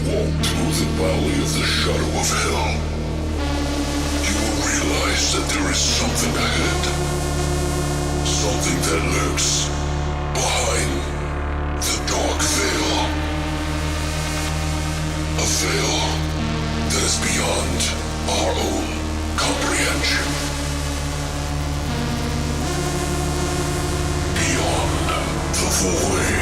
walk through the valley of the shadow of hell, you will realize that there is something ahead. Something that lurks behind the dark veil. A veil that is beyond our own comprehension. Beyond the void.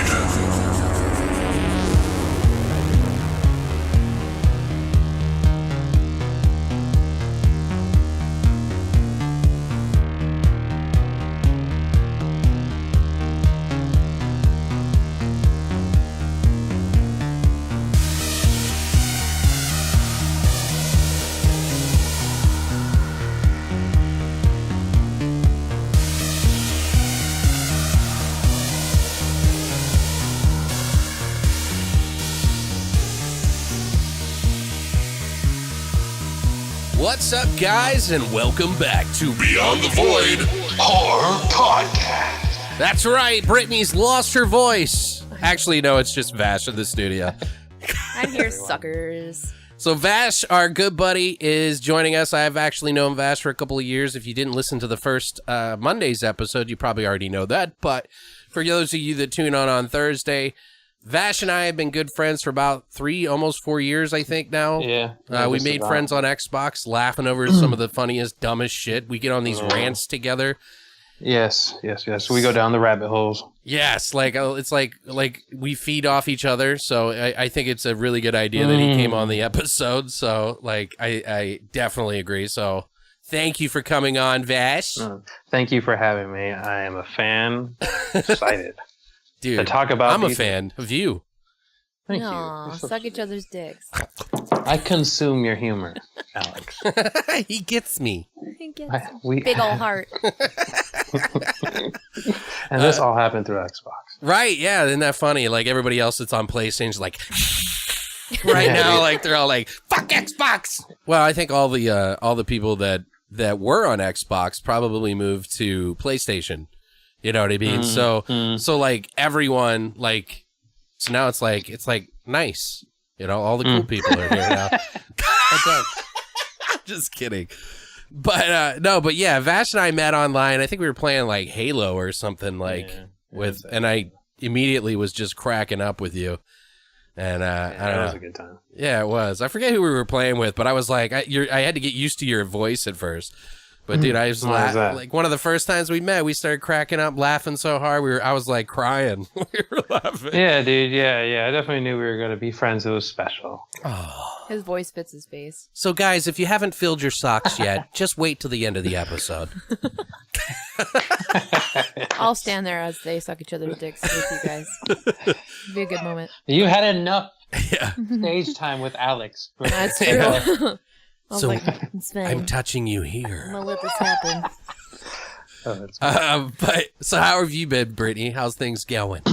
What's up, guys, and welcome back to Beyond the Void Horror Podcast. That's right, Brittany's lost her voice. Actually, no, it's just Vash in the studio. I'm here, suckers. So Vash, our good buddy, is joining us. I've actually known Vash for a couple of years. If you didn't listen to the first Monday's episode, you probably already know that. But for those of you that tune on Thursday, Vash and I have been good friends for about 3, almost 4 years, I think now. Yeah. We made friends on Xbox, laughing over some of the funniest, dumbest shit. We get on these rants together. Yes. We go down the rabbit holes. Yes, it's like we feed off each other. So I think it's a really good idea that he came on the episode. So I definitely agree. So thank you for coming on, Vash. Thank you for having me. I am a fan. Excited. Dude, to talk about I'm a fan of you. Thank Aww, you. suck each other's dicks. I consume your humor, Alex. He gets me. Big ol' heart. And this all happened through Xbox. Right, yeah, isn't that funny? Like everybody else that's on PlayStation's like right now, like they're all like, fuck Xbox. Well, I think all the people that were on Xbox probably moved to PlayStation. You know what I mean? So like everyone, like, so now it's like nice. You know, all the cool people are here now. Just kidding. But but yeah, Vash and I met online. I think we were playing like Halo or something and I immediately was just cracking up with you. And I don't know. It was a good time. Yeah, it was. I forget who we were playing with, but I was like, I had to get used to your voice at first. But dude, I was like one of the first times we met, we started cracking up, laughing so hard. I was like crying. We were laughing. Yeah, dude. Yeah. I definitely knew we were going to be friends. It was special. Oh. His voice fits his face. So guys, if you haven't filled your socks yet, just wait till the end of the episode. I'll stand there as they suck each other's dicks with you guys. It'll be a good moment. You had enough stage time with Alex. That's true. So like, I'm touching you here. I'm gonna let this happen. But so how have you been, Brittany? How's things going?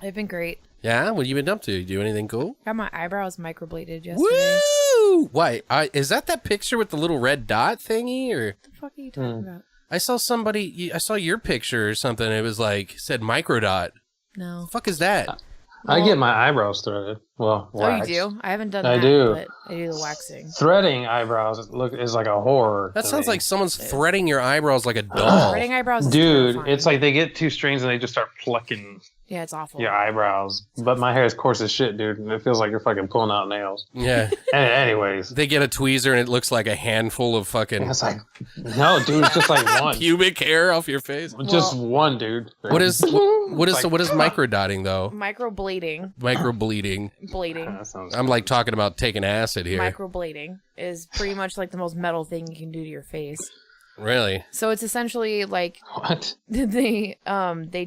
I've been great. Yeah, what have you been up to? You do anything cool? Got my eyebrows microbladed yesterday. Woo! Why? Is that picture with the little red dot thingy, or? What the fuck are you talking about? I saw your picture or something. It was said microdot. No. The fuck is that? I get my eyebrows threaded. Well, waxed. Oh, you do? I haven't done I that. do. But I do the waxing. Threading eyebrows is like a horror. That to sounds me. like someone's threading your eyebrows like a doll. Threading eyebrows is Dude, terrifying. it's like they get 2 strings and they just start plucking Yeah, it's awful. your eyebrows. But my hair is coarse as shit, dude, and it feels like you're fucking pulling out nails. Yeah. Anyways. They get a tweezer and it looks like a handful of fucking It's like, no, dude, it's just like one. pubic hair off your face. Just one, dude. What is microdotting though? Microblading. Microbleeding. Blading. That sounds I'm like talking about taking acid here. Microblading is pretty much like the most metal thing you can do to your face. Really? So it's essentially like What? they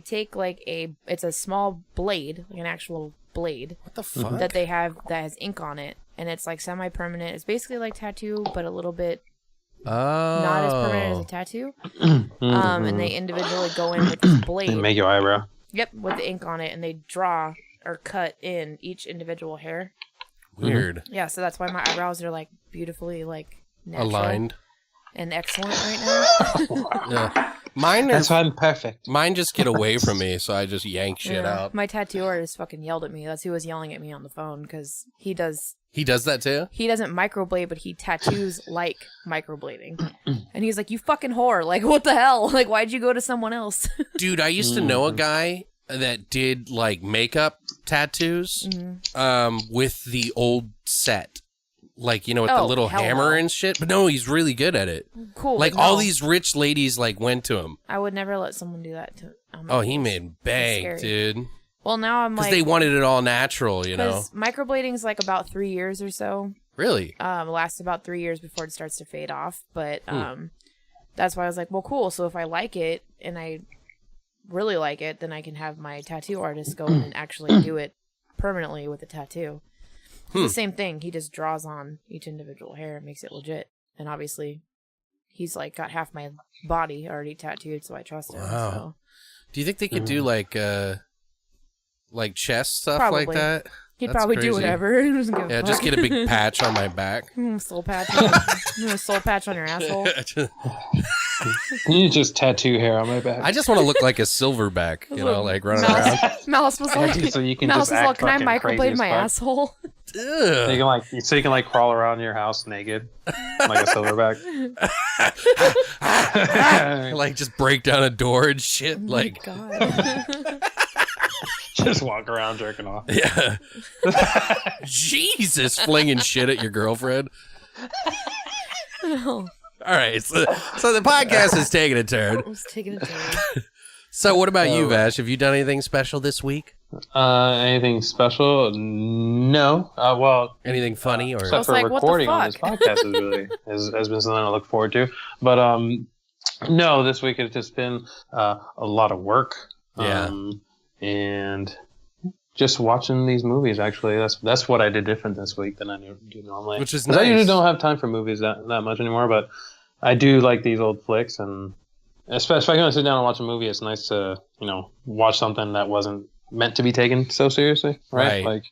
take like it's a small blade, like an actual blade What the fuck? that they have that has ink on it, and it's like semi-permanent. It's basically like tattoo, but a little bit not as permanent as a tattoo. And they individually go in with this blade. And make your eyebrow. Yep, with the ink on it, and they draw or cut in each individual hair. Weird. Yeah, so that's why my eyebrows are like beautifully like natural Aligned. and excellent right now. Yeah. That's why I'm perfect. Mine just get away from me, so I just yank shit out. My tattoo artist fucking yelled at me. That's who was yelling at me on the phone because he does. He does that too? He doesn't microblade, but he tattoos like microblading. And he's like, you fucking whore. Like, what the hell? Like, why'd you go to someone else? Dude, I used to know a guy that did, like, makeup tattoos with the old set. Like, you know, with the little hammer and shit. But no, he's really good at it. Cool. Like, all these rich ladies, like, went to him. I would never let someone do that to he made bank, dude. Well, now I'm like... Because they wanted it all natural, you know? Microblading's like about 3 years or so. Really? Lasts about 3 years before it starts to fade off. But that's why I was like, well, cool. So if I like it and I really like it, then I can have my tattoo artist go in and actually do it permanently with a tattoo. It's the same thing. He just draws on each individual hair and makes it legit. And obviously, he's like got half my body already tattooed, so I trust him. Wow. So. Do you think they could do like chest stuff Probably. like that? He'd That's probably crazy. do whatever. He doesn't give a fuck. Just get a big patch on my back. Soul patch. A soul patch on your asshole. Can you just tattoo hair on my back? I just want to look like a silverback, you know, like running around. Malice was like, so you can Malice just was act like, can I fucking crazy microblade as my fuck? asshole? So you can crawl around your house naked like a silverback. Like just break down a door and shit. Like, God. Just walk around jerking off. yeah. Jesus, flinging shit at your girlfriend. No. All right, so the podcast is taking a turn. I was taking a turn. So what about you, Vash? Have you done anything special this week? Anything special? No. Well, Anything funny or? except for like, what the recording on this fuck? podcast is really has been something I look forward to. But no, this week it's just been a lot of work. Yeah. And just watching these movies. Actually, that's what I did different this week than I do normally. Which is 'Cause nice. I usually don't have time for movies that much anymore, but I do like these old flicks, and especially when I sit down and watch a movie, it's nice to watch something that wasn't meant to be taken so seriously, right? Like,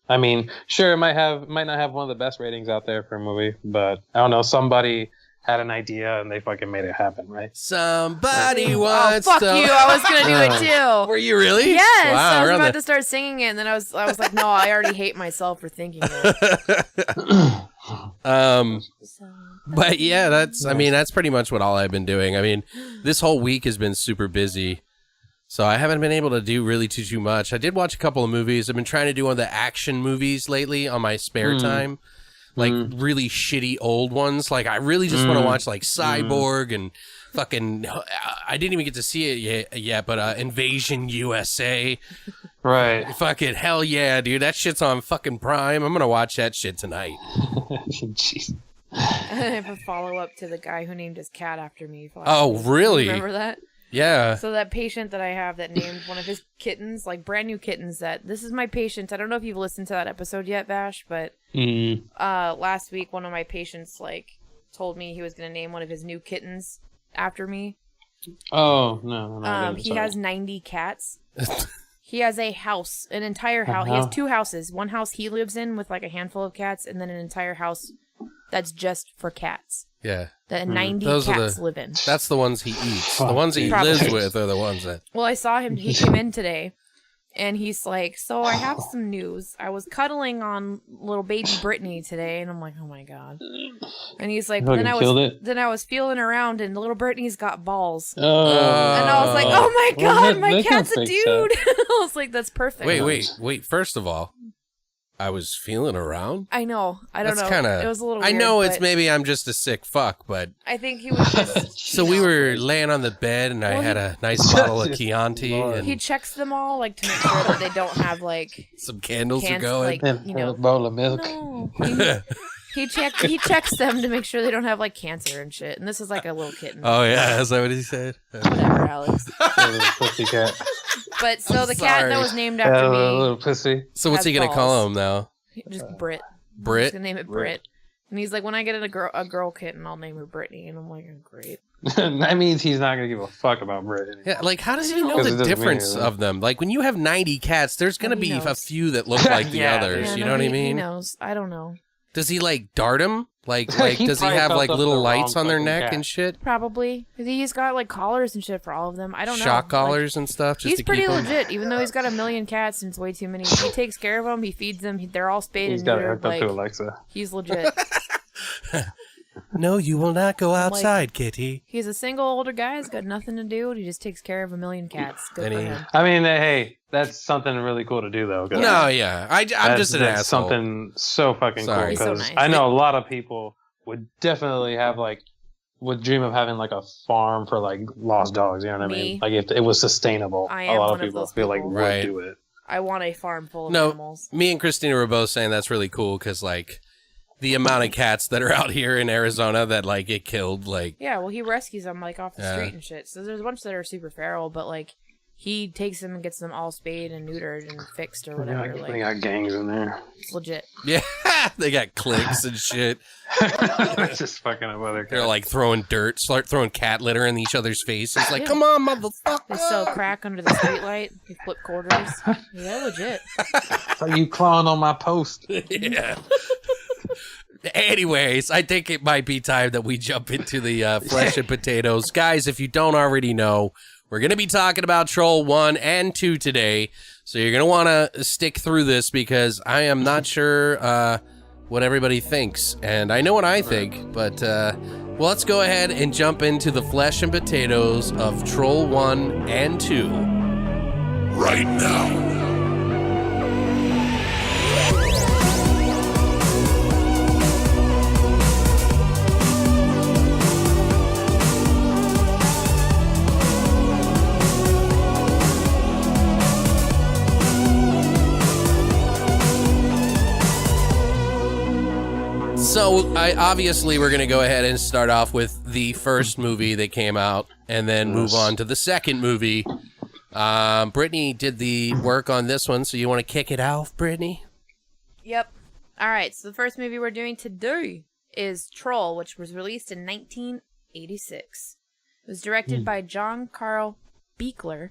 I mean, sure, it might not have one of the best ratings out there for a movie, but I don't know, somebody had an idea and they fucking made it happen, right? Somebody wants fuck to. you! I was gonna do it too. Were you really? Yes, Wow, I was we're on about to start singing it, and then I was like, no, I already hate myself for thinking it. But yeah, that's pretty much what all I've been doing. I mean, this whole week has been super busy, so I haven't been able to do really too much. I did watch a couple of movies. I've been trying to do one of the action movies lately on my spare time, like really shitty old ones. Like I really just want to watch like Cyborg and fucking. I didn't even get to see it yet, but Invasion USA. Right. Fucking hell yeah, dude. That shit's on fucking Prime. I'm gonna watch that shit tonight. Jeez. I have a follow up to the guy who named his cat after me. Oh, really? Remember that? Yeah. So that patient that I have that named one of his kittens, like brand new kittens, this is my patient. I don't know if you've listened to that episode yet, Vash, but last week one of my patients told me he was going to name one of his new kittens after me. Oh, no. He has 90 cats. He has a house, an entire house. He has two houses. One house he lives in with like a handful of cats, and then an entire house that's just for cats. Yeah. That 90 Those cats live in. That's the ones he eats. The ones he lives with are the ones that... Well, I saw him. He came in today, and he's like, so I have some news. I was cuddling on little baby Brittany today, and I'm like, oh my God. And he's like, then I was feeling around, and little Brittany's got balls. Oh. And I was like, oh my God, my they can cat's a fix dude. I was like, that's perfect. Wait. First of all, I was feeling around. I know. I don't know. Kinda, it was a little I weird, know it's but maybe I'm just a sick fuck, but... I think he was just... So we were laying on the bed, and I had a nice bottle of Chianti, and He checks them all, to make sure that they don't have, some candles are going. A bowl of milk. No. He checks them to make sure they don't have cancer and shit. And this is like a little kitten. Oh yeah, is that what he said? Whatever, Alex. Pussy cat. But so the cat that was named A after me, little pussy. So what's he has gonna call balls. him now? just Brit. I'm Brit? just gonna name it Brit. And he's like, when I get a girl kitten, I'll name her Brittany. And I'm like, oh, great. That means he's not gonna give a fuck about Brittany. Yeah, how does he know 'Cause it the doesn't difference mean of them? When you have 90 cats, there's gonna He be a knows. few that look like the Yeah. others. Yeah, You no, know what I He mean? knows. I don't know. Does he dart them? Like He does he probably have felt like up little the lights wrong on their fucking neck cat. and shit? Probably. He's got like collars and shit for all of them. I don't know. Shock Like, collars and stuff. Just he's to pretty keep 'em- legit, even though he's got a million cats and it's way too many. He takes care of them. He feeds them. They're all spayed He's and got it neutered. hooked up Like to Alexa. he's legit. No, you will not go outside, kitty. He's a single older guy. He's got nothing to do. And he just takes care of a million cats. Good And for he- him. I mean, hey, that's something really cool to do, though. 'cause No, yeah. I'm just an that's asshole. something so fucking Sorry. cool. He's so Because nice. I know a lot of people would definitely have would dream of having like a farm for like lost dogs. You know what I Me. mean? Like if it was sustainable, I a am lot one of of people those feel like people. would Right. do it. I want a farm full of No, animals. me and Christina were both saying that's really cool because like the amount of cats that are out here in Arizona that like get killed, like Yeah, well, he rescues them like off the Yeah. street and shit. So there's a bunch that are super feral, but like he takes them and gets them all spayed and neutered and fixed or whatever. They Like got gangs in there. it's legit. yeah, they got cliques and shit. It's just fucking up other They're cats. like throwing dirt, start throwing cat litter in each other's faces. Like, Yeah. come on, motherfucker! They sell crack under the streetlight. They flip quarters. Yeah, legit. So you clawing on my post? Yeah. Anyways, I think it might be time that we jump into the flesh and potatoes. Guys, if you don't already know, we're going to be talking about Troll 1 and 2 today. So you're going to want to stick through this because I am not sure what everybody thinks. And I know what I think, but well, let's go ahead and jump into the flesh and potatoes of Troll 1 and 2. Right now. So, obviously, we're going to go ahead and start off with the first movie that came out and then move on to the second movie. Brittany did the work on this one, so you want to kick it off, Brittany? Yep. All right. So the first movie we're doing today is Troll, which was released in 1986. It was directed by John Carl Buechler.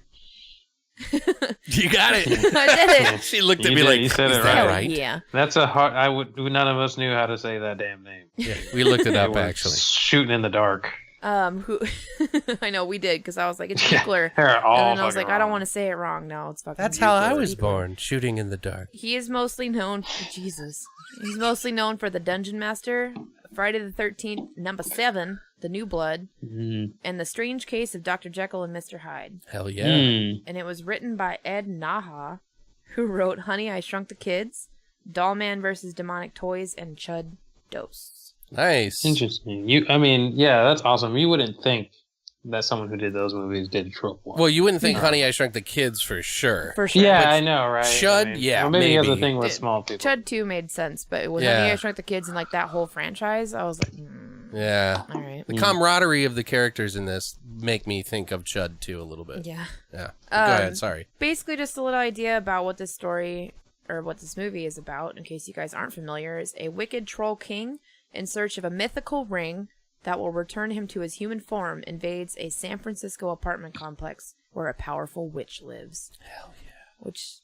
You got it. I did it. She looked at You me did, like, you said is it that Hell right? yeah. That's a hard. None of us knew how to say that damn name. Yeah, we looked it It up, was actually. shooting in the dark. Who? I know we did because I was like, it's Buechler. They're all And then I was like, fucking I don't wrong. want to say it wrong. No, it's fucking. That's how I Buechler. was born, shooting in the dark. He is mostly known. Jesus. He's mostly known for the Dungeon Master, Friday the 13th, number 7, The New Blood, and The Strange Case of Dr. Jekyll and Mr. Hyde. Hell yeah. And it was written by Ed Naha, who wrote Honey, I Shrunk the Kids, Dollman vs. Demonic Toys, and Chud Dose. Nice. Interesting. Yeah, that's awesome. You wouldn't think that someone who did those movies did Troll 1. Well, you wouldn't think Honey, I Shrunk the Kids for sure. For sure. yeah, But I know, right? Chud, yeah, well, maybe he has a maybe. thing with Dude, small people. Chud 2 made sense, but with Yeah. Honey, I Shrunk the Kids and like that whole franchise, I was like, Yeah. all right. The camaraderie of the characters in this make me think of Chud too a little bit. Yeah. Yeah. Go ahead, sorry. Basically, just a little idea about what this story or what this movie is about, in case you guys aren't familiar, is a wicked troll king in search of a mythical ring that will return him to his human form invades a San Francisco apartment complex where a powerful witch lives. Hell yeah. Which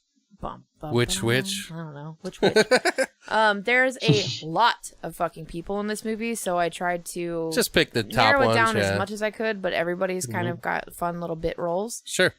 Which witch? I don't know. Which witch? There's a lot of fucking people in this movie, so I tried to Just pick the top narrow it ones. down Yeah. as much as I could, but everybody's kind of got fun little bit roles. Sure.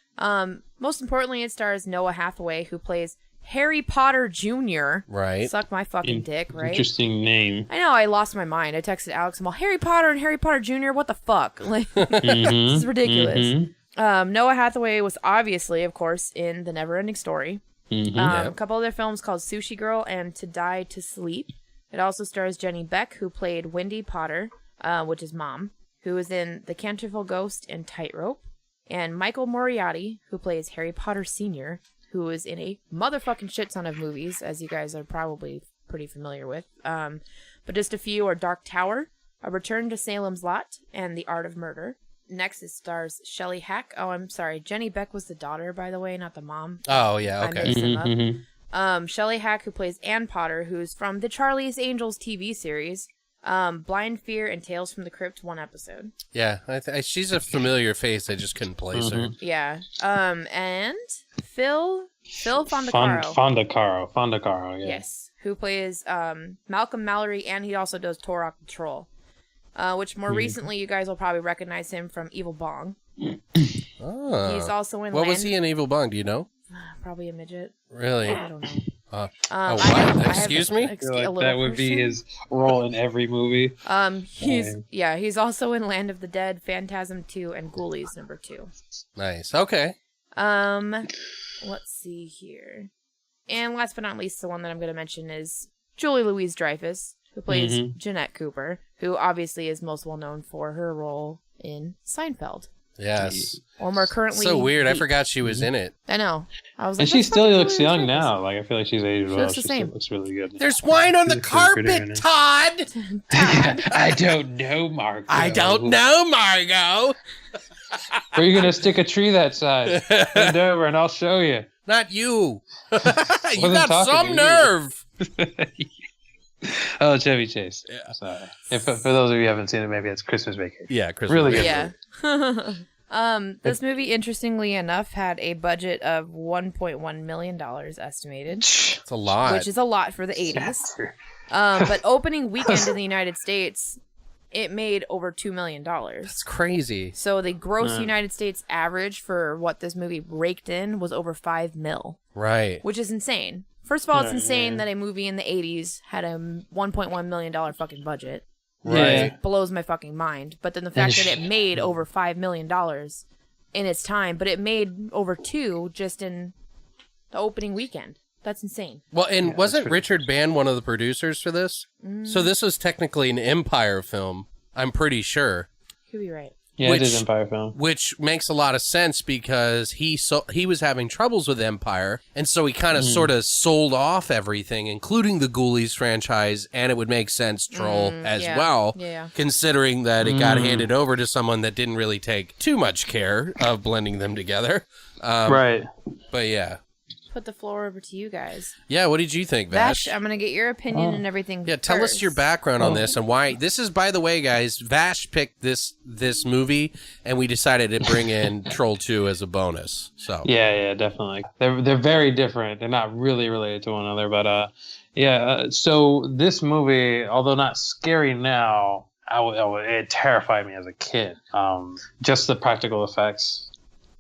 Most importantly, it stars Noah Hathaway, who plays Harry Potter Jr. Right. Suck my fucking dick, right? Interesting name. I know, I lost my mind. I texted Alex, I'm all, Harry Potter and Harry Potter Jr., what the fuck? Like, Mm-hmm. this is ridiculous. Noah Hathaway was obviously, of course, in The Neverending Story. A couple other films called Sushi Girl and To Die to Sleep. It also stars Jenny Beck, who played Wendy Potter, which is Mom, who is in The Canterville Ghost and Tightrope, and Michael Moriarty, who plays Harry Potter Sr., who is in a motherfucking shit ton of movies, as you guys are probably pretty familiar with. But just a few are Dark Tower, A Return to Salem's Lot, and The Art of Murder. Next, it stars Shelley Hack. Oh, I'm sorry. Jenny Beck was the daughter, by the way, not the mom. Oh, yeah, I okay. mixed them up. Shelley Hack, who plays Ann Potter, who's from the Charlie's Angels TV series, Blind Fear and Tales from the Crypt, one episode. Yeah, she's a familiar face. I just couldn't place her. Yeah. And Phil Fondacaro. Fondacaro, yeah. Yes. who plays Malcolm Mallory, and he also does Turok the Troll, which more recently you guys will probably recognize him from Evil Bong. Oh. He's also in What was he in Evil Bong? Do you know? Probably a midget. Really? I don't know. What? Excuse me? I feel like that would be his role in every movie. He's also in Land of the Dead, Phantasm 2, and Ghoulies number 2. Nice. Okay. Let's see here. And last but not least, the one that I'm going to mention is Julie Louise-Dreyfus, who plays Jeanette Cooper, who obviously is most well known for her role in Seinfeld. Yes. Or more currently... So weird. I forgot she was in it. I know. I was like, And she still looks Julie young Louise-Dreyfus. now. Like, I feel like she's aged well. looks the She same. still looks really good. There's wine on the She's pretty carpet, good. Todd! I don't know, Marco. I don't know, Margot! Where are you going to stick a tree that size? Bend over and I'll show you. Not you. You Wasn't got talking some to you. nerve. Oh, Chevy Chase. Yeah. Sorry. If, for those of you who haven't seen it, maybe it's Christmas Vacation. Yeah, Christmas. Really good. Yeah. This movie, interestingly enough, had a budget of $1.1 million estimated, It's a lot. which is a lot for the 80s. But opening weekend in the United States, it made over $2 million. That's crazy. So the gross United States average for what this movie raked in was over $5 million, Right. which is insane. First of all, it's Right, insane yeah. that a movie in the 80s had a $1.1 million fucking budget. Right. It blows my fucking mind. But then the fact that it made over $5 million in its time, but it made over $2 million just in the opening weekend. That's insane. Well, and wasn't Richard Band one of the producers for this? So this was technically an Empire film, I'm pretty sure. Could be right. Yeah, it is Empire film. Which makes a lot of sense because he was having troubles with Empire, and so he kind of sort of sold off everything, including the Ghoulies franchise, and it would make sense Troll as yeah. well, Yeah. considering that it got handed over to someone that didn't really take too much care of blending them together. Right. But yeah. Put the floor over to you guys. Yeah, what did you think, Vash? Vash, I'm going to get your opinion and everything. Yeah, tell us your background on this and why. This is, by the way, guys, Vash picked this movie, and we decided to bring in Troll 2 as a bonus. So Yeah, definitely. They're very different. They're not really related to one another, but so this movie, although not scary now, it terrified me as a kid. Just the practical effects.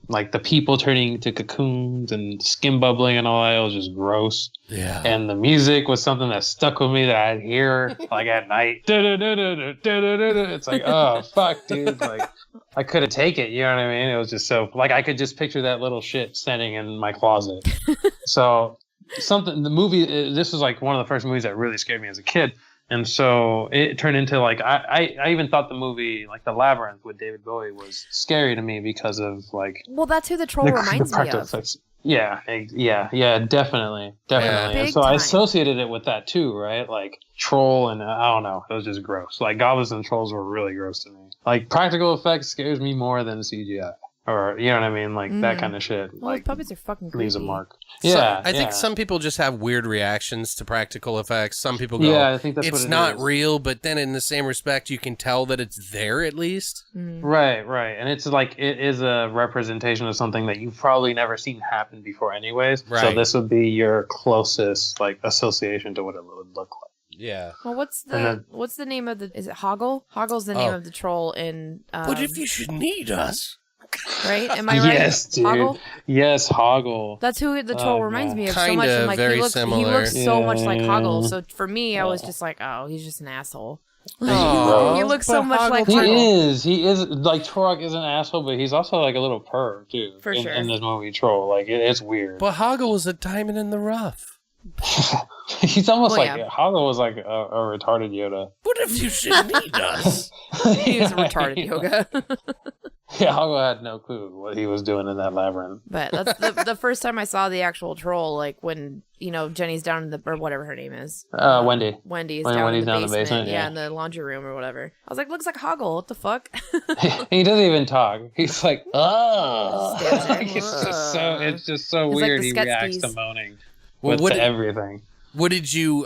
Like the people turning into cocoons and skin bubbling and all that, it was just gross. Yeah. And the music was something that stuck with me that I'd hear like at night. It's like, oh fuck, dude! Like I couldn't take it. You know what I mean? It was just so like I could just picture that little shit standing in my closet. So the movie. This was like one of the first movies that really scared me as a kid. And so it turned into like I even thought the movie like The Labyrinth with David Bowie was scary to me because of like Well, that's who the troll reminds me practical of. effects. Yeah, definitely. Yeah. And Big so I time. associated it with that too, right? Like Troll and I don't know, it was just gross. Like goblins and trolls were really gross to me. Like practical effects scares me more than CGI. Or you know what I mean, like that kind of shit. Well, Like puppets are fucking creepy. leaves a mark. So, Yeah, I think some people just have weird reactions to practical effects. Some people go, Yeah, I think that's it's what it not is. real, but then in the same respect, you can tell that it's there at least. Right, and it's like it is a representation of something that you've probably never seen happen before, anyways. Right. So this would be your closest like association to what it would look like. Yeah. Well, what's And the name of the? Is it Hoggle? Hoggle's the name Oh. of the troll in. But if you should need us. Right? Am I right? Yes, dude. Hoggle? Yes, Hoggle. That's who the troll Oh, reminds me of so Kinda, much. And, like, very he similar. looks so much like Yeah. Hoggle. So for me, I was just like, oh, he's just an asshole. Aw, He looks so but much like Hoggle Hoggle. He is like Turok is an asshole, but he's also like a little perv too. For sure. In this movie, Troll, like it's weird. But Hoggle was a diamond in the rough. He's almost Well, like yeah. Hoggle was like a retarded Yoda. But if you should need us. He was retarded yoga. Yeah, Hoggle had no clue what he was doing in that labyrinth. But that's the first time I saw the actual troll, like when, Jenny's down in the, or whatever her name is. Wendy. Wendy's When down, Wendy's in the down in the basement. basement, Yeah, yeah. in the laundry room or whatever. I was like, looks like Hoggle. What the fuck? He doesn't even talk. He's like, oh. Stands there. It's just so He's like weird. the He reacts to Skeksis. moaning Well, to everything. What did you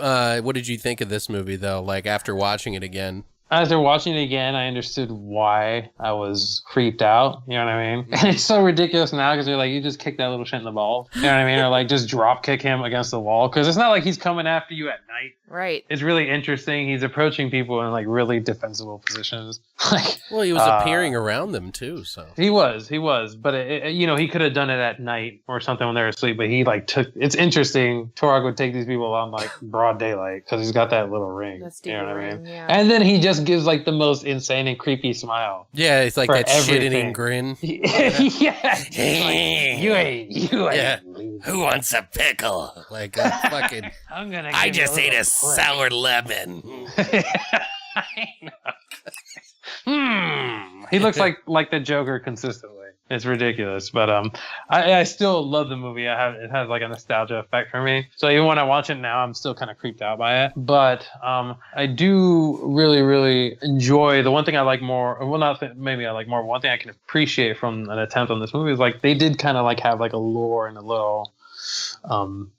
think of this movie though? Like after watching it again? After watching it again, I understood why I was creeped out. You know what I mean? And it's so ridiculous now because you're like, you just kick that little shit in the ball. You know what I mean? Or like just drop kick him against the wall. Because it's not like he's coming after you at night. Right. It's really interesting. He's approaching people in like really defensible positions. Like, Well, he was appearing around them too, so. He was. But he could have done it at night or something when they were asleep. But he like took. It's interesting. Turok would take these people on like broad daylight because he's got that little ring. You know what I mean? Yeah. And then he just gives like the most insane and creepy smile. Yeah, it's like For that everything. shit-eating grin. Yeah. Like, you ain't. Yeah. Who wants a pickle? Like fucking. I'm gonna. I give you just ate a little prick. sour lemon. He looks like the Joker consistently. It's ridiculous, but I still love the movie. It has like a nostalgia effect for me. So even when I watch it now, I'm still kind of creeped out by it. But I do really, really enjoy the one thing I like more. Well, not that maybe I like more. One thing I can appreciate from an attempt on this movie is like they did kind of like have like a lore and a little.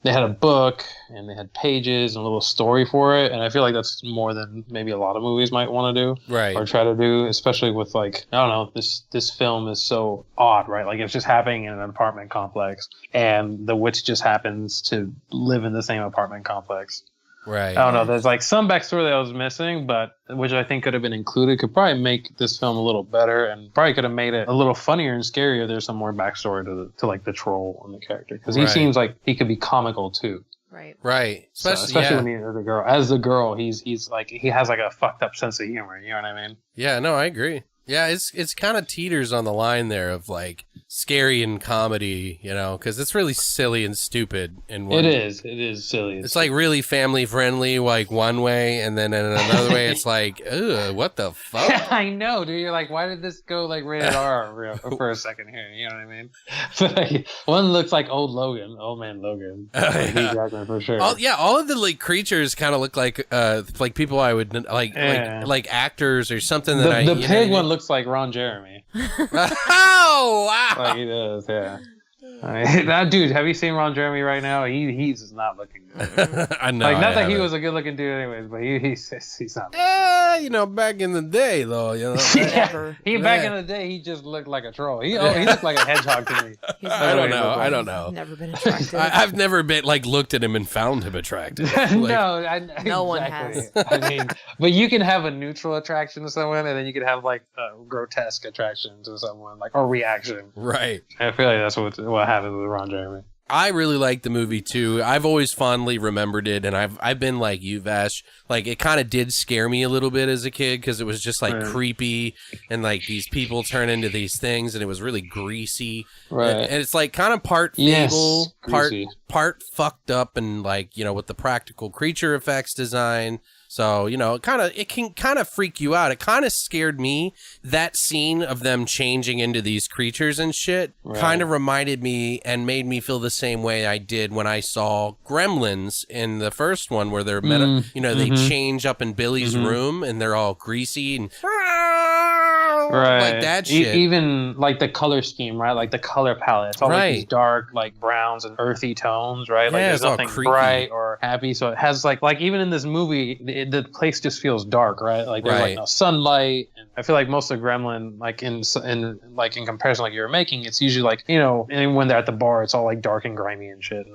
They had a book and they had pages and a little story for it, and I feel like that's more than maybe a lot of movies might want to do, Right. Or try to do, especially with like I don't know, this film is so odd, right? Like it's just happening in an apartment complex, and the witch just happens to live in the same apartment complex. Right. I don't know. There's like some backstory that I was missing, but which I think could have been included. Could probably make this film a little better, and probably could have made it a little funnier and scarier. There's some more backstory to like the troll and the character because he Right. seems like he could be comical too. Right. Right. Especially When he's the girl. As the girl, he's like he has like a fucked up sense of humor. You know what I mean? Yeah, no, I agree. Yeah, it's kind of teeters on the line there of like scary and comedy, you know, because it's really silly and stupid. It is silly. It's like really family friendly, like one way, and then in another way, it's like, ugh, what the fuck? I know, dude. You're like, why did this go like rated R for a second here? You know what I mean? Like, one looks like old man Logan. Yeah. Hugh Jackman for sure. All of the like creatures kind of look like people I would like actors or something that the pig one looks like Ron Jeremy. Oh wow! Like he does, yeah. I mean, that dude, have you seen Ron Jeremy right now? He's not looking good. I know. Like, not that he was a good looking dude, anyways, but he's not. You know, back in the day, though, you know. Back in the day, he just looked like a troll. He looked like a hedgehog to me. I don't know. Never been attractive. I've never been like looked at him and found him attractive. Like, No one has. I mean, but you can have a neutral attraction to someone, and then you can have like a grotesque attraction to someone, like or reaction. Right. I feel like that's what happens with Ron Jeremy. I really like the movie too. I've always fondly remembered it, and I've been like you, Vash. Like it kind of did scare me a little bit as a kid because it was just like creepy, and like these people turn into these things, and it was really greasy. Right. And it's like kind of part fable, part fucked up, and like, you know, with the practical creature effects design. So, you know, it can kind of freak you out. It kind of scared me. That scene of them changing into these creatures and shit kind of reminded me and made me feel the same way I did when I saw Gremlins in the first one, where they're they change up in Billy's room and they're all greasy and like that shit. Even like the color scheme, right? Like the color palette. It's all like these dark, like browns and earthy tones, right? Like there's nothing bright or happy. So it has like even in this movie, the place just feels dark, right? Like there's like no sunlight. And I feel like most of Gremlin, like in comparison, like you were making, it's usually like, you know, and when they're at the bar, it's all like dark and grimy and shit.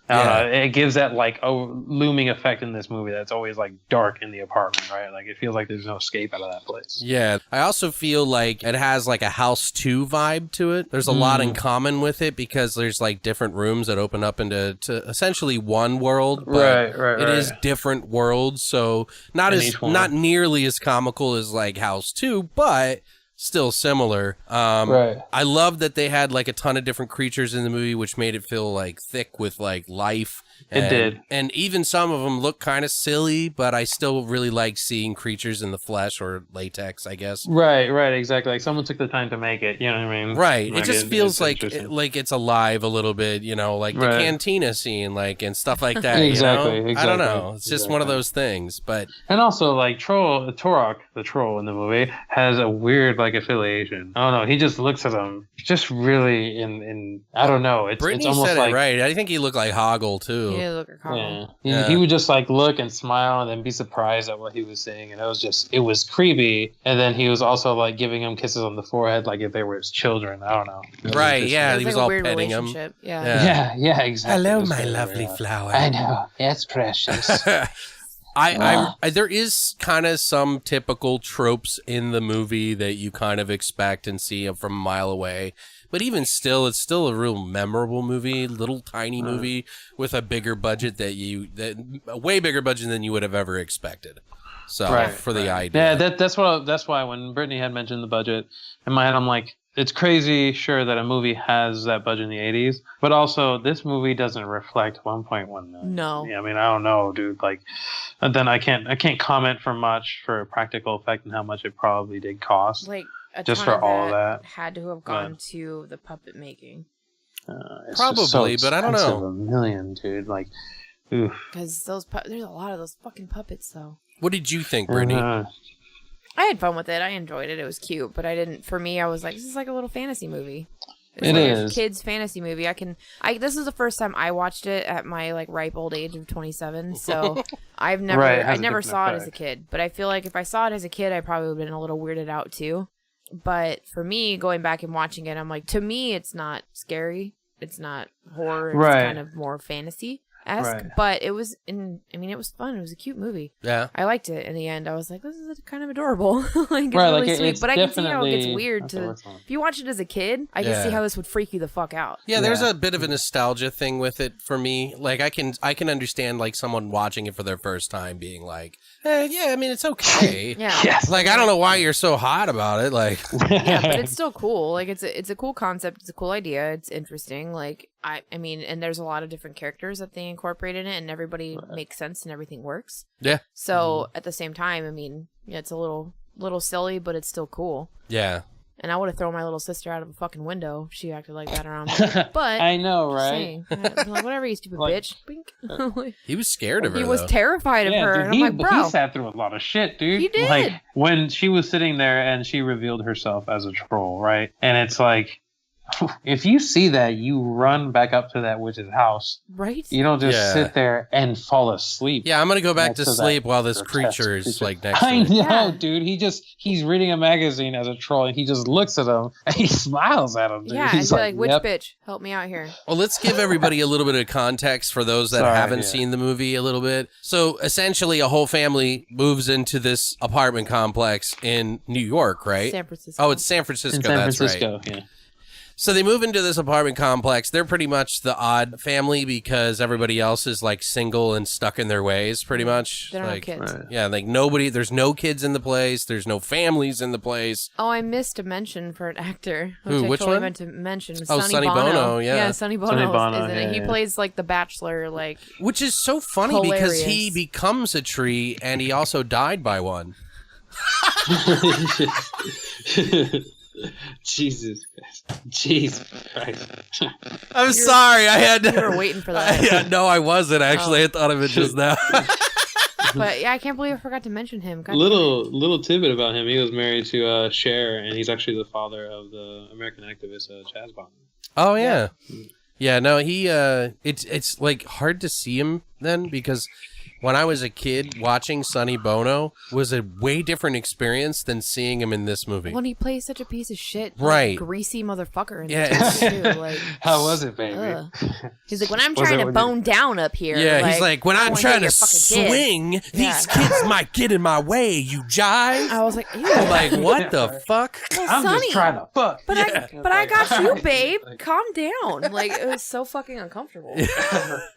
And it gives that like looming effect in this movie that's always like dark in the apartment, right? Like it feels like there's no escape out of that place. Yeah. I also feel like it has like a House 2 vibe to it. There's a lot in common with it because there's like different rooms that open up into essentially one world, but it is different worlds, so not nearly as comical as like House 2, but still similar. I love that they had like a ton of different creatures in the movie, which made it feel like thick with like life. It did. And even some of them look kind of silly, but I still really like seeing creatures in the flesh or latex, I guess. Right, exactly. Like someone took the time to make it, you know what I mean? Right. Like it just feels like it's alive a little bit, you know, like the cantina scene, like, and stuff like that. Exactly. I don't know. It's just one of those things, but. And also, like, Turok, the troll in the movie, has a weird, like affiliation. I don't know. He just looks at him just really in I don't know. It's Brittany almost said like it right. I think he looked like Hoggle too. Yeah, look at Carl. He would just like look and smile and then be surprised at what he was saying, and it was creepy. And then he was also like giving him kisses on the forehead like if they were his children. I don't know. Right? Yeah, he was like a all weird petting him. relationship. Yeah. Yeah, exactly. Hello, It was my very lovely odd. flower. I know. It's precious. I there is kind of some typical tropes in the movie that you kind of expect and see from a mile away. But even still, it's still a real memorable movie, little tiny movie with a bigger budget a way bigger budget than you would have ever expected. So for the idea, Yeah, that's why when Brittany had mentioned the budget, in my head I'm like, it's crazy, sure, that a movie has that budget in the 80s, but also this movie doesn't reflect 1.1 million. No. Yeah, I mean, I don't know, dude. Like, and then I can't comment for much for practical effect and how much it probably did cost. Like a Just ton for all of that. had to have gone to the puppet making. It's Probably, just so but I don't know. expensive, $1 million, dude. Like, oof. Because there's a lot of those fucking puppets though. what did you think, Brittany? I had fun with it. I enjoyed it. It was cute, but I didn't. For me, I was like, this is like a little fantasy movie. It's It like is. a kids fantasy movie. This is the first time I watched it at my like ripe old age of 27. So I Right, it never has a never different saw it as a effect. kid. But I feel like if I saw it as a kid, I probably would have been a little weirded out too. But for me, going back and watching it, I'm like, to me, it's not scary. It's not horror. It's Right. kind of more fantasy-esque. Right. But it was it was fun. It was a cute movie. Yeah. I liked it in the end. I was like, this is kind of adorable. like, it's Right, really like, sweet. it's But I can see how it gets definitely- weird that's to. the worst one. If you watch it as a kid, I can see how this would freak you the fuck out. Yeah, there's Yeah. a bit of a nostalgia thing with it for me. Like I can understand like someone watching it for their first time being like, yeah, I mean it's okay. Yeah. Yes. Like I don't know why you're so hot about it. Like Yeah, but it's still cool. Like it's a cool concept. It's a cool idea. It's interesting. Like I mean, and there's a lot of different characters that they incorporate in it, and everybody makes sense and everything works. yeah, So at the same time, I mean, yeah, it's a little silly, but it's still cool. yeah. And I would have thrown my little sister out of a fucking window if she acted like that around me. But I know, just right? saying. I'm like, whatever, you stupid Like- bitch. Bink. He was scared of her. He was though. terrified of her. Dude, And I'm like, bro. he sat through a lot of shit, dude. He did. Like when she was sitting there and she revealed herself as a troll, right? And it's like, if you see that, you run back up to that witch's house. Right? You don't just Yeah. sit there and fall asleep. Yeah, I'm gonna go back Next to to that sleep while this grotesque creature is creature. like next to I me. know, Yeah. dude. He's reading a magazine as a troll, and he just looks at him and he smiles at him. Dude. Yeah, He's I'd be like, witch "Yep." bitch, help me out here. Well, let's give everybody a little bit of context for those that Sorry, haven't yeah. seen the movie a little bit. So essentially, a whole family moves into this apartment complex in New York, right? San Francisco. Oh, it's San Francisco. In San That's Francisco, right. yeah. So they move into this apartment complex. They're pretty much the odd family because everybody else is like single and stuck in their ways, pretty much. They don't have Like, kids. Right. yeah, like nobody. There's no kids in the place. There's no families in the place. Oh, I missed a mention for an actor. Who, I which totally one? meant to mention. Oh, Sonny Bono, yeah. Yeah, Sonny Bono, Sonny Bono, is in it. yeah, He yeah. plays like the Bachelor, like Which is so funny because he Hilarious. becomes a tree and he also died by one. Jesus Christ. I'm sorry. I had you were waiting for that. Yeah, no, I wasn't actually. Oh. I thought of it just now. But yeah, I can't believe I forgot to mention him. God damn it. Little tidbit about him. He was married to Cher, and he's actually the father of the American activist Chaz Bond. Oh yeah, yeah. No, he. It's like hard to see him then because when I was a kid, watching Sonny Bono was a way different experience than seeing him in this movie. When he plays such a piece of shit, Right. like, greasy motherfucker. In Yeah, this movie, too. Like, How was it, baby? ugh. He's like, when I'm Was trying it to when bone down up here. Yeah, he's like, when I I'm wanna trying hit to your fucking kid." swing, Yeah. these kids might get in my way. You jive. I was like, ew. Like, what the fuck? Well, I'm Sonny, just trying to fuck. But I got you, babe. Calm down. Like, it was so fucking uncomfortable.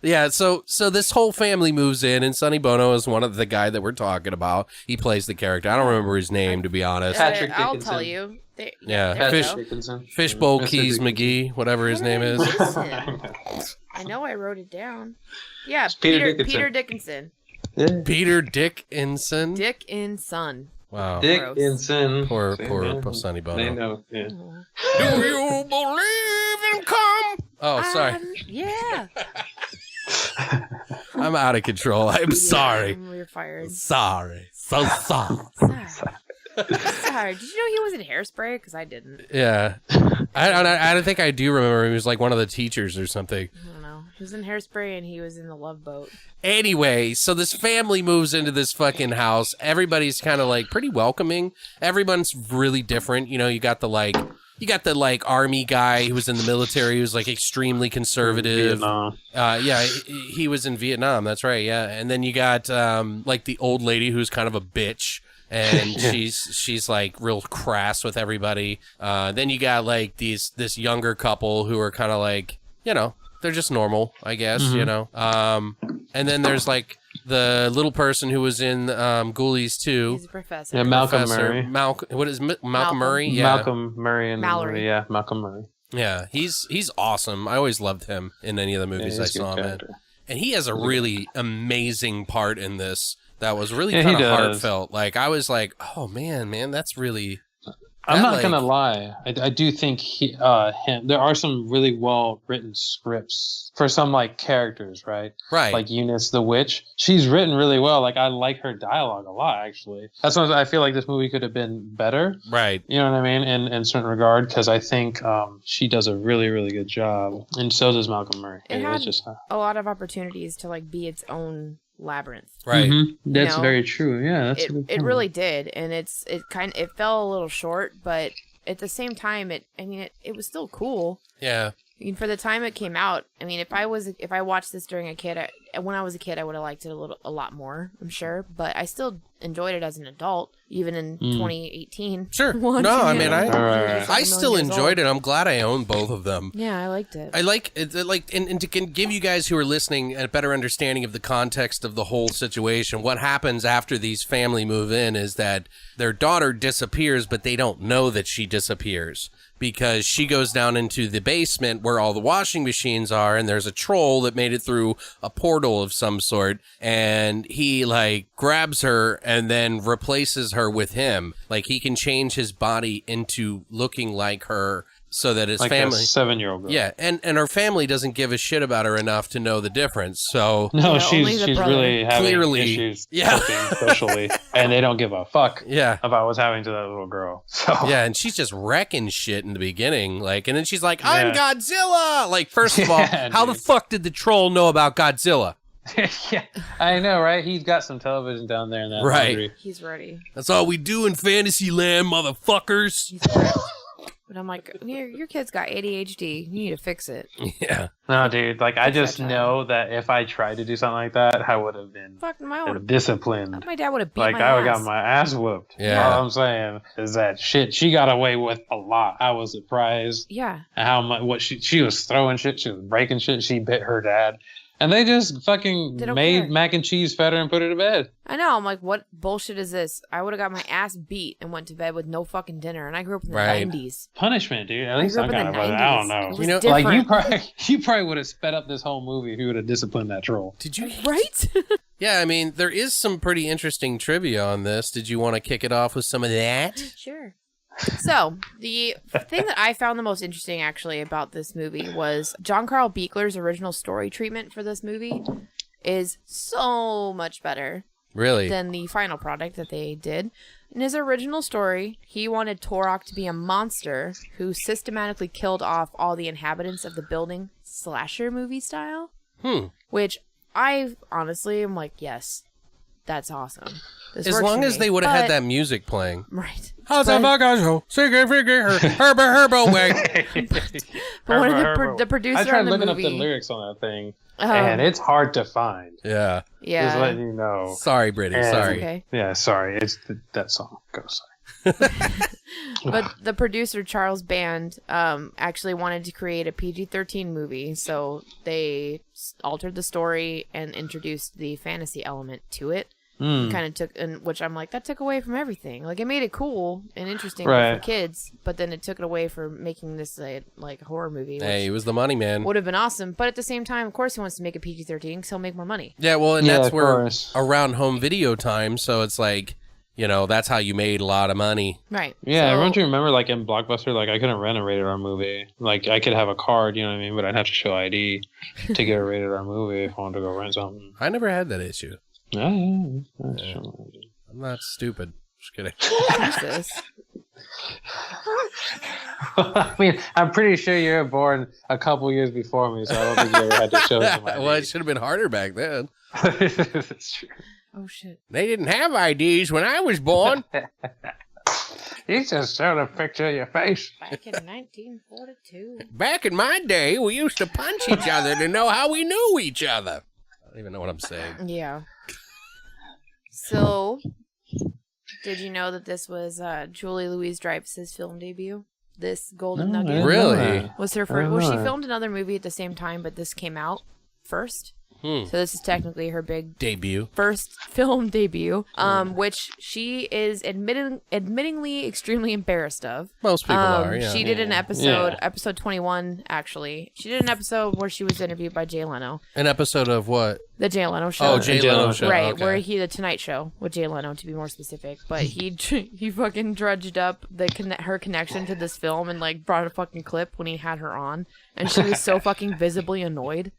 Yeah, so this whole family moves in, and Sonny Bono is one of the guy that we're talking about. He plays the character. I don't remember his name, to be honest. Patrick I'll Dickinson. tell you. Yeah, there you Fish- go. Dickinson. Fishbowl Mr. Keys Dickinson. McGee, whatever his name is. I know I wrote it down. Yeah, Peter Peter Dickinson. Dickinson. Peter Dickinson. Dick in Son. Wow. Dickinson. Poor See, Sonny They Bono. know. Yeah. Do you believe in come? Oh, sorry. Yeah. I'm out of control. I'm sorry. We're fired. Sorry. So sorry. Sorry. Sorry, did you know he was in Hairspray? Because I didn't. Yeah. I don't think I do remember. He was like one of the teachers or something. I don't know. He was in Hairspray and he was in The Love Boat. Anyway, so this family moves into this fucking house. Everybody's kind of like pretty welcoming. Everyone's really different. You know, you got the army guy who was in the military who's like extremely conservative. Vietnam. Yeah, he was in Vietnam. That's right. Yeah. And then you got like the old lady who's kind of a bitch. And she's like real crass with everybody. Then you got like this younger couple who are kind of like, you know, they're just normal, I guess, you know. And then there's like the little person who was in Ghoulies too. He's a professor. Yeah, Malcolm Murray. Malcolm Murray? Yeah. Malcolm Murray and Mallory. Yeah, Malcolm Murray. Yeah, he's awesome. I always loved him in any of the movies I saw him in. And he has a really amazing part in this that was really kind of heartfelt. Like, I was like, oh, man, that's really... I'm not gonna lie. I do think there are some really well written scripts for some like characters, right? Right. Like Eunice the witch. She's written really well. Like I like her dialogue a lot, actually. That's why I feel like this movie could have been better. Right. You know what I mean? In a certain regard, because I think she does a really, really good job, and so does Malcolm Murray. It had a lot of opportunities to like be its own labyrinth. Right. Mm-hmm. That's know, very true. Yeah, that's a good point. It really did, and it fell a little short, but at the same time, it was still cool. Yeah. I mean, for the time it came out, I mean, if I watched this when I was a kid, I would have liked it a lot more, I'm sure. But I still enjoyed it as an adult, even in 2018. Sure. No, I mean, I still enjoyed it. I'm glad I own both of them. Yeah, I liked it. I like it, and to give you guys who are listening a better understanding of the context of the whole situation. What happens after these family move in is that their daughter disappears, but they don't know that she disappears. Because she goes down into the basement where all the washing machines are, and there's a troll that made it through a portal of some sort, and he like grabs her and then replaces her with him. Like he can change his body into looking like her so that his like family... a 7-year-old girl. Yeah, and her family doesn't give a shit about her enough to know the difference, so... No, Yeah, she's really having Clearly. issues Yeah. coping socially, and they don't give a fuck Yeah. about what's happening to that little girl. So Yeah, and she's just wrecking shit in the beginning, like, and then she's like, I'm Yeah. Godzilla! Like, first of all, Yeah, how the dude. fuck did the troll know about Godzilla? yeah, I know, right? He's got some television down there in that Right. laundry. He's ready. That's all we do in Fantasyland, motherfuckers. He's correct. But I'm like, your kid's got ADHD. You need to fix it. Yeah. No, dude, like I Fix that just child. know that if I tried to do something like that, I would have been Fuck, my disciplined. dad would have beat Like my I would ass. got my ass whooped. Yeah. All I'm saying is that shit she got away with a lot. I was surprised Yeah. at how much what she was throwing shit, she was breaking shit. She bit her dad, and they just fucking They don't made care. mac and cheese fed her and put her to bed. I know. I'm like, what bullshit is this? I would have got my ass beat and went to bed with no fucking dinner. And I grew up in the Right. 90s. Punishment, dude. At I least grew some up in kind the of 90s. I don't know. It was You know, different. You probably would have sped up this whole movie if you would have disciplined that troll. Did you? Right? Yeah, I mean, there is some pretty interesting trivia on this. Did you want to kick it off with some of that? Sure. So, the thing that I found the most interesting, actually, about this movie was John Carl Buechler's original story treatment for this movie is so much better Really? than the final product that they did. In his original story, he wanted Turok to be a monster who systematically killed off all the inhabitants of the building, slasher movie style. Which I honestly am like, yes, that's awesome. This As works long for as me. they would have had But- that music playing. Right. How's that But- bagajo? Herbo way. But one of Herbo. the producer I tried on the looking movie, up the lyrics on that thing, Oh. and it's hard to find. Yeah. Just yeah, letting you know. Sorry, Brittany. And- Sorry. okay. Yeah, sorry. It's that song. Go, sorry. But the producer Charles Band actually wanted to create a PG-13 movie, so they altered the story and introduced the fantasy element to it. Kind of took, which I'm like, that took away from everything. Like, it made it cool and interesting Right. for kids, but then it took it away for making this a horror movie. Which Hey, he was the money man. would have been awesome, but at the same time, of course, he wants to make a PG-13 because he'll make more money. Yeah, well, and Yeah, that's of where course. around home video time, so it's like, you know, that's how you made a lot of money. Right. Yeah, So- everyone, do you remember, like, in Blockbuster, like, I couldn't rent a rated R movie. Like, I could have a card, you know what I mean? But I'd have to show ID to get a rated R movie if I wanted to go rent something. I never had that issue. Yeah. I'm not stupid. Just kidding. Jesus. I mean, I'm pretty sure you were born a couple years before me, so I don't think you ever had to show them. Well, it should have been harder back then. That's true. Oh shit. They didn't have IDs when I was born. You just showed a picture of your face. Back in 1942. Back in my day, we used to punch each other to know how we knew each other. I don't even know what I'm saying. Yeah. So, did you know that this was Julie Louis-Dreyfus's film debut? This Golden Nugget Really? was her first. Well, she filmed another movie at the same time, but this came out first. So this is technically her big Debut. first film debut, which she is admittingly extremely embarrassed of. Most people are, yeah. She did an episode, episode 21, actually. She did an episode where she was interviewed by Jay Leno. An episode of what? The Jay Leno show. Oh, Jay Leno show. Right, okay. where the Tonight Show with Jay Leno, to be more specific. But he fucking drudged up her connection to this film and like brought a fucking clip when he had her on, and she was so fucking visibly annoyed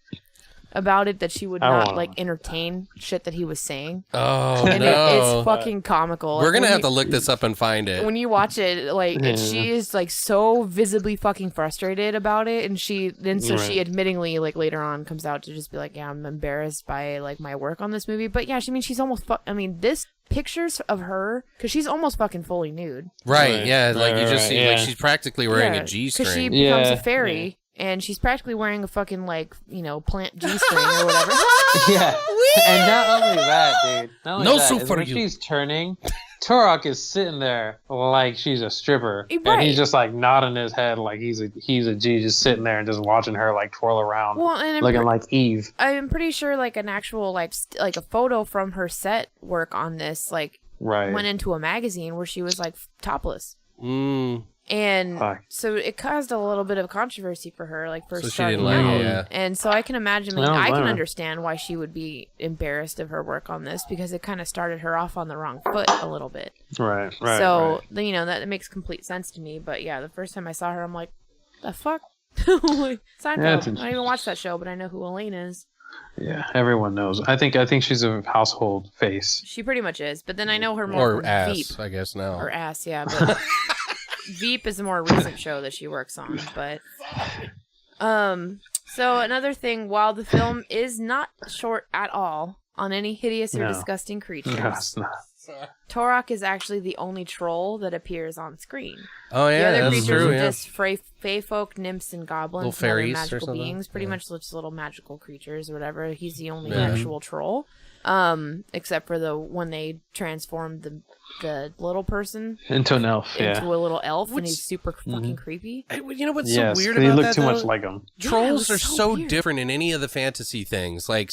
about it that she would not like entertain shit that he was saying. Oh, And no. it's fucking comical. We're going to have to look this up and find it. When you watch it, like she is like so visibly fucking frustrated about it, and she admittingly like later on comes out to just be like, yeah, I'm embarrassed by like my work on this movie. But yeah, she's almost this pictures of her, because she's almost fucking fully nude. Right, yeah, like you just see, like she's practically wearing a G-string. Because she becomes a fairy. And she's practically wearing a fucking, like, plant G-string or whatever. Yeah. And not only that, dude. Not only No that, soup is for when you. she's turning, Turok is sitting there like she's a stripper. Right. And he's just, like, nodding his head like he's a G, just sitting there and just watching her, like, twirl around. Well, and looking like Eve. I'm pretty sure, like, an actual, like a photo from her set work on this, like, went into a magazine where she was, like, topless. And so it caused a little bit of controversy for her, like first starting out. And so I can imagine, I can understand why she would be embarrassed of her work on this, because it kind of started her off on the wrong foot a little bit. Right. So, that makes complete sense to me. But yeah, the first time I saw her, I'm like, the fuck? Like, Seinfeld. I don't even watch that show, but I know who Elaine is. Yeah, everyone knows. I think she's a household face. She pretty much is. But then I know her more or ass, Veep. I guess now. Or ass, yeah. But Veep is a more recent show that she works on. But so another thing, while the film is not short at all on any hideous or disgusting creatures, No, it's not. Turok is actually the only troll that appears on screen. Oh yeah, the other that's creatures true. are Yeah. just fey folk, nymphs, and goblins, Little fairies and other or magical something? beings. Pretty much just little magical creatures or whatever. He's the only actual troll. Except for when they transformed the little person Into an elf, into a little elf, and he's super fucking creepy. You know what's Yes, so weird 'cause about he that? looked too much though? like him. Trolls it are was so so weird. different in any of the fantasy things. Like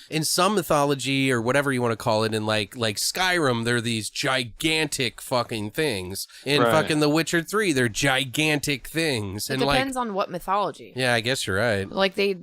in some mythology or whatever you want to call it, in like Skyrim, they're these gigantic fucking things. In fucking The Witcher 3, they're gigantic things. It and depends on what mythology. Yeah, I guess you're right. Like they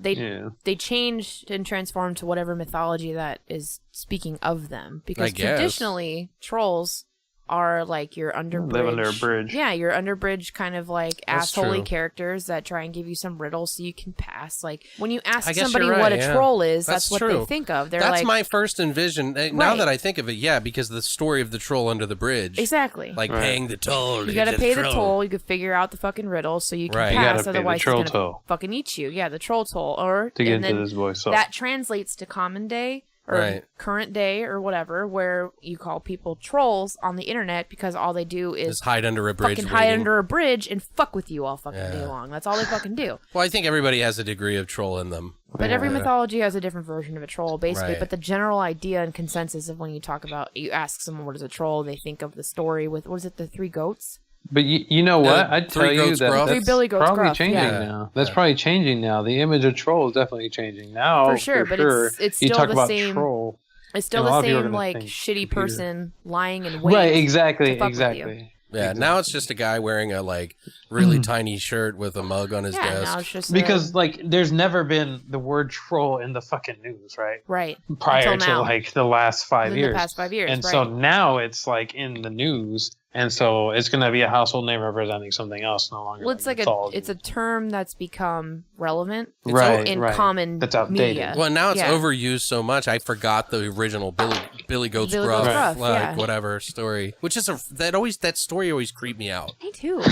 changed and transformed to whatever mythology that is speaking of them, because traditionally trolls are like your underbridge. Live under a bridge. Yeah, your underbridge kind of like That's assholey true. characters that try and give you some riddles so you can pass. Like when you ask I guess somebody you're right, what a yeah. troll is, That's that's what true. they think of. They're That's like, my first envision. Now that I think of it, yeah, because the story of the troll under the bridge. exactly. Like paying the toll. You gotta pay the toll. You could figure out the fucking riddle so you can Right. You pass. gotta pay the Otherwise, troll he's gonna toll. fucking eat you. Yeah, the troll toll. Or To get and into then this voice. So. that translates to common day or current day or whatever, where you call people trolls on the internet because all they do is Just hide under a bridge. fucking hide under a bridge and fuck with you all fucking day long. That's all they fucking do. Well, I think everybody has a degree of troll in them. But every mythology has a different version of a troll, basically. Right. But the general idea and consensus of when you ask someone what is a troll, they think of the story with, what is it, the three goats? But you know what? I'd tell Three you Goats that Gruff? Three that's Billy Goats probably Gruff, changing yeah. now. That's probably changing now. The image of troll is definitely changing now. For sure, but it's you still talk the about same. troll. It's still And a lot the of people are same, gonna like, think shitty computer. person lying in wait. Right, exactly, to fuck with exactly. Yeah, now it's just a guy wearing a really tiny shirt with a mug on his Yeah, now desk. it's just Because there's never been the word troll in the fucking news, right? right Prior Until to now. the last 5 In years. the past 5 years, And right. so now it's in the news, and so it's going to be a household name representing something else, no longer. Well, it's it's a term that's become relevant Right, in right. common That's outdated. media. Well, now it's Yeah. overused so much, I forgot the original Billy Goat's Billy Gruff, Goat's Gruff, like yeah. whatever story. Which is that story always creeped me out. Me too.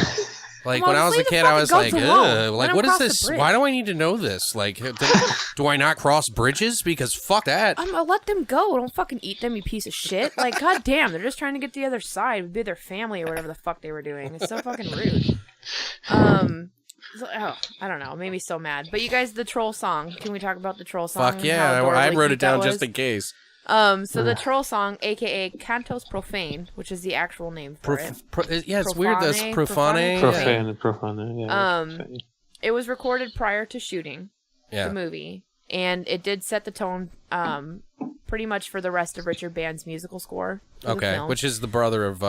Like Well, when I was a leave the kid, I was fucking like, goats alone. ugh, Let like them what is cross the this? bridge. Why do I need to know this? Like, do I not cross bridges? Because fuck that. I'm gonna let them go. Don't fucking eat them, you piece of shit. Like, goddamn, they're just trying to get to the other side, be their family or whatever the fuck they were doing. It's so fucking rude. I don't know. It made me so mad. But you guys, the troll song. Can we talk about the troll song? Fuck yeah, How I adorably wrote cute it down that just was? in case. So the troll song, aka Cantos Profane, which is the actual name for it. Yeah, it's weird. That's Profane? profane. Profane, yeah. It was recorded prior to shooting Yeah. the movie, and it did set the tone pretty much for the rest of Richard Band's musical score. For the Okay, film. which is the brother of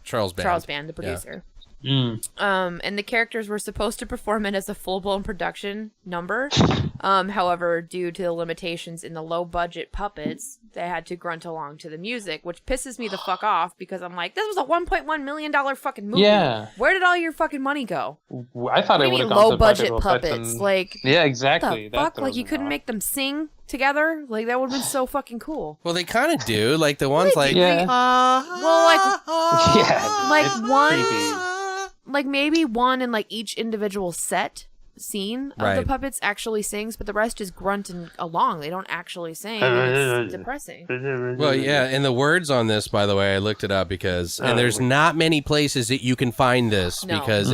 Charles Band. Charles Band, the producer. And the characters were supposed to perform it as a full-blown production number. However, due to the limitations in the low-budget puppets, they had to grunt along to the music, which pisses me the fuck off because I'm like, this was a $1.1 million fucking movie. Yeah. Where did all your fucking money go? I thought What it do you would mean have gone low-budget to puppets? Like, yeah, what exactly. the fuck? Like, you couldn't make them sing together? Like, that would have been so fucking cool. Well, they kind of do. Like the ones like Yeah. Well, like, Yeah. like it's one... creepy. like maybe one in like each individual scene of the Right. puppets actually sings, but the rest is grunting along. They don't actually sing. And it's depressing. Well, yeah, and the words on this, by the way, I looked it up because, and there's not many places that you can find this No. because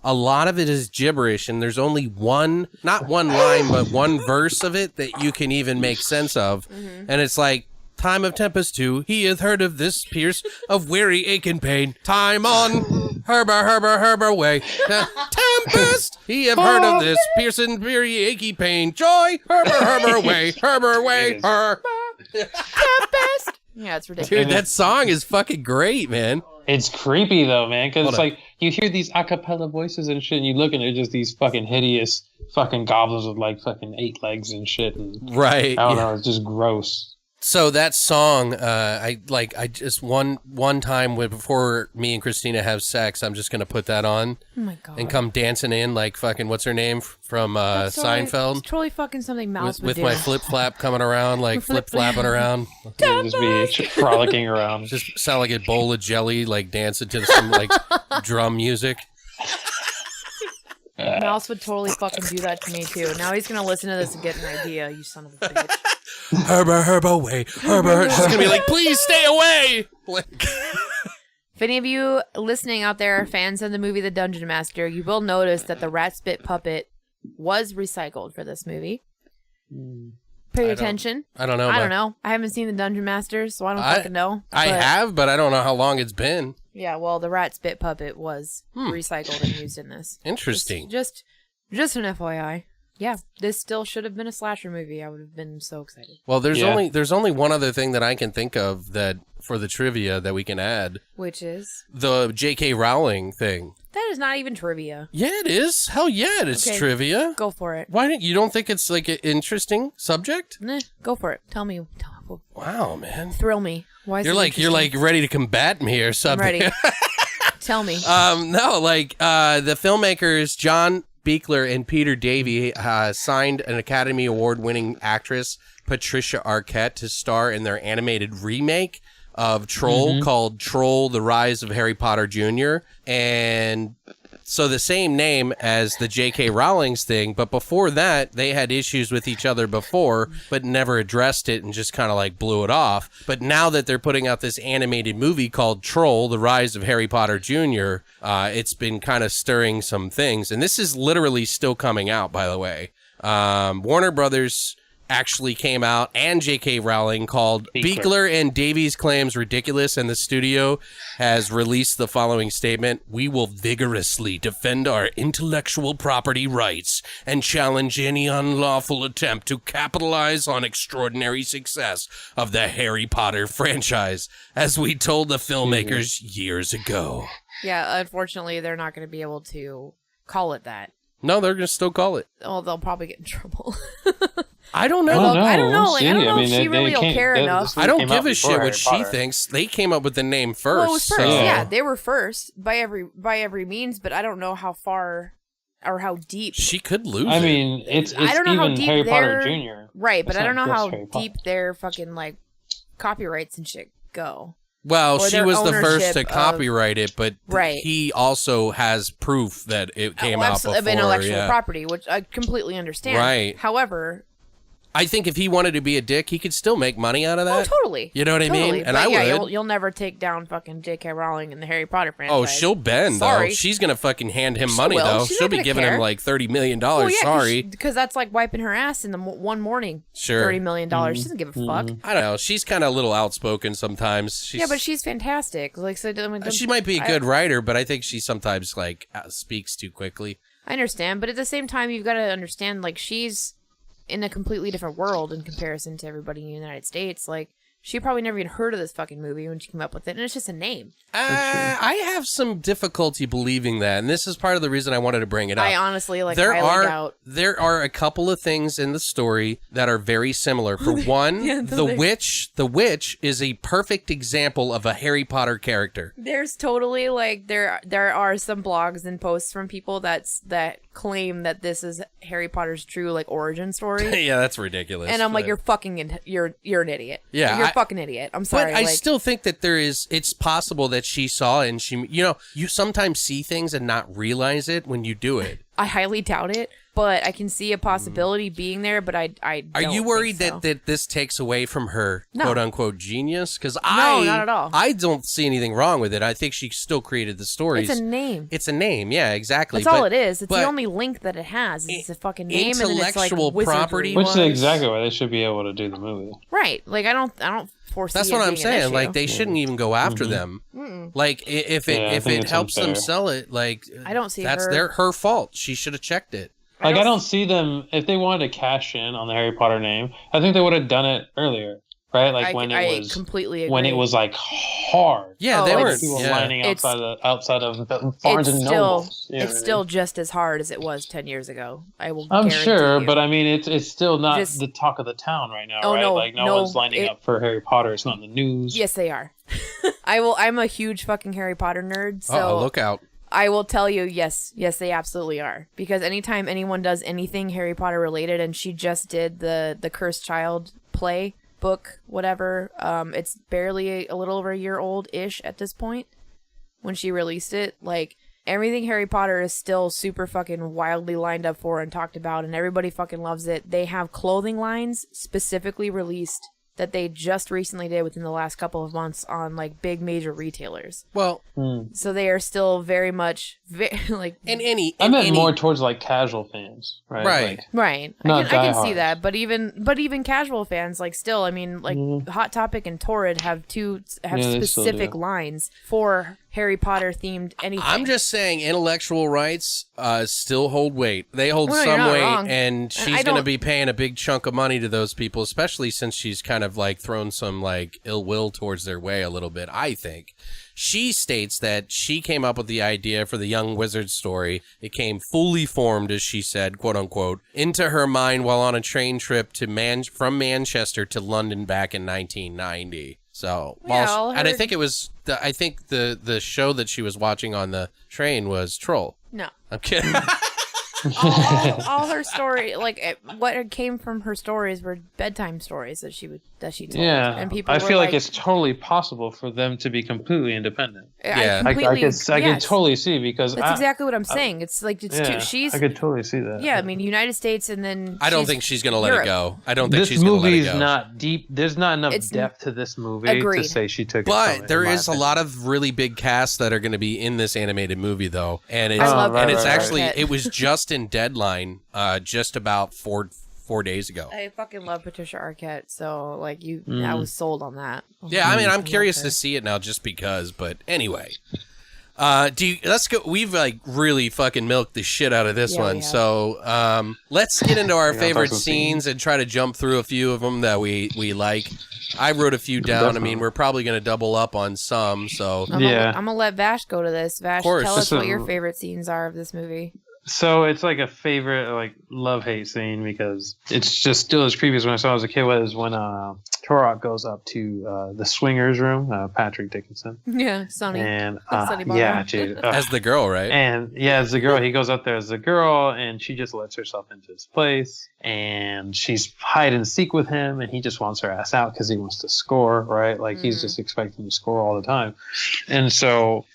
a lot of it is gibberish, and there's only one, not one line, but one verse of it that you can even make sense of, and it's like, time of tempest too, he hath heard of this pierce of weary ache and pain. Time on, herber way. Tempest, he have heard of this piercing weary achy pain. Joy, herber way, her. Tempest. Yeah, it's ridiculous. Dude, that song is fucking great, man. It's creepy though, man, because it's Hold on. like you hear these a cappella voices and shit, and you look and they're just these fucking hideous fucking goblins with like fucking 8 legs and shit. And Right. I don't yeah. know, it's just gross. So that song, I just one time before me and Christina have sex, I'm just gonna put that on Oh my god. and come dancing in like fucking what's her name from That's totally- Seinfeld It's totally fucking something Mouse would with do. my flip flap coming around like flip flapping around, Yeah, just be frolicking around. just sound like a bowl of jelly like dancing to some like drum music. Mouse would totally fucking do that to me too. Now he's gonna listen to this and get an idea. You son of a bitch. Herber away, Herber. She's gonna be like, please stay away. Like, If any of you listening out there are fans of the movie The Dungeon Master, you will notice that the rat spit puppet was recycled for this movie. Pay attention. I don't know. I don't know. I haven't seen The Dungeon Master, so I don't fucking know. I But- have, but I don't know how long it's been. Yeah, well, the rat spit puppet was recycled and used in this. Interesting. Just an FYI. Yeah, this still should have been a slasher movie. I would have been so excited. Well, there's Yeah. only one other thing that I can think of that for the trivia that we can add. Which is? The J.K. Rowling thing. That is not even trivia. Yeah, it is. Hell yeah, it's Okay. trivia. Go for it. Why don't you don't think it's like an interesting subject? Nah, go for it. Tell me. Wow, man. Thrill me. Why is You're it like interesting? ready to combat me or I'm something. ready. Tell me. No, like the filmmakers John Beekler and Peter Davey signed an Academy Award-winning actress Patricia Arquette to star in their animated remake of Troll called Troll: The Rise of Harry Potter Jr. And so the same name as the J.K. Rowling's thing, but before that, they had issues with each other before, but never addressed it and just kind of like blew it off. But now that they're putting out this animated movie called Troll: The Rise of Harry Potter Jr., it's been kind of stirring some things. And this is literally still coming out, by the way. Warner Brothers actually came out, and J.K. Rowling called Beekler and Davies' claims ridiculous, and the studio has released the following statement: "We will vigorously defend our intellectual property rights and challenge any unlawful attempt to capitalize on extraordinary success of the Harry Potter franchise, as we told the filmmakers years ago." Yeah, unfortunately, they're not going to be able to call it that. No, they're going to still call it. Oh, they'll probably get in trouble. I don't know. I don't know. We'll Like, see. I don't know if mean, she really will care enough. I don't give a shit what she thinks. They came up with the name first. Well, it was first. so- Yeah, they were first by every means, but I don't know how far or how deep. She could lose I it. mean, it's I don't know how even deep Harry Potter they're- Jr. Right, but It's I don't not know just how Harry Potter. deep their fucking like copyrights and shit go. Well, Or she their was the first to ownership copyright it, but Right. he also has proof that it came out before. Of intellectual yeah. property, which I completely understand. Right. However, I think if he wanted to be a dick, he could still make money out of that. oh, totally. You know what I mean? Totally. And But I yeah, would. You'll never take down fucking J.K. Rowling and the Harry Potter franchise. Oh, she'll bend, Sorry. though. She's going to fucking hand him She money, will. though. She's She'll not be gonna giving care. him like $30 million. Well, yeah, Sorry. because that's like wiping her ass in the one morning. Sure. $30 million. She doesn't give a fuck. I don't know. She's kind of a little outspoken sometimes. Yeah, but she's fantastic. Like, so I mean, She might be a good writer, but I think she sometimes like speaks too quickly. I understand, but at the same time, you've got to understand, like, she's in a completely different world in comparison to everybody in the United States. Like, she probably never even heard of this fucking movie when she came up with it, and it's just a name. I have some difficulty believing that, and this is part of the reason I wanted to bring it up. I honestly, like, there highly doubt. There are a couple of things in the story that are very similar. For one, Yeah, the witch is a perfect example of a Harry Potter character. There's totally, like, there are some blogs and posts from people that claim that this is Harry Potter's true, like, origin story. Yeah, that's ridiculous. And I'm like, but- you're fucking, you're an idiot. Yeah, You're a fucking idiot. I'm sorry. But I like, still think that it's possible that she saw it and you sometimes see things and not realize it when you do it. I highly doubt it, but I can see a possibility being there, but I Are don't you worried think so. that this takes away from her No. quote unquote genius? Because No, not at all. I don't see anything wrong with it. I think she still created the stories. It's a name. It's a name, yeah, exactly. That's all it is. It's but the only link that it has. It's a fucking name, and then it's like intellectual wizardry. property- Which is exactly why they should be able to do the movie. Right. Like, I don't foresee That's it what I'm being an saying. issue. Like they shouldn't even go after them. Like if Yeah, I it think it's helps them unfair. sell it, like I don't see that's her- her fault. She should have checked it. Like, I don't see them, if they wanted to cash in on the Harry Potter name, I think they would have done it earlier, right? Like, I completely agree. when it was, like, hard. Yeah, Oh, they it's- were People yeah. lining It's- outside of Barnes and Nobles. You know what I mean? still just as hard as it was 10 years ago. I will I'm guarantee sure, you. but I mean, it's still not Just- the talk of the town right now, Oh, right? no, Like, no no, one's lining up for Harry Potter. It's not in the news. Yes, they are. I'm a huge fucking Harry Potter nerd, so look out. I will tell you, yes, they absolutely are. Because anytime anyone does anything Harry Potter related, and she just did the Cursed Child play, book, whatever, it's barely a little over a year old-ish at this point when she released it. Like, everything Harry Potter is still super fucking wildly lined up for and talked about, and everybody fucking loves it. They have clothing lines specifically released that they just recently did within the last couple of months on, like, big major retailers. Well, So they are still very much, like... I meant more towards, like, casual fans, right? Right. Like, Right. Not I can see diehards. that, but even casual fans, like, still, I mean, like, Hot Topic and Torrid have Yeah, they still specific do. lines for Harry Potter themed anything. I'm just saying intellectual rights still hold weight. They hold Well, you're some not weight, wrong. and And she's I going to don't- be paying a big chunk of money to those people, especially since she's kind of like thrown some like ill will towards their way a little bit, I think. She states that she came up with the idea for the young wizard story. It came fully formed, as she said, quote unquote, into her mind while on a train trip to from Manchester to London back in 1990. So, Yeah, all and I her- think it was, I think the show that she was watching on the train was Troll. No. I'm kidding. all her story, like, what came from her stories were bedtime stories that she told. yeah. And people I were feel like it's totally possible for them to be completely independent. Yeah. I completely, could yes. totally see because That's exactly what I'm saying. It's like, she's, I could totally see that. yeah, I mean, United States, and then I don't think she's going to let Europe. it go. I don't think This she's going to let movie it is go. not deep. There's not enough It's- depth to this movie Agreed. to say she took it. But there is a lot of really big casts that are going to be in this animated movie, though, and it's I love right, and it's right, right. actually Arquette. it was just in Deadline, just about four days ago. I fucking love Patricia Arquette, so like I was sold on that. Yeah, I mean, I'm love curious her. to see it now, just because. But anyway, let's go. We've like really fucking milked the shit out of this Yeah, we one. have. So let's get into our Yeah, favorite talk some scenes and try to jump through a few of them that we like. I wrote a few down. I mean, Definitely. we're probably going to double up on some. So I'm Yeah. gonna let Vash go to this. Vash, course. tell us This what your is- favorite scenes are of this movie. So it's like a favorite, like love-hate scene because it's just still as creepy as when I saw it as a kid was when Turok goes up to the swingers room, Patrick Dickinson. Yeah, Sonny. And Sonny yeah, Bono. dude. As the girl, right? And yeah, as the girl, he goes up there as the girl, and she just lets herself into his place, and she's hide and seek with him, and he just wants her ass out because he wants to score, right? Like he's just expecting to score all the time, and so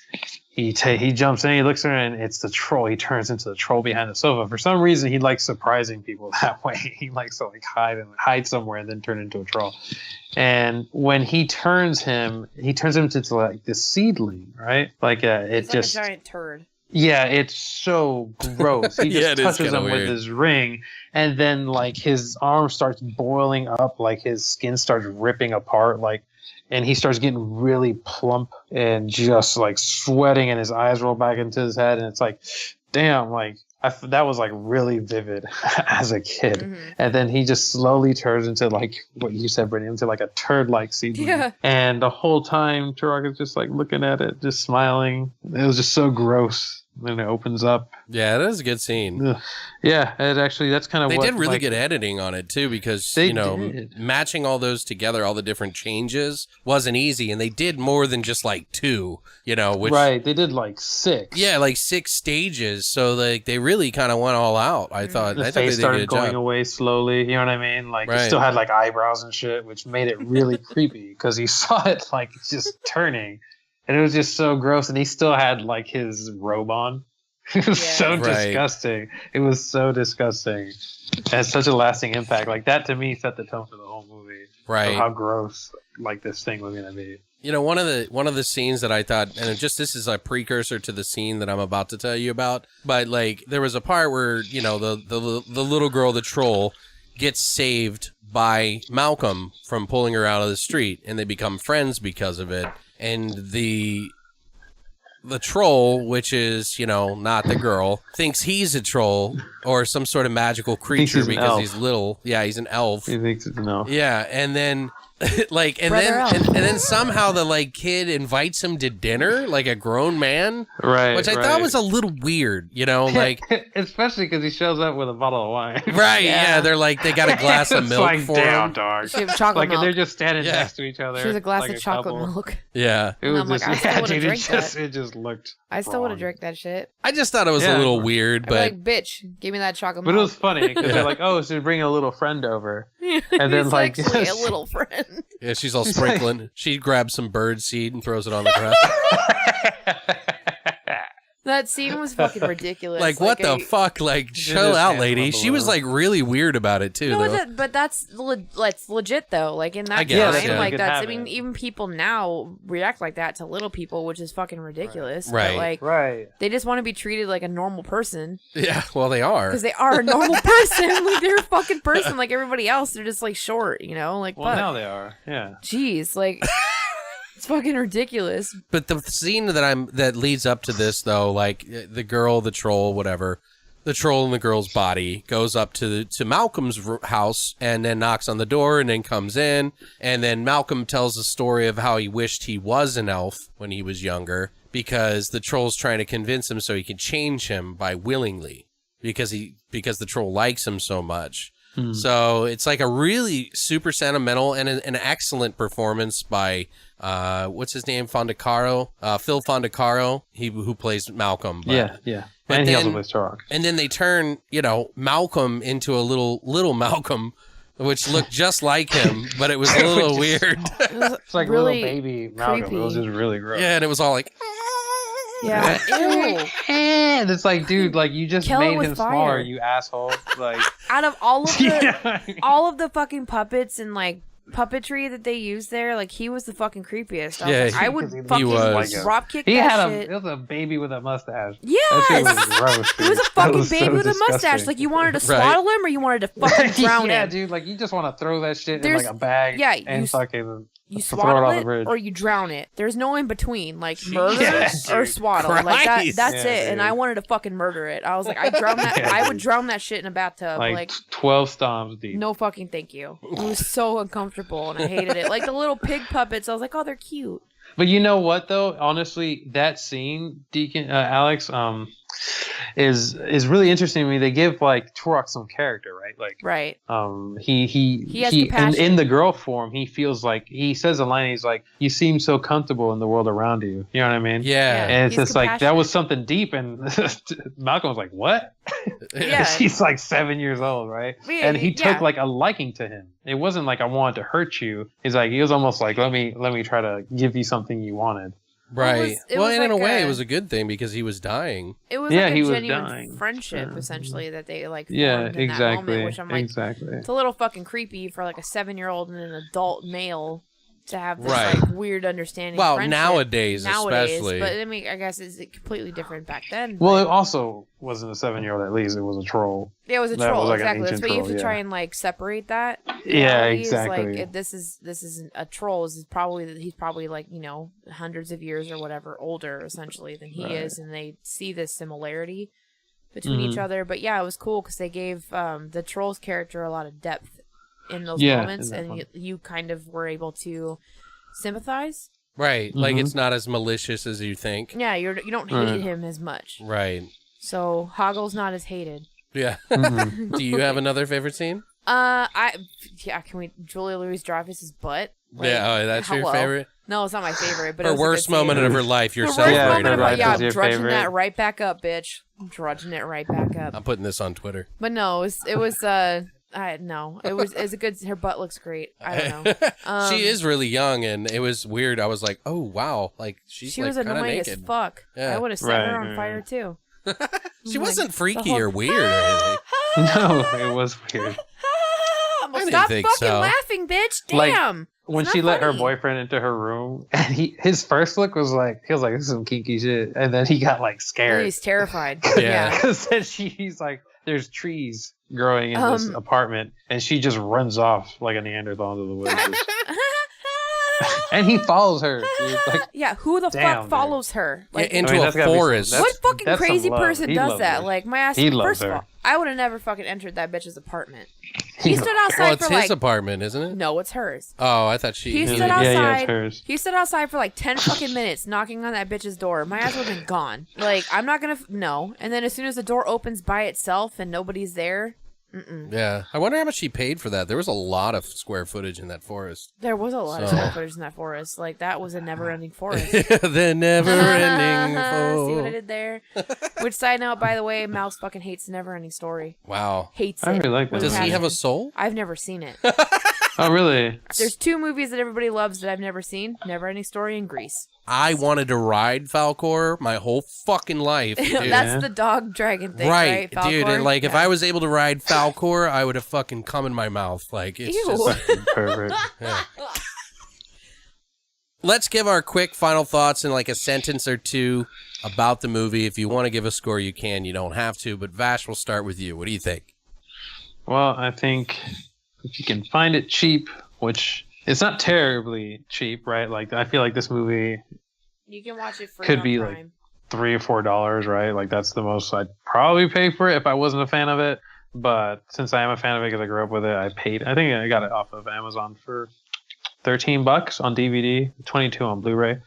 he jumps in, he looks at her, and it's the troll. He turns into the troll behind the sofa. For some reason, he likes surprising people that way. He likes to like hide somewhere and then turn into a troll. And when he turns him into like this seedling, right? Like It's like a giant turd. Yeah, it's so gross. He just touches him weird with his ring, and then like his arm starts boiling up, like his skin starts ripping apart, like, and he starts getting really plump and just like sweating, and his eyes roll back into his head, and it's like, damn, like that was like really vivid as a kid. Mm-hmm. And then he just slowly turns into like what you said, Brittany, into like a turd-like seedling. Yeah. And the whole time, Turok is just like looking at it, just smiling. It was just so gross. Then it opens up. Yeah, that is a good scene. Ugh. Yeah, it actually, that's kind of They what... did really like, good editing on it, too, because, They you know, did. matching all those together, all the different changes, wasn't easy, and they did more than just, like, 2, you know, which... Right, they did like 6. Yeah, like 6 stages, so, like, they really kind of went all out, I thought. The I thought they face did a started good going job. away slowly, you know what I mean? Like, Right. it still had like eyebrows and shit, which made it really creepy, because you saw it like just turning, and it was just so gross, and he still had like his robe on. It was so Right. disgusting. It was so disgusting. It had such a lasting impact. Like that to me set the tone for the whole movie. Right. Of how gross like this thing was gonna be. You know, one of the scenes that I thought, and this is a precursor to the scene that I'm about to tell you about, but like there was a part where, you know, the little girl, the troll, gets saved by Malcolm from pulling her out of the street, and they become friends because of it. And the troll, which is, you know, not the girl, thinks he's a troll or some sort of magical creature he's an because elf. he's little. Yeah, he's an elf. He thinks it's no. Yeah, and then like and Brother then elf. and then somehow the like kid invites him to dinner, like a grown man, Right. which I thought was a little weird, you know, like especially because he shows up with a bottle of wine. right, Yeah. yeah, they're like they got a glass of It's milk like, for damn, him. dog. She has chocolate Like milk. they're just standing Yeah. next to each other. She has a glass like of chocolate couple. milk. Yeah. It And was I'm like, just, I still yeah, would've dude. drank that. It just looked. I still would have wrong. drank that shit. I just thought it was a Yeah. little weird, I'd be but like, bitch, give me that chocolate But it milk. was funny because they're like, "Oh, so bring a little friend over," and then He's like, actually a little friend. yeah, she's all sprinkling. She grabs some bird seed and throws it on the grass. That scene was fucking ridiculous. Like, what the fuck? Like, chill just out, hands lady. on the She was balloon. like really weird about it too, No, though. but that's legit though. Like in I that guess, time, yeah. like Good that's. I habit. mean, even people now react like that to little people, which is fucking ridiculous. Right. But, like right. they just want to be treated like a normal person Yeah, well, they are. because they are a normal person. Like they're a fucking person like everybody else. They're just like short, you know. Like Well, fuck. now they are. Yeah. Jeez, like it's fucking ridiculous. But the scene that leads up to this, though, like the girl, the troll, whatever, the troll in the girl's body goes up to Malcolm's house and then knocks on the door and then comes in, and then Malcolm tells the story of how he wished he was an elf when he was younger because the troll's trying to convince him so he can change him by willingly because the troll likes him so much. So it's like a really super sentimental and an excellent performance by what's his name, Fondacaro, Phil Fondacaro, who plays Malcolm. But, Yeah. But And he then- also plays Turok. And then they turn, you know, Malcolm into a little Malcolm, which looked just like him, but it was a little weird. It was It's like really little baby Malcolm. creepy. It was just really gross. Yeah, and it was all like, Yeah. Ew. And it's like, dude, like you just Kill it made with him fire. smaller, you asshole. Like, Out of all of the yeah. all of the fucking puppets and like puppetry that they used there, like he was the fucking creepiest. Yeah, I he would was. fucking was. drop kick He that had shit. it was a baby with a mustache. Yes! That shit was gross. He was a dude. That fucking was baby so with a mustache. disgusting. Like you wanted to Right. swaddle him or you wanted to fucking drown yeah, him. dude. Like you just want to throw that shit in There's- like a bag. yeah, and you fucking You throw it swaddle off the it bridge. or you drown it. There's no in between. Like murder Yeah, or dude. swaddle. Like that. Christ. That's Yeah, it. And dude. I wanted to fucking murder it. I was like, I drown that. Yeah, I would dude. drown that shit in a bathtub. Like 12 stomps deep. no fucking thank you. It was so uncomfortable and I hated it. Like the little pig puppets. I was like, oh, they're cute. But you know what though? Honestly, that scene, Deacon Alex, is really interesting to me. They give like Turok some character, right? Like Right. He has in compassion. the girl form, he feels like he says a line. He's like, "You seem so comfortable in the world around you." You know what I mean? Yeah. And it's He's just like that was compassionate. something deep, and Malcolm was like, "What?" Yeah. He's like 7 years old, right? Yeah, And he yeah. took like a liking to him. It wasn't like I wanted to hurt you. He was almost like, let me try to give you something you wanted. Right. It Well, was and in a like way, it was a good thing because he was dying. It was Yeah, like he a was genuine dying. friendship, Yeah. essentially, that they like formed Yeah, in that exactly. moment, which I'm like, exactly. it's a little fucking creepy for like a 7-year-old and an adult male to have this Right. like weird understanding. Well, friendship. nowadays especially. But I mean, I guess it's completely different back then. Well, but- it also wasn't a 7-year-old. At least it was a troll. yeah, it was a that troll. was like an Exactly. That's ancient why you have to troll, try yeah. and like separate that. Yeah, Reality is, exactly. like, if this isn't a troll. He's probably like, you know, hundreds of years or whatever older essentially than he is, and they see this similarity between each other. But yeah, it was cool because they gave the troll's character a lot of depth in those moments, in that and one. you kind of were able to sympathize. Right. Like, Mhm. it's not as malicious as you think. Yeah, you don't hate Right. him as much. Right. So Hoggle's not as hated. Yeah. Mhm. Do you have another favorite scene? Can we Julia Louis-Dreyfus's butt? Like, Yeah. Oh, that's your hello. favorite? No, it's not my favorite, but it Her was a good worst moment scene. of her life. You're The worst celebrating. moment of her my life yeah, is I'm your drudging favorite. that right back up, bitch. I'm drudging it right back up. I'm putting this on Twitter. But no, it was a good. Her butt looks great. I don't know. She is really young, and it was weird. I was like, oh, wow. Like, she's She like was kind of annoying naked. as fuck. Yeah. I would have set her Right, on fire too. She Like, wasn't freaky the whole- or weird or anything. No, it was weird. Well, I didn't stop think fucking so. laughing, bitch! Like, Damn. When It's she not let her funny. boyfriend into her room, and his first look was like, he was like, this is some kinky shit, and then he got like Oh, scared. he's terrified. Yeah. Because then he's like, there's trees growing in this apartment, and she just runs off like a Neanderthal into the woods. And he follows her. Dude. Like, Yeah, who the Damn, fuck follows her? Yeah, Like, into I mean, a that's gotta be some- forest. that's- what fucking that's some crazy love. person He does loves that? her. Like, my ass. He loves First of her. all, I would have never fucking entered that bitch's apartment. He stood outside Well, it's for his like. apartment, isn't it? No, it's hers. Oh, I thought she... He stood Yeah, it's outside. hers. He stood outside for like 10 fucking minutes, knocking on that bitch's door. My ass would have been gone. Like, I'm not gonna. No. And then as soon as the door opens by itself and nobody's there, Yeah. I wonder how much she paid for that. There was a lot of square footage in that forest. there was a lot of So- square footage in that forest. Like, that was a never-ending forest. The never-ending See what I forest. did there? Which, side note, by the way, Mouse fucking hates Never-Ending Story. Wow. Hates I it. really like that. with Does he have a passion. soul? I've never seen it. Oh, really? There's 2 movies that everybody loves that I've never seen: Never-Ending Story and Grease. I wanted to ride Falcor my whole fucking life, dude. That's the dog dragon thing, right? dude. And Falcor? like, if Yeah. I was able to ride Falcor, I would have fucking come in my mouth. Like, it's Ew. just... Perfect. Let's give our quick final thoughts in like a sentence or two about the movie. If you want to give a score, you can. You don't have to. But Vash, we'll start with you. What do you think? Well, I think if you can find it cheap, which it's not terribly cheap, right? Like, I feel like this movie You can watch it free Could on be, like, Prime. $3 or $4, right? Like, that's the most I'd probably pay for it if I wasn't a fan of it. But since I am a fan of it because I grew up with it, I paid. I think I got it off of Amazon for $13 on DVD, $22 on Blu-ray.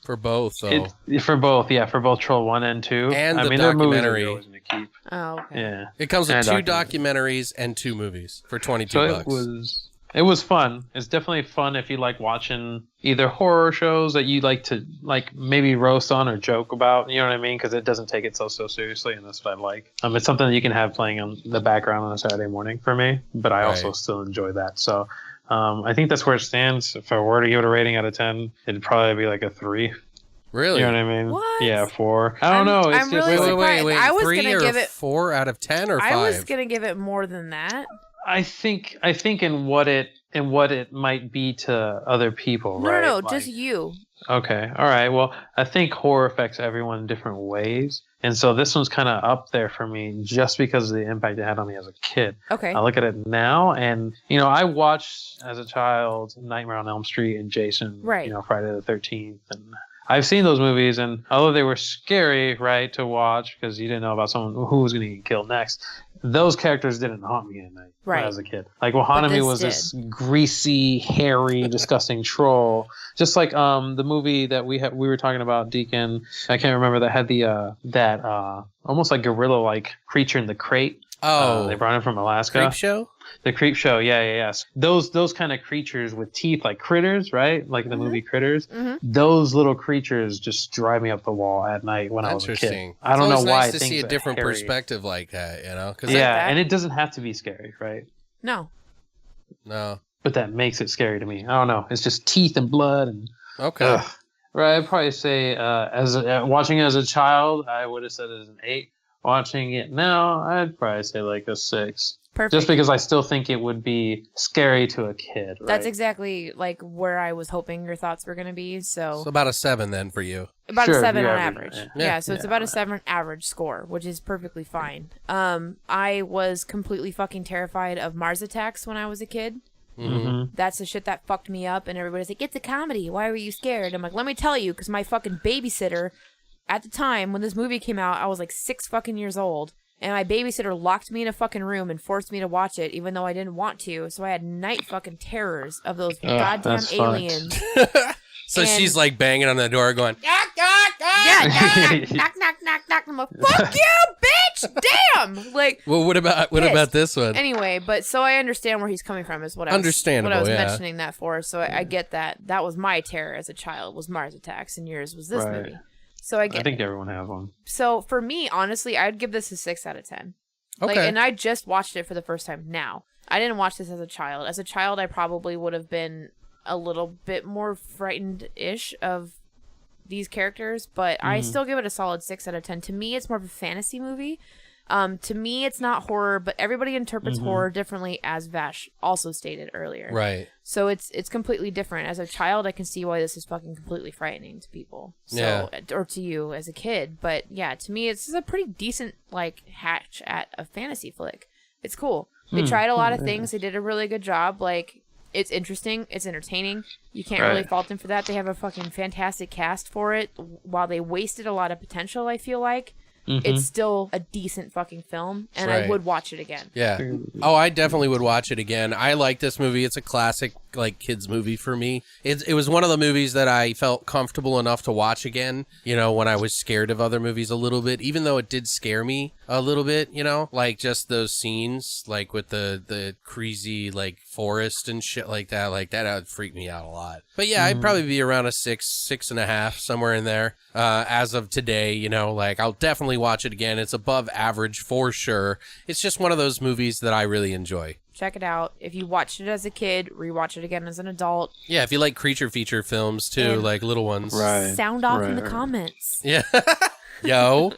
For both, so For both Troll 1 and 2. And I the mean, they're movies that documentary. you're always gonna keep. Oh, okay. Yeah. it comes with And 2 documentary. documentaries and 2 movies for $22. So it was fun. It's definitely fun if you like watching either horror shows that you like to like maybe roast on or joke about. You know what I mean? Because it doesn't take it so seriously, and that's what I like. It's something that you can have playing on the background on a Saturday morning for me, but I also Right. still enjoy that. So I think that's where it stands. If I were to give it a rating out of 10, it'd probably be like a 3. Really? You know what I mean? What? Yeah, 4. I don't know. It's I'm just really like, surprised. I was 3 gonna or give it- 4 out of 10 or 5? I was gonna give it more than that. I think in what it might be to other people, No, right? no, Like- just you. Okay. All right. Well, I think horror affects everyone in different ways. And so this one's kind of up there for me just because of the impact it had on me as a kid. Okay. I look at it now and, I watched as a child Nightmare on Elm Street and Jason, Right. Friday the 13th. And I've seen those movies, and although they were scary, right, to watch because you didn't know about someone who was going to get killed next, those characters didn't haunt me at night when I was a kid. Like Wahanami was this greasy, hairy, disgusting troll. Just like the movie that we were talking about, Deacon. I can't remember, that had the that almost like gorilla like creature in the crate. Oh, they brought him from Alaska. Creep Show? The Creep Show, yes. Those kind of creatures with teeth, like critters, right? Like the movie Critters. Those little creatures just drive me up the wall at night when I was a kid. I don't know why. It's nice to see a different perspective like that, you know? And it doesn't have to be scary, right? No. But that makes it scary to me. I don't know. It's just teeth and blood and. Okay. Right. I'd probably say watching it as a child, I would have said it as an 8. Watching it now, I'd probably say like a 6. Perfect. Just because I still think it would be scary to a kid. Right? That's exactly like where I was hoping your thoughts were going to be. So about a 7 then for you. About a 7 on average. Yeah. So it's about a 7 average score, which is perfectly fine. I was completely fucking terrified of Mars attacks when I was a kid. That's the shit that fucked me up, and everybody's like, it's a comedy, why were you scared? I'm like, let me tell you, because my fucking babysitter at the time when this movie came out, I was like 6 fucking years old, and my babysitter locked me in a fucking room and forced me to watch it even though I didn't want to. So I had night fucking terrors of those goddamn aliens. So she's like banging on the door going, knock, knock, knock. Yeah, knock, knock, knock, knock. I'm like, fuck you, bitch! Damn! Like, well, what about this one? Anyway, but so I understand where he's coming from is what I was mentioning that for. So I get that. That was my terror as a child, was Mars attacks, and yours was this movie. So I think everyone has one. So for me, honestly, I'd give this a 6 out of 10. Okay. And I just watched it for the first time now. I didn't watch this as a child. As a child, I probably would have been a little bit more frightened-ish of these characters, but I still give it a solid 6 out of 10. To me, it's more of a fantasy movie. To me, it's not horror, but everybody interprets horror differently, as Vash also stated earlier. Right. So it's completely different. As a child, I can see why this is fucking completely frightening to people. So, or to you as a kid. But yeah, to me, it's a pretty decent like hatch at a fantasy flick. It's cool. They tried a lot of things. They did a really good job. Like, it's interesting. It's entertaining. You can't really fault them for that. They have a fucking fantastic cast for it. While they wasted a lot of potential, I feel like. It's still a decent fucking film, and I would watch it again. Yeah. Oh, I definitely would watch it again. I like this movie. It's a classic, like, kids movie for me. It was one of the movies that I felt comfortable enough to watch again, you know, when I was scared of other movies a little bit, even though it did scare me a little bit, you know, like just those scenes, like with the crazy, like, forest and shit like that would freak me out a lot. But yeah, I'd probably be around a 6.5, somewhere in there. As of today, you know, like, I'll definitely watch it again. It's above average for sure. It's just one of those movies that I really enjoy. Check it out. If you watched it as a kid, rewatch it again as an adult. Yeah, if you like creature feature films too, and like little ones. Sound off in the comments. Yeah. Yo.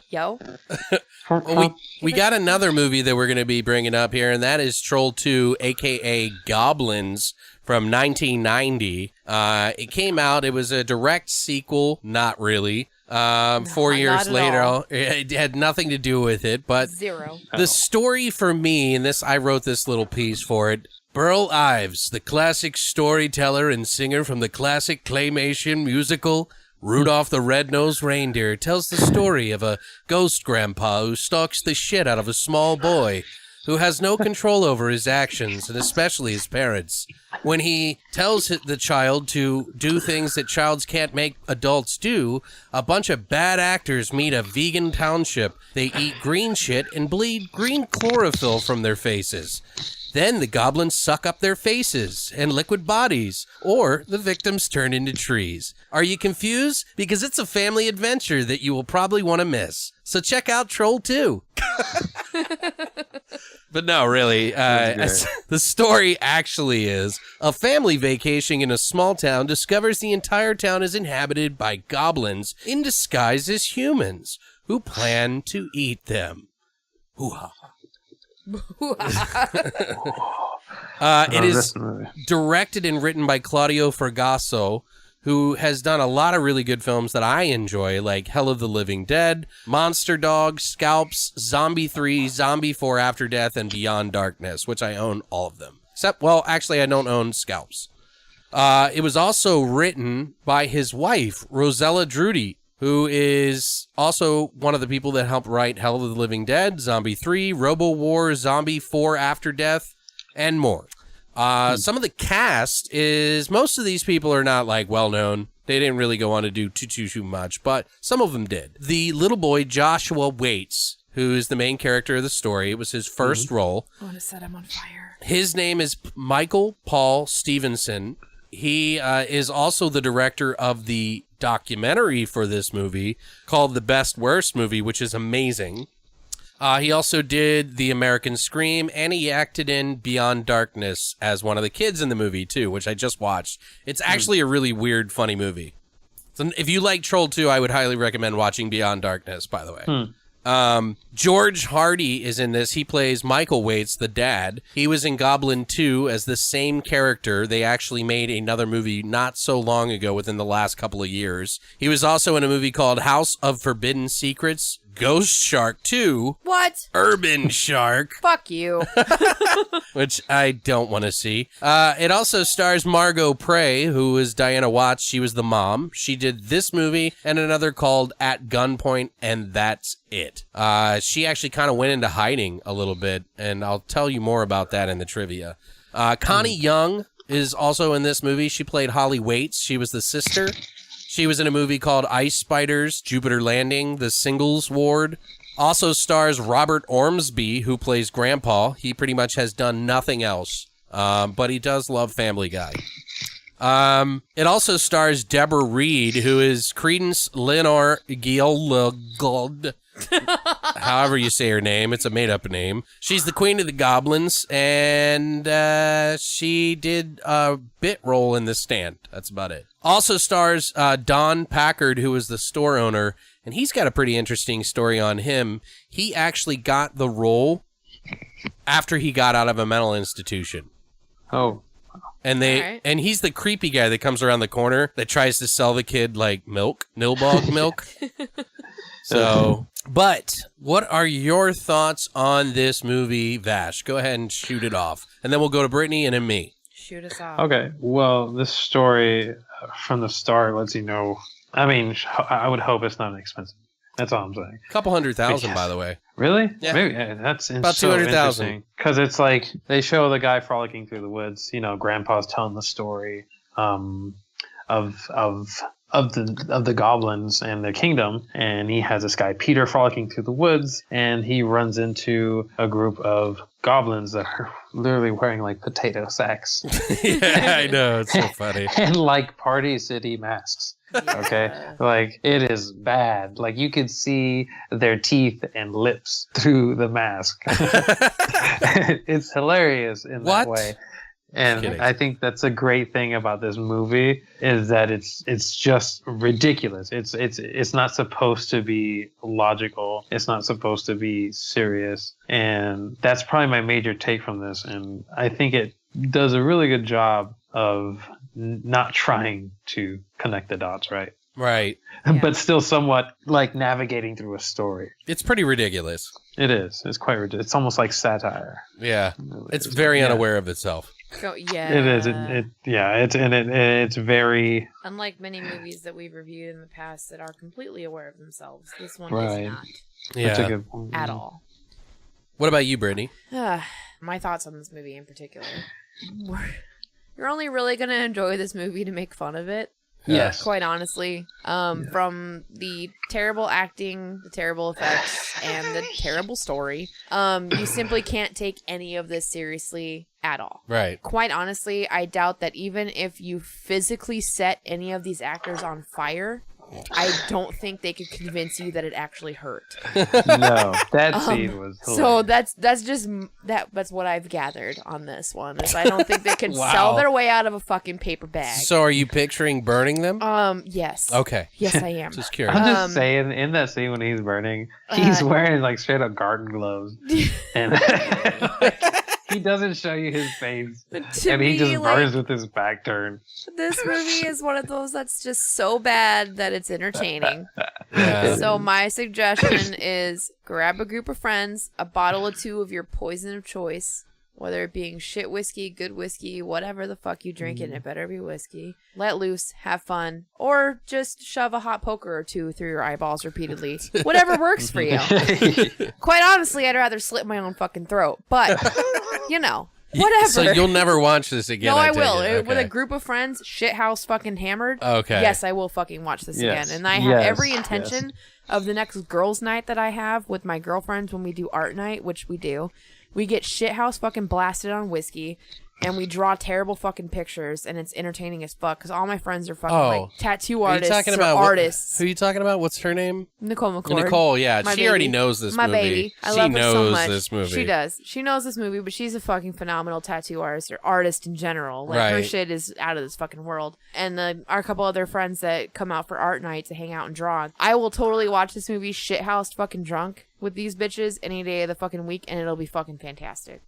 Well, we got another movie that we're going to be bringing up here, and that is Troll 2, a.k.a. Goblins, from 1990. It came out. It was a direct sequel. Not really. 4 years later, it had nothing to do with it, but zero. The story for me, and I wrote this little piece for it. Burl Ives, the classic storyteller and singer from the classic claymation musical Rudolph the Red-Nosed Reindeer, tells the story of a ghost grandpa who stalks the shit out of a small boy who has no control over his actions, and especially his parents. When he tells the child to do things that childs can't make adults do, a bunch of bad actors meet a vegan township. They eat green shit and bleed green chlorophyll from their faces. Then the goblins suck up their faces and liquid bodies, or the victims turn into trees. Are you confused? Because it's a family adventure that you will probably want to miss. So check out Troll 2. But no, really, the story actually is a family vacationing in a small town discovers the entire town is inhabited by goblins in disguise as humans who plan to eat them. Hoo-ha. It is directed and written by Claudio Fragasso, who has done a lot of really good films that I enjoy, like Hell of the Living Dead, Monster Dog, Scalps, Zombie 3, Zombie 4 After Death, and Beyond Darkness, which I own all of them. Except, well, actually, I don't own Scalps. It was also written by his wife, Rosella Drudy. who is also one of the people that helped write Hell of the Living Dead, Zombie 3, Robo War, Zombie 4 After Death, and more. Some of the cast is, most of these people are not like well known. They didn't really go on to do too much, but some of them did. The little boy Joshua Waits, who is the main character of the story, it was his first role. I want to set him on fire. His name is Michael Paul Stevenson. He is also the director of the documentary for this movie called The Best Worst Movie, which is amazing. He also did The American Scream, and he acted in Beyond Darkness as one of the kids in the movie, too, which I just watched. It's actually a really weird, funny movie. So if you like Troll 2, I would highly recommend watching Beyond Darkness, by the way. George Hardy is in this. He plays Michael Waits, the dad. He was in Goblin 2 as the same character. They actually made another movie not so long ago, within the last couple of years. He was also in a movie called House of Forbidden Secrets, Ghost Shark 2. What? Urban Shark. Fuck you. Which I don't want to see. It also stars Margot Prey, who is Diana Watts. She was the mom. She did this movie and another called At Gunpoint, and that's it. She actually kind of went into hiding a little bit, and I'll tell you more about that in the trivia. Connie Young is also in this movie. She played Holly Waits. She was the sister. She was in a movie called Ice Spiders, Jupiter Landing, The Singles Ward. Also stars Robert Ormsby, who plays Grandpa. He pretty much has done nothing else, but he does love Family Guy. It also stars Deborah Reed, who is Credence Lenore Gielgud. However you say her name, it's a made-up name. She's the queen of the goblins, and she did a bit role in The Stand. That's about it. Also stars Don Packard, who is the store owner, and he's got a pretty interesting story on him. He actually got the role after he got out of a mental institution. Oh. And and he's the creepy guy that comes around the corner that tries to sell the kid like milk, Nilbog milk. So, but what are your thoughts on this movie, Vash? Go ahead and shoot it off, and then we'll go to Brittany and then me. Shoot us off. Okay. Well, this story from the start lets you know. I mean, I would hope it's not expensive. That's all I'm saying. A couple $100,000, by the way. Really? Yeah. Maybe that's about so 200,000. Because it's like they show the guy frolicking through the woods. You know, Grandpa's telling the story of the goblins and their kingdom, and he has this guy Peter frolicking through the woods, and he runs into a group of goblins that are literally wearing like potato sacks. Yeah, I know, it's so funny. And like Party City masks. Okay, like it is bad. Like you could see their teeth and lips through the mask. It's hilarious in that way. And I think that's a great thing about this movie is that it's just ridiculous. It's not supposed to be logical. It's not supposed to be serious. And that's probably my major take from this. And I think it does a really good job of not trying to connect the dots, right? Right. But still somewhat like navigating through a story. It's pretty ridiculous. It is. It's quite ridiculous. It's almost like satire. Yeah. It's very unaware of itself. Yeah. It is. It's very. Unlike many movies that we've reviewed in the past that are completely aware of themselves, this one Right. is not. Yeah. That's a good point. At all. What about you, Brittany? My thoughts on this movie in particular. You're only really going to enjoy this movie to make fun of it. Yes. Quite honestly. From the terrible acting, the terrible effects, and the terrible story, you simply can't take any of this seriously at all. Right. Quite honestly, I doubt that even if you physically set any of these actors on fire, I don't think they could convince you that it actually hurt. No, that scene was hilarious. So that's what I've gathered on this one. Is I don't think they can sell their way out of a fucking paper bag. So are you picturing burning them? Yes. Okay. Yes, I am. Just curious. I'm just saying, in that scene when he's burning, he's wearing like straight up garden gloves, and he doesn't show you his face, and he just burns with his back turned. This movie is one of those that's just so bad that it's entertaining. Yeah. So my suggestion is grab a group of friends, a bottle or two of your poison of choice, whether it being shit whiskey, good whiskey, whatever the fuck you drink it better be whiskey. Let loose, have fun, or just shove a hot poker or two through your eyeballs repeatedly. Whatever works for you. Quite honestly, I'd rather slit my own fucking throat, but you know. Whatever. So you'll never watch this again? No, I will. Okay. With a group of friends, shithouse fucking hammered. Okay. Yes, I will fucking watch this again. And I have every intention of the next girls' night that I have with my girlfriends when we do art night, which we do. We get shithouse fucking blasted on whiskey, and we draw terrible fucking pictures, and it's entertaining as fuck because all my friends are fucking like tattoo artists or artists. Who are you talking about? What's her name? Nicole McCord. Nicole, yeah. My She baby. already knows this My movie. baby. I she love her so knows much. this movie. She does. She knows this movie, but she's a fucking phenomenal tattoo artist or artist in general. Like her shit is out of this fucking world. And our couple other friends that come out for art night to hang out and draw. I will totally watch this movie shithoused fucking drunk with these bitches any day of the fucking week, and it'll be fucking fantastic.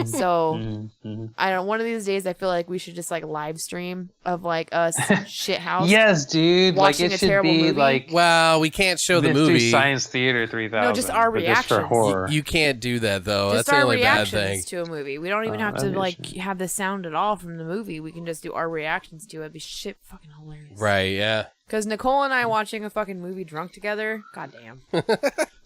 So I don't. One of these days, I feel like we should just like live stream of like us shithouse. Yes, dude. Watching Like a it should terrible be movie. like. Well, we can't show the let's do movie. Science Theater 3000. No, just our but just for reactions. horror. You can't do that though. Just That's the our only bad reactions thing. to a movie. We don't even have to that'd be like have the sound at all from the movie. We can just do our reactions to it. It'd be shit fucking hilarious. Right? Yeah. Because Nicole and I watching a fucking movie drunk together, goddamn.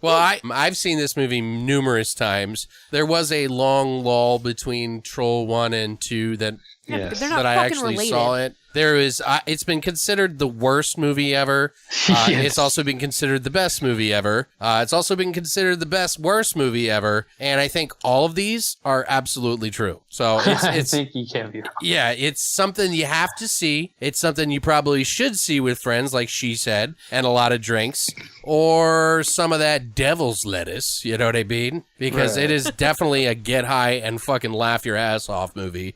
Well, I've seen this movie numerous times. There was a long lull between Troll 1 and 2 that Yeah, but they're not I fucking actually related. saw it. There is, it's been considered the worst movie ever. It's also been considered the best movie ever. It's also been considered the worst movie ever. And I think all of these are absolutely true. So it's I think you can't be wrong. yeah, it's something you have to see. It's something you probably should see with friends, like she said, and a lot of drinks, or some of that devil's lettuce. You know what I mean? Because it is definitely a get high and fucking laugh your ass off movie.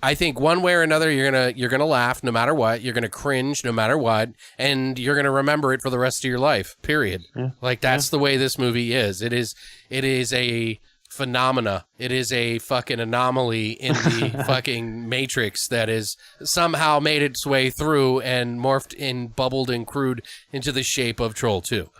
I think one way or another, you're gonna laugh no matter what. You're gonna cringe no matter what, and you're gonna remember it for the rest of your life. Period. Yeah. Like that's the way this movie is. It is a phenomena. It is a fucking anomaly in the fucking matrix that is somehow made its way through and morphed and bubbled and crewed into the shape of Troll 2.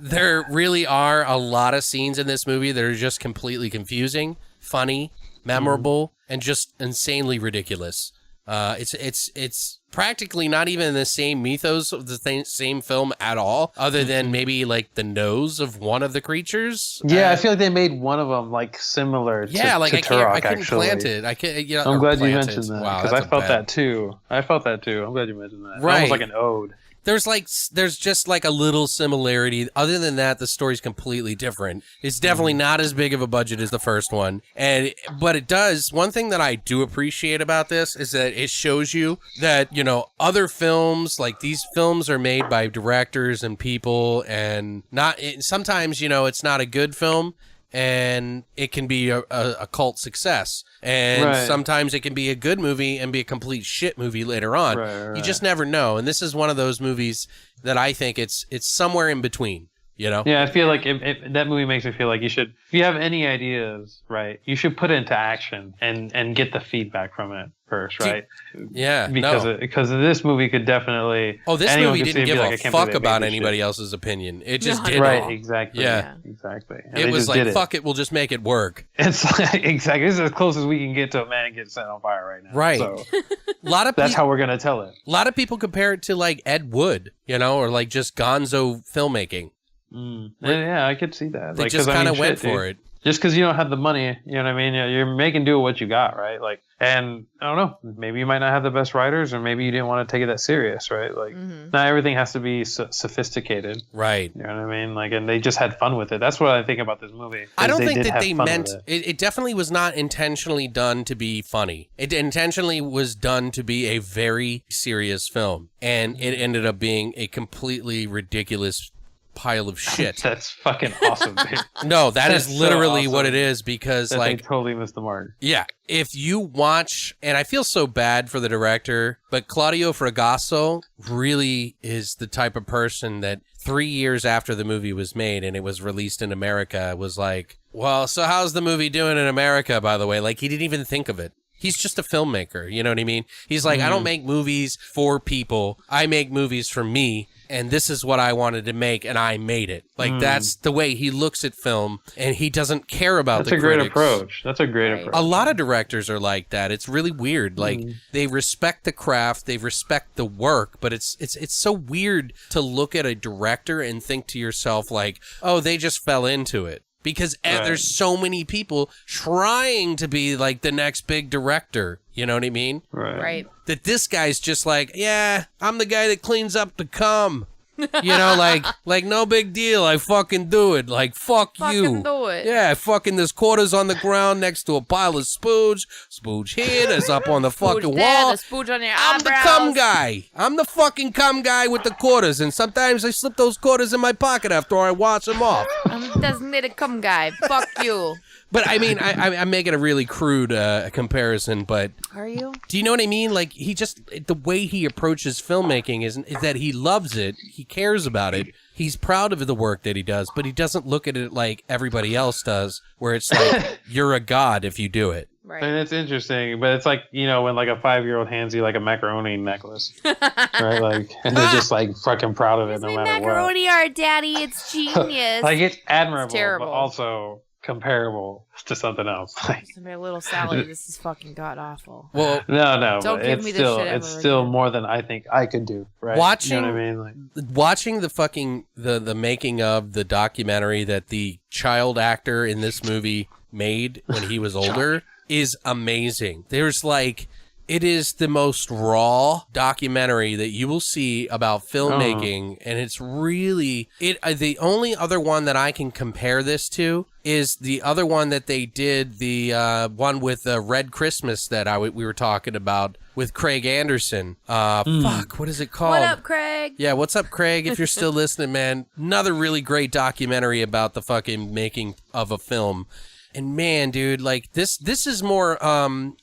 There really are a lot of scenes in this movie that are just completely confusing, funny, memorable, and just insanely ridiculous. It's practically not even in the same mythos of the same film at all, other than maybe like the nose of one of the creatures. Yeah, I feel like they made one of them like similar. Yeah, to, like to I couldn't actually. plant it. I can't. You know, I'm glad you plant mentioned it. that Wow, because that's I felt bad. that too. I'm glad you mentioned that. Right. Almost like an ode. There's just like a little similarity. Other than that, the story's completely different. It's definitely not as big of a budget as the first one. But it does, one thing that I do appreciate about this is that it shows you that, you know, other films, like these films are made by directors and people, and sometimes, you know, it's not a good film and it can be a cult success. And sometimes it can be a good movie and be a complete shit movie later on. Right. You just never know. And this is one of those movies that I think it's somewhere in between, you know? Yeah, I feel like that movie makes me feel like you should, if you have any ideas, right, you should put it into action and get the feedback from it first, right? Yeah, because this movie could definitely. Oh, this anyone movie could see didn't it and give be a like, I can't fuck believe they made about this anybody shit. else's opinion. It just No, did Right, it all. exactly. Yeah. Exactly. And It they was just like, did it. fuck it, we'll just make it work. It's like, exactly. This is as close as we can get to a man getting set on fire right now. Right. So A lot of that's people, how we're gonna tell it. a lot of people compare it to like Ed Wood, you know, or like just gonzo filmmaking. Yeah, I could see that. They Like, just 'cause, I kind of mean, went shit, for dude. it. Just because you don't have the money, you know what I mean? You're making do with what you got, right? Like, and I don't know, maybe you might not have the best writers, or maybe you didn't want to take it that serious, right? Like, not everything has to be sophisticated. Right. You know what I mean? Like, and they just had fun with it. That's what I think about this movie. I don't is think did that have they fun meant with it. it definitely was not intentionally done to be funny. It intentionally was done to be a very serious film, and it ended up being a completely ridiculous pile of shit. That's fucking awesome, dude. No, that is That's so literally what awesome. it is, because That like they totally missed the mark. yeah, if you watch, and I feel so bad for the director, but Claudio Fragasso really is the type of person that 3 years after the movie was made and it was released in America was like, well, so how's the movie doing in America, by the way? Like, he didn't even think of it. He's just a filmmaker, you know what I mean? He's like, I don't make movies for people. I make movies for me, and this is what I wanted to make, and I made it. Like, that's the way he looks at film, and he doesn't care about the critics. That's a great approach. That's a great approach. A lot of directors are like that. It's really weird. Like, they respect the craft, they respect the work, but it's so weird to look at a director and think to yourself, like, oh, they just fell into it. Because there's so many people trying to be like the next big director. You know what I mean? Right. That this guy's just like, yeah, I'm the guy that cleans up the cum. You know, like no big deal. I fucking do it. Like, fuck you. Fucking do it. Yeah, fucking there's quarters on the ground next to a pile of spooge. Spooge here, there's up on the fucking wall. The spooge on your I'm eyebrows. the cum guy. I'm the fucking cum guy with the quarters, and sometimes I slip those quarters in my pocket after I wash them off. I'm the designated cum guy. Fuck you. But I mean, I'm making a really crude comparison, but Are you? do you know what I mean? Like, he just, the way he approaches filmmaking is that he loves it, he cares about it, he's proud of the work that he does, but he doesn't look at it like everybody else does, where it's like, you're a god if you do it. Right. And it's interesting, but it's like, you know, when like a 5-year-old hands you like a macaroni necklace, right? Like, and they're just like fucking proud of it no matter macaroni art, Daddy. It's genius. what. Like, it's admirable, terrible. but also comparable to something else. Like, My little Sally, this is fucking god awful. Well, no, Don't but give it's me this still shit it's ever still again. more than I think I could do. Right? Watching- you know what I mean? Like, watching the fucking, the making of the documentary that the child actor in this movie made when he was older is amazing. There's like, it is the most raw documentary that you will see about filmmaking, and it's really the only other one that I can compare this to is the other one that they did, the one with Red Christmas that we were talking about with Craig Anderson. Fuck, what is it called? What up, Craig? Yeah, what's up, Craig? If you're still listening, man, another really great documentary about the fucking making of a film. And man, dude, like this is more,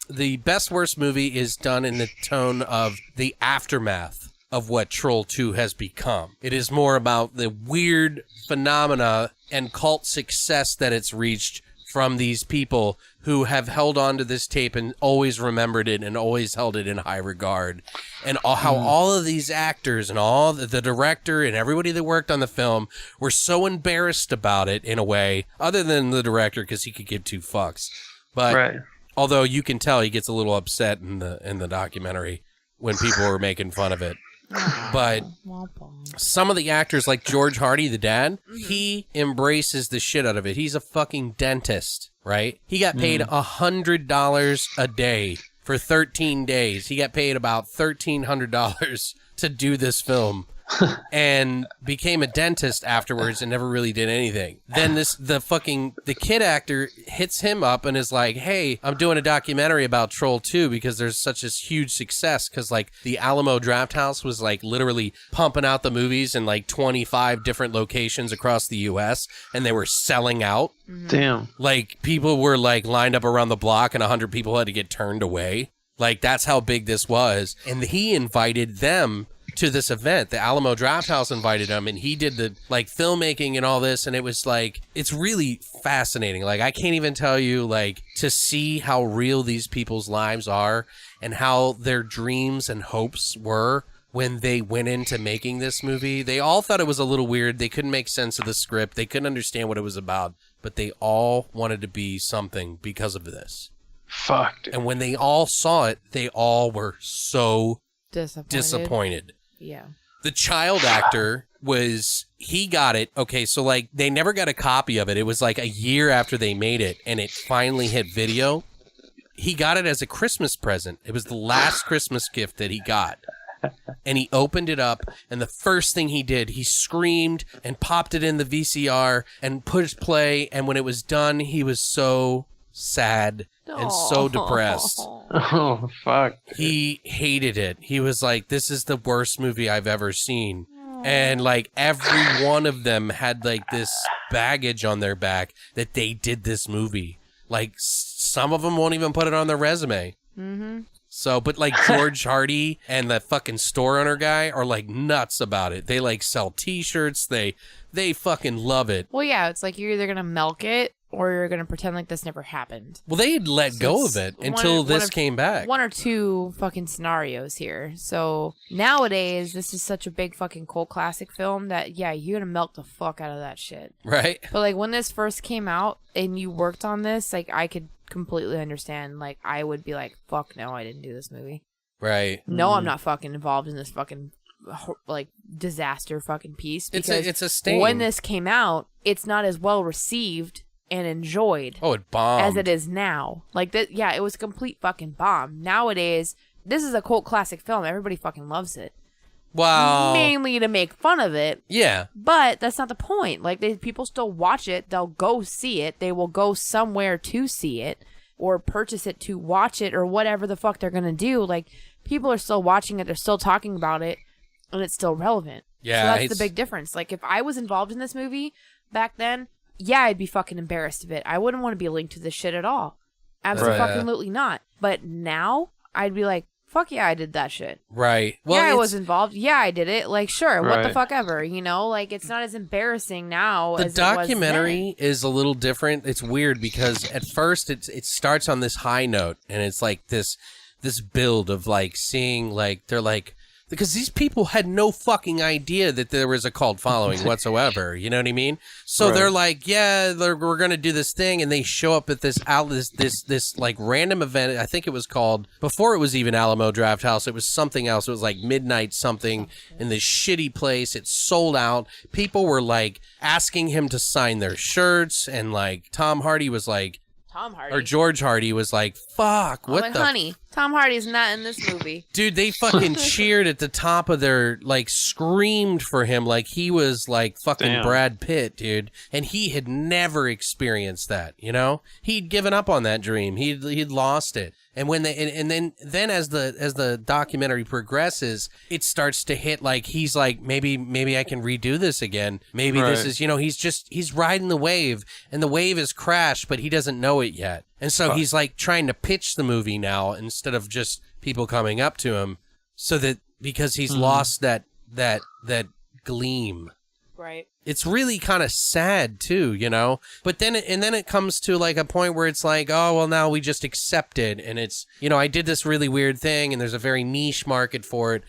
the Best Worst movie is done in the tone of the aftermath of what Troll 2 has become. It is more about the weird phenomena and cult success that it's reached from these people who have held on to this tape and always remembered it and always held it in high regard. And how all of these actors and all the director and everybody that worked on the film were so embarrassed about it in a way, other than the director because he could give two fucks. But although you can tell he gets a little upset in the documentary when people were making fun of it. But some of the actors, like George Hardy, the dad, he embraces the shit out of it. He's a fucking dentist, right? He got paid $100 a day for 13 days. He got paid about $1,300 to do this film. And became a dentist afterwards and never really did anything. Then the kid actor hits him up and is like, hey, I'm doing a documentary about Troll 2 because there's such a huge success, because like the Alamo Drafthouse was like literally pumping out the movies in like 25 different locations across the US, and they were selling out. damn. Like people were like lined up around the block and 100 people had to get turned away. Like that's how big this was. And he invited them to this event. The Alamo Drafthouse invited him, and he did the like filmmaking and all this, and it was like, it's really fascinating. Like I can't even tell you, like, to see how real these people's lives are and how their dreams and hopes were when they went into making this movie. They all thought it was a little weird. They couldn't make sense of the script. They couldn't understand what it was about, but they all wanted to be something because of this. Fuck, dude. And when they all saw it, they all were so disappointed. Yeah. The child actor he got it. Okay, so like they never got a copy of it. It was like a year after they made it and it finally hit video. He got it as a Christmas present. It was the last Christmas gift that he got. And he opened it up, and the first thing he did, he screamed and popped it in the VCR and pushed play, and when it was done, he was so sad and so depressed. Oh, fuck. He hated it. He was like, this is the worst movie I've ever seen. And like every one of them had like this baggage on their back that they did this movie. Like some of them won't even put it on their resume. So, but like George Hardy and the fucking store owner guy are like nuts about it. They like sell t-shirts. They fucking love it. Well, yeah, it's like you're either going to milk it or you're gonna pretend like this never happened. Well, they had let go of it until this came back. One or two fucking scenarios here. So nowadays, this is such a big fucking cult classic film that, yeah, you're gonna milk the fuck out of that shit. Right. But like when this first came out and you worked on this, like I could completely understand. Like I would be like, fuck no, I didn't do this movie. Right. No, I'm not fucking involved in this fucking like disaster fucking piece. Because it's a stain. when this came out, it's not as well received and enjoyed. Oh, it bombed. As it is now. Like that, yeah, it was a complete fucking bomb. Nowadays, this is a cult classic film. Everybody fucking loves it. Wow. Mainly to make fun of it. Yeah. But that's not the point. Like people still watch it. They'll go see it. They will go somewhere to see it or purchase it to watch it or whatever the fuck they're gonna do. Like people are still watching it. They're still talking about it, and it's still relevant. Yeah. So that's the big difference. Like if I was involved in this movie back then, yeah, I'd be fucking embarrassed of it. I wouldn't want to be linked to this shit at all. Absolutely not. But now, I'd be like, fuck yeah, I did that shit. Right. Well, yeah, I was involved. Yeah, I did it. Like, sure, what the Right. fuck ever, you know? Like, it's not as embarrassing now the as it was documentary then. is a little different. It's weird because at first it starts on this high note, and it's like this build of like seeing like they're like, because these people had no fucking idea that there was a cult following whatsoever. You know what I mean? So Right. they're like, yeah, we're gonna do this thing, and they show up at this like random event. I think it was called, before it was even Alamo Draft House, it was something else. It was like midnight something in this shitty place. It sold out. People were like asking him to sign their shirts, and like Tom Hardy was like, Tom Hardy. or George Hardy was like, fuck, what like, the honey, Tom Hardy's not in this movie. dude, they fucking cheered at the top of their, like, screamed for him like he was like fucking Damn. Brad Pitt, dude. And he had never experienced that, you know? He'd given up on that dream. He'd lost it. And when they and then as the documentary progresses, it starts to hit like he's like, maybe I can redo this again. Maybe this Right. is, you know, he's riding the wave, and the wave has crashed, but he doesn't know it yet. And so he's like trying to pitch the movie now instead of just people coming up to him, so that because he's lost that gleam. Right. It's really kind of sad too, you know. But then it comes to like a point where it's like, oh well, now we just accept it, and it's, you know, I did this really weird thing, and there's a very niche market for it.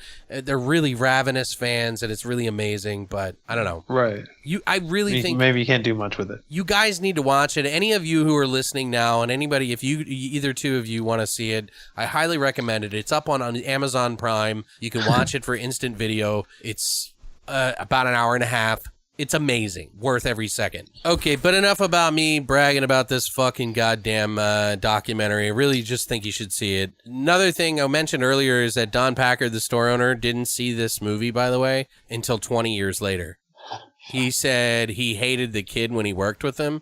They're really ravenous fans, and it's really amazing. But I don't know. Right. I really think Maybe you can't do much with it. you guys need to watch it. Any of you who are listening now, and anybody, if either two of you want to see it, I highly recommend it. It's up on Amazon Prime. You can watch it for instant video. It's about an hour and a half. It's amazing. Worth every second. Okay, but enough about me bragging about this fucking goddamn documentary. I really just think you should see it. Another thing I mentioned earlier is that Don Packard, the store owner, didn't see this movie, by the way, until 20 years later. He said he hated the kid when he worked with him.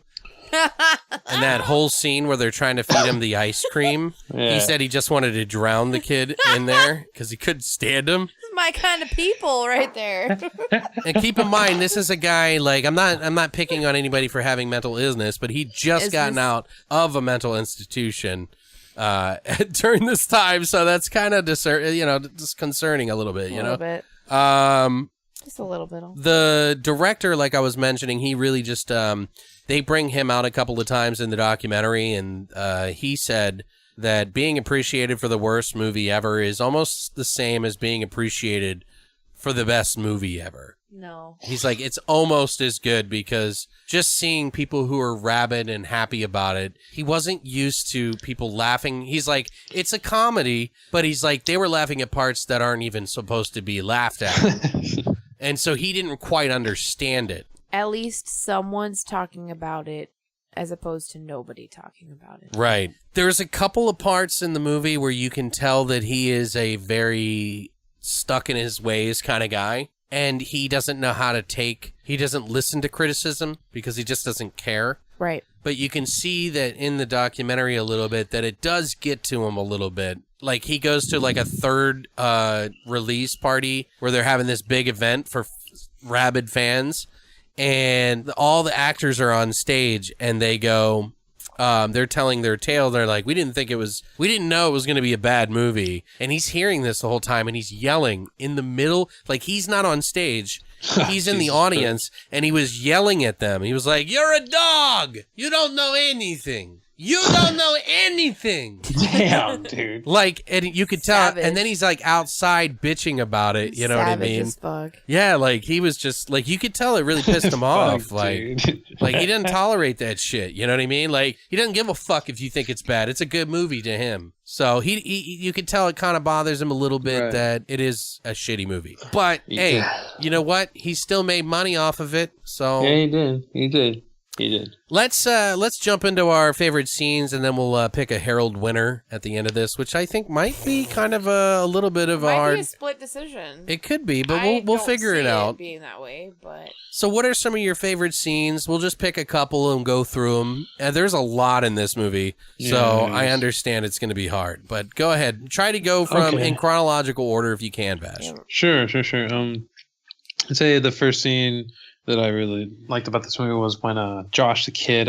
And that whole scene where they're trying to feed him the ice cream, Yeah. he said he just wanted to drown the kid in there because he couldn't stand him. This is my kind of people right there. And keep in mind, this is a guy, like, I'm not picking on anybody for having mental illness, but he just gotten out of a mental institution during this time, so that's kind of disconcerting a little bit, you know. A little bit. Just a little bit. The director, like I was mentioning, he really just they bring him out a couple of times in the documentary, and he said that being appreciated for the worst movie ever is almost the same as being appreciated for the best movie ever. No. He's like, it's almost as good, because just seeing people who are rabid and happy about it, he wasn't used to people laughing. He's like, it's a comedy, but he's like, they were laughing at parts that aren't even supposed to be laughed at. And so he didn't quite understand it. At least someone's talking about it as opposed to nobody talking about it. Right. There's a couple of parts in the movie where you can tell that he is a very stuck in his ways kind of guy. And he doesn't know how to he doesn't listen to criticism because he just doesn't care. Right. But you can see that in the documentary a little bit that it does get to him a little bit. Like, he goes to like a third release party where they're having this big event for rabid fans, and all the actors are on stage, and they go, they're telling their tale. They're like, we didn't know it was going to be a bad movie. And he's hearing this the whole time, and he's yelling in the middle. Like, he's not on stage. he's in the Jesus audience and he was yelling at them. He was like, "You're a dog. You don't know anything. You don't know anything." Damn, dude. Like, and you could tell, Savage. and then he's like outside bitching about it. You know what I Savage mean? as fuck. Yeah, like he was just like, you could tell it really pissed him off. Fuck, Like, dude. like he didn't tolerate that shit. You know what I mean? Like he doesn't give a fuck if you think it's bad. It's a good movie to him. So he you could tell it kind of bothers him a little bit Right. that it is a shitty movie. But hey, Yeah. you know what? He still made money off of it. So Yeah, he did. He did. He did. let's jump into our favorite scenes, and then we'll pick a Herald winner at the end of this, which I think might be kind of a little bit of a Might hard. be a split decision. It could be, but I we'll don't figure see it out. being that way, but So what are some of your favorite scenes? We'll just pick a couple and go through them. There's a lot in this movie, so Yes. I understand it's going to be hard. But go ahead. Try to go from Okay. in chronological order if you can, Bash. Yeah. Sure. I'd say the first scene that I really liked about this movie was when Josh the kid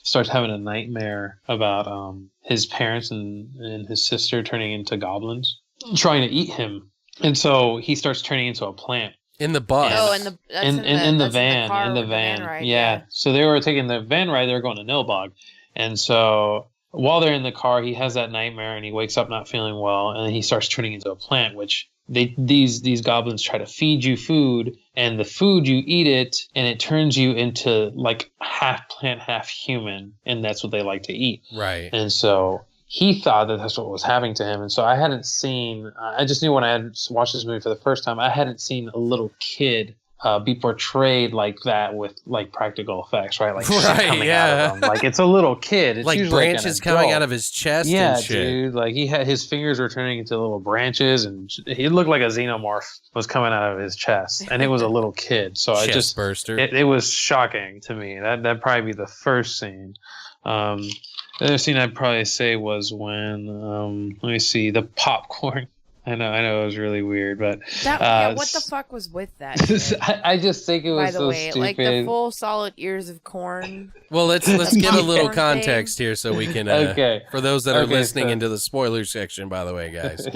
starts having a nightmare about his parents and his sister turning into goblins, trying to eat him, and so he starts turning into a plant. In the bus. Oh, and that's in the that's van, car in the with van, ride, yeah. So they were taking the van ride. They were going to Nilbog, and so while they're in the car, he has that nightmare, and he wakes up not feeling well, and then he starts turning into a plant. Which these goblins try to feed you food, and the food you eat it, and it turns you into like half plant, half human, and that's what they like to eat. Right. And so he thought that that's what was happening to him. And so I hadn't seen, I just knew when I had watched this movie for the first time, I hadn't seen a little kid be portrayed like that with like practical effects, right? Like shit Right, coming yeah. out of him. Like it's a little kid. It's Like usually branches an coming adult. out of his chest Yeah, and shit. dude. Like he had his fingers were turning into little branches, and he looked like a xenomorph was coming out of his chest, and it was a little kid. So I Chest just burster. it was shocking to me. That'd probably be the first scene. The other scene I'd probably say was when let me see, the popcorn. I know it was really weird, but what the fuck was with that? shit? I just think it was By the so way, stupid. like the full solid ears of corn. Well, let's give a little Popcorn context here so we can Okay. for those that are Okay, listening so- into the spoiler section, by the way, guys.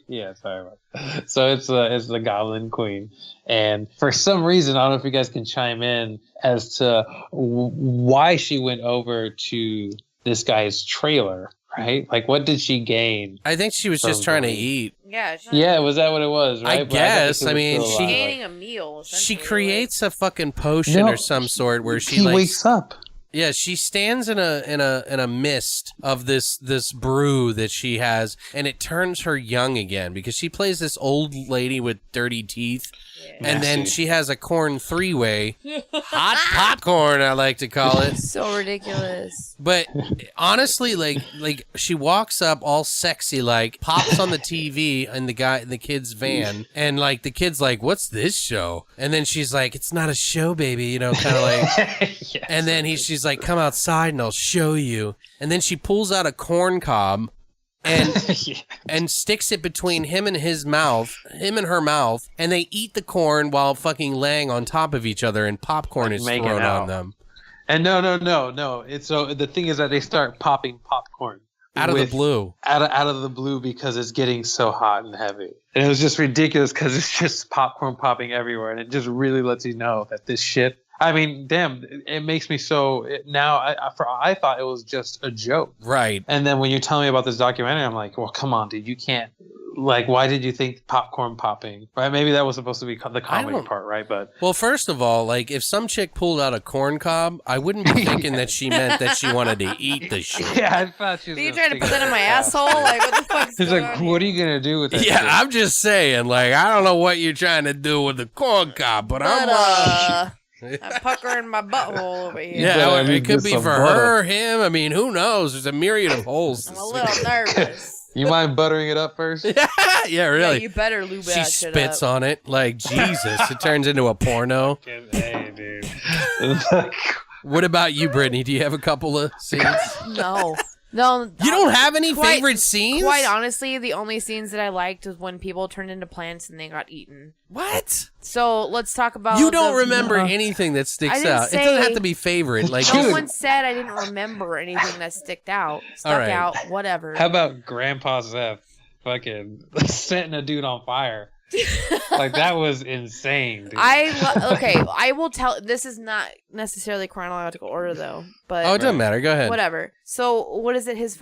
Yeah, sorry about that. So it's the Goblin Queen, and for some reason, I don't know if you guys can chime in as to why she went over to this guy's trailer, right? Like, what did she gain? I think she was just From trying to going- eat. Yeah. Yeah, was that what it was? Right? I But guess. thought I that mean, was still she- alive. Gaining a meal. She essentially, creates a fucking potion No, or some sort where she he like wakes up. yeah, she stands in a mist of this brew that she has, and it turns her young again because she plays this old lady with dirty teeth. And then Nasty. she has a corn three-way, hot popcorn, I like to call it. So ridiculous. But honestly, like she walks up all sexy, like pops on the TV in the kid's van, and like the kid's like, "What's this show?" And then she's like, "It's not a show, baby," you know, kind of like. Yes. And then she's like, "Come outside and I'll show you." And then she pulls out a corn cob and Yeah. and sticks it between him and her mouth, and they eat the corn while fucking laying on top of each other, and popcorn is Making thrown out. on them. And no. It's so the thing is that they start popping popcorn Out of the with- blue. out of the blue because it's getting so hot and heavy. And it was just ridiculous because it's just popcorn popping everywhere, and it just really lets you know that this shit. I mean, damn, it makes me so. Now I thought it was just a joke, Right. and then when you tell me about this documentary, I'm like, well, come on, dude, you can't. Like, why did you think popcorn popping? Right? Maybe that was supposed to be the comedy don't- part, right? But Well, first of all, like if some chick pulled out a corn cob, I wouldn't be thinking that she meant that she wanted to eat the shit. yeah, I thought she was. Are you gonna trying to stick put it that in my her ass. asshole? Like, what the fuck's He's going like, on what are here? you gonna do with that? Yeah, shit? I'm just saying, like, I don't know what you're trying to do with the corn cob, but I'm I'm puckering my butthole over here. yeah, Yeah, I it mean, could just be some for butter. her, him. I mean, who knows? There's a myriad of holes. I'm a little nervous. You mind buttering it up first? yeah, Yeah, really. you better lube She that shit spits up. on it like Jesus. It turns into a porno. Hey, dude. What about you, Brittany? Do you have a couple of scenes? No. You don't have any Quite- favorite scenes? Quite honestly, the only scenes that I liked was when people turned into plants and they got eaten. What? So let's talk about. You don't the- remember anything that I sticks didn't out. It doesn't say- have to be favorite. Like No Dude. one said I didn't remember anything that stuck out. All right. Whatever. How about Grandpa Zeph fucking setting a dude on fire? Like, that was insane, dude. Okay, I will tell. This is not necessarily chronological order though, but Oh, it doesn't matter. Go ahead. whatever. So what is it? His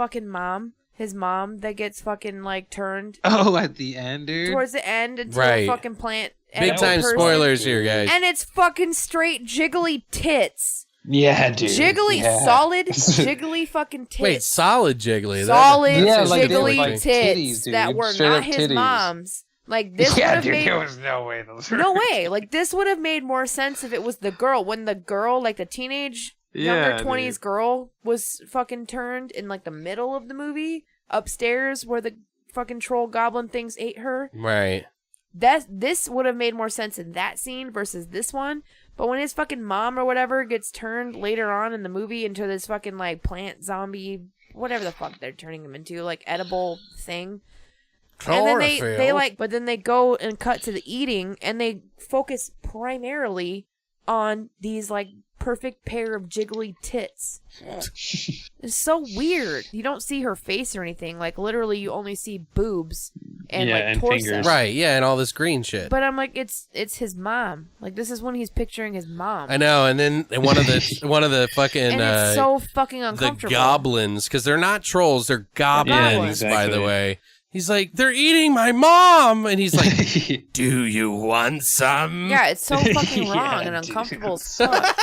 mom that gets fucking like turned Oh, at the end, dude. towards the end into Right. a fucking plant. Big time person. spoilers here, guys. And it's fucking straight jiggly tits. Yeah, dude. Jiggly, Yeah. solid, jiggly fucking tits. Wait, solid jiggly. Solid, Yeah, like, they were, jiggly like, tits titties, dude. that were Straight not up his titties. mom's. Like, this would Yeah, have dude, made... there was no way those were. No way. Like, this would have made more sense if it was the girl. When the girl, like the teenage, younger 20s girl was fucking turned in, like, the middle of the movie, upstairs where the fucking troll goblin things ate her. Right. This would have made more sense in that scene versus this one. But when his fucking mom or whatever gets turned later on in the movie into this fucking, like, plant zombie, whatever the fuck they're turning him into, like, edible thing. And then they like, but then they go and cut to the eating and they focus primarily on these, like, perfect pair of jiggly tits. It's so weird. You don't see her face or anything. Like, literally, you only see boobs and, Yeah, like, and torso. fingers. Right, yeah, and all this green shit. But I'm like, it's his mom. Like, this is when he's picturing his mom. I know, and then one of the fucking and it's so fucking the uncomfortable. goblins, because they're not trolls, they're goblins, Yeah, by the exactly. way. He's like, they're eating my mom, and he's like, do you want some? Yeah, it's so fucking wrong Yeah, and dude. uncomfortable as fuck.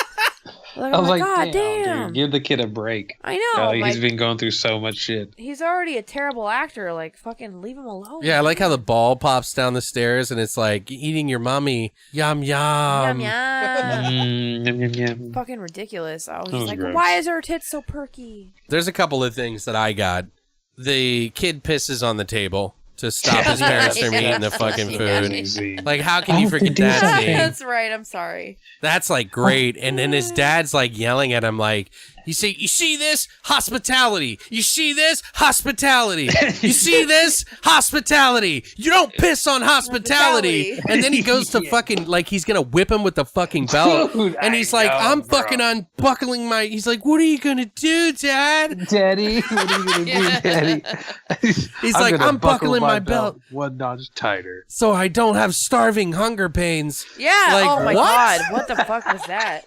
Like, I oh was my like, god, damn, dude, give the kid a break. I know. He's like, been going through so much shit. he's already a terrible actor. Like, fucking leave him alone. Yeah, I like how the ball pops down the stairs, and it's like, eating your mommy, yum yum. Yum, yum. Yum, yum, yum. Fucking ridiculous. I was That just was like, gross. why is her tits so perky? There's a couple of things that I got. The kid pisses on the table to stop his parents from Yeah. eating the fucking food. Easy. Like, how can you forget do that something. scene? That's right. I'm sorry. That's like great. And then his dad's like yelling at him, like, you see this? Hospitality. You see this? Hospitality. You see this? Hospitality. You don't piss on hospitality. Hospitality. And then he goes to fucking, like, he's going to whip him with the fucking belt. Dude, And he's I like, know, I'm bro. fucking unbuckling my, he's like, what are you going to do, Dad? Daddy, what are you gonna do, Daddy? He's like, gonna I'm buckle buckling my belt one notch tighter. so I don't have starving hunger pains. Yeah. Like, oh my what? god. What the fuck was that?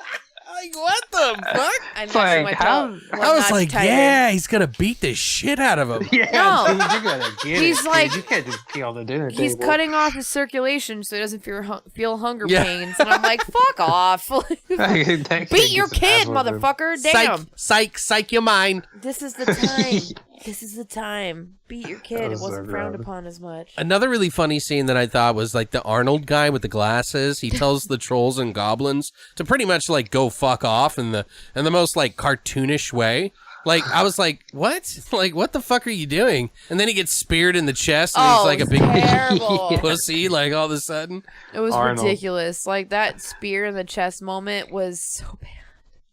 Like, what the fuck? I'm Like, messing my how- belt. I was like, yeah, he's going to beat the shit out of him. Yeah, No. dude, you gotta get He's it. dude. like- you can't just pee on the dinner table. He's cutting off his circulation so he doesn't feel hunger Yeah. pains. And I'm like, fuck off. Beat your kid, motherfucker. Damn. Psych your mind. This is the time. This is the time. Beat your kid. It was so wasn't frowned gross. upon as much. Another really funny scene that I thought was like the Arnold guy with the glasses. He tells the trolls and goblins to pretty much like go fuck off in the most like cartoonish way. Like, I was like, what? Like, what the fuck are you doing? And then he gets speared in the chest and he's like a big terrible. pussy, like all of a sudden. It was Arnold. ridiculous. Like, that spear in the chest moment was so bad.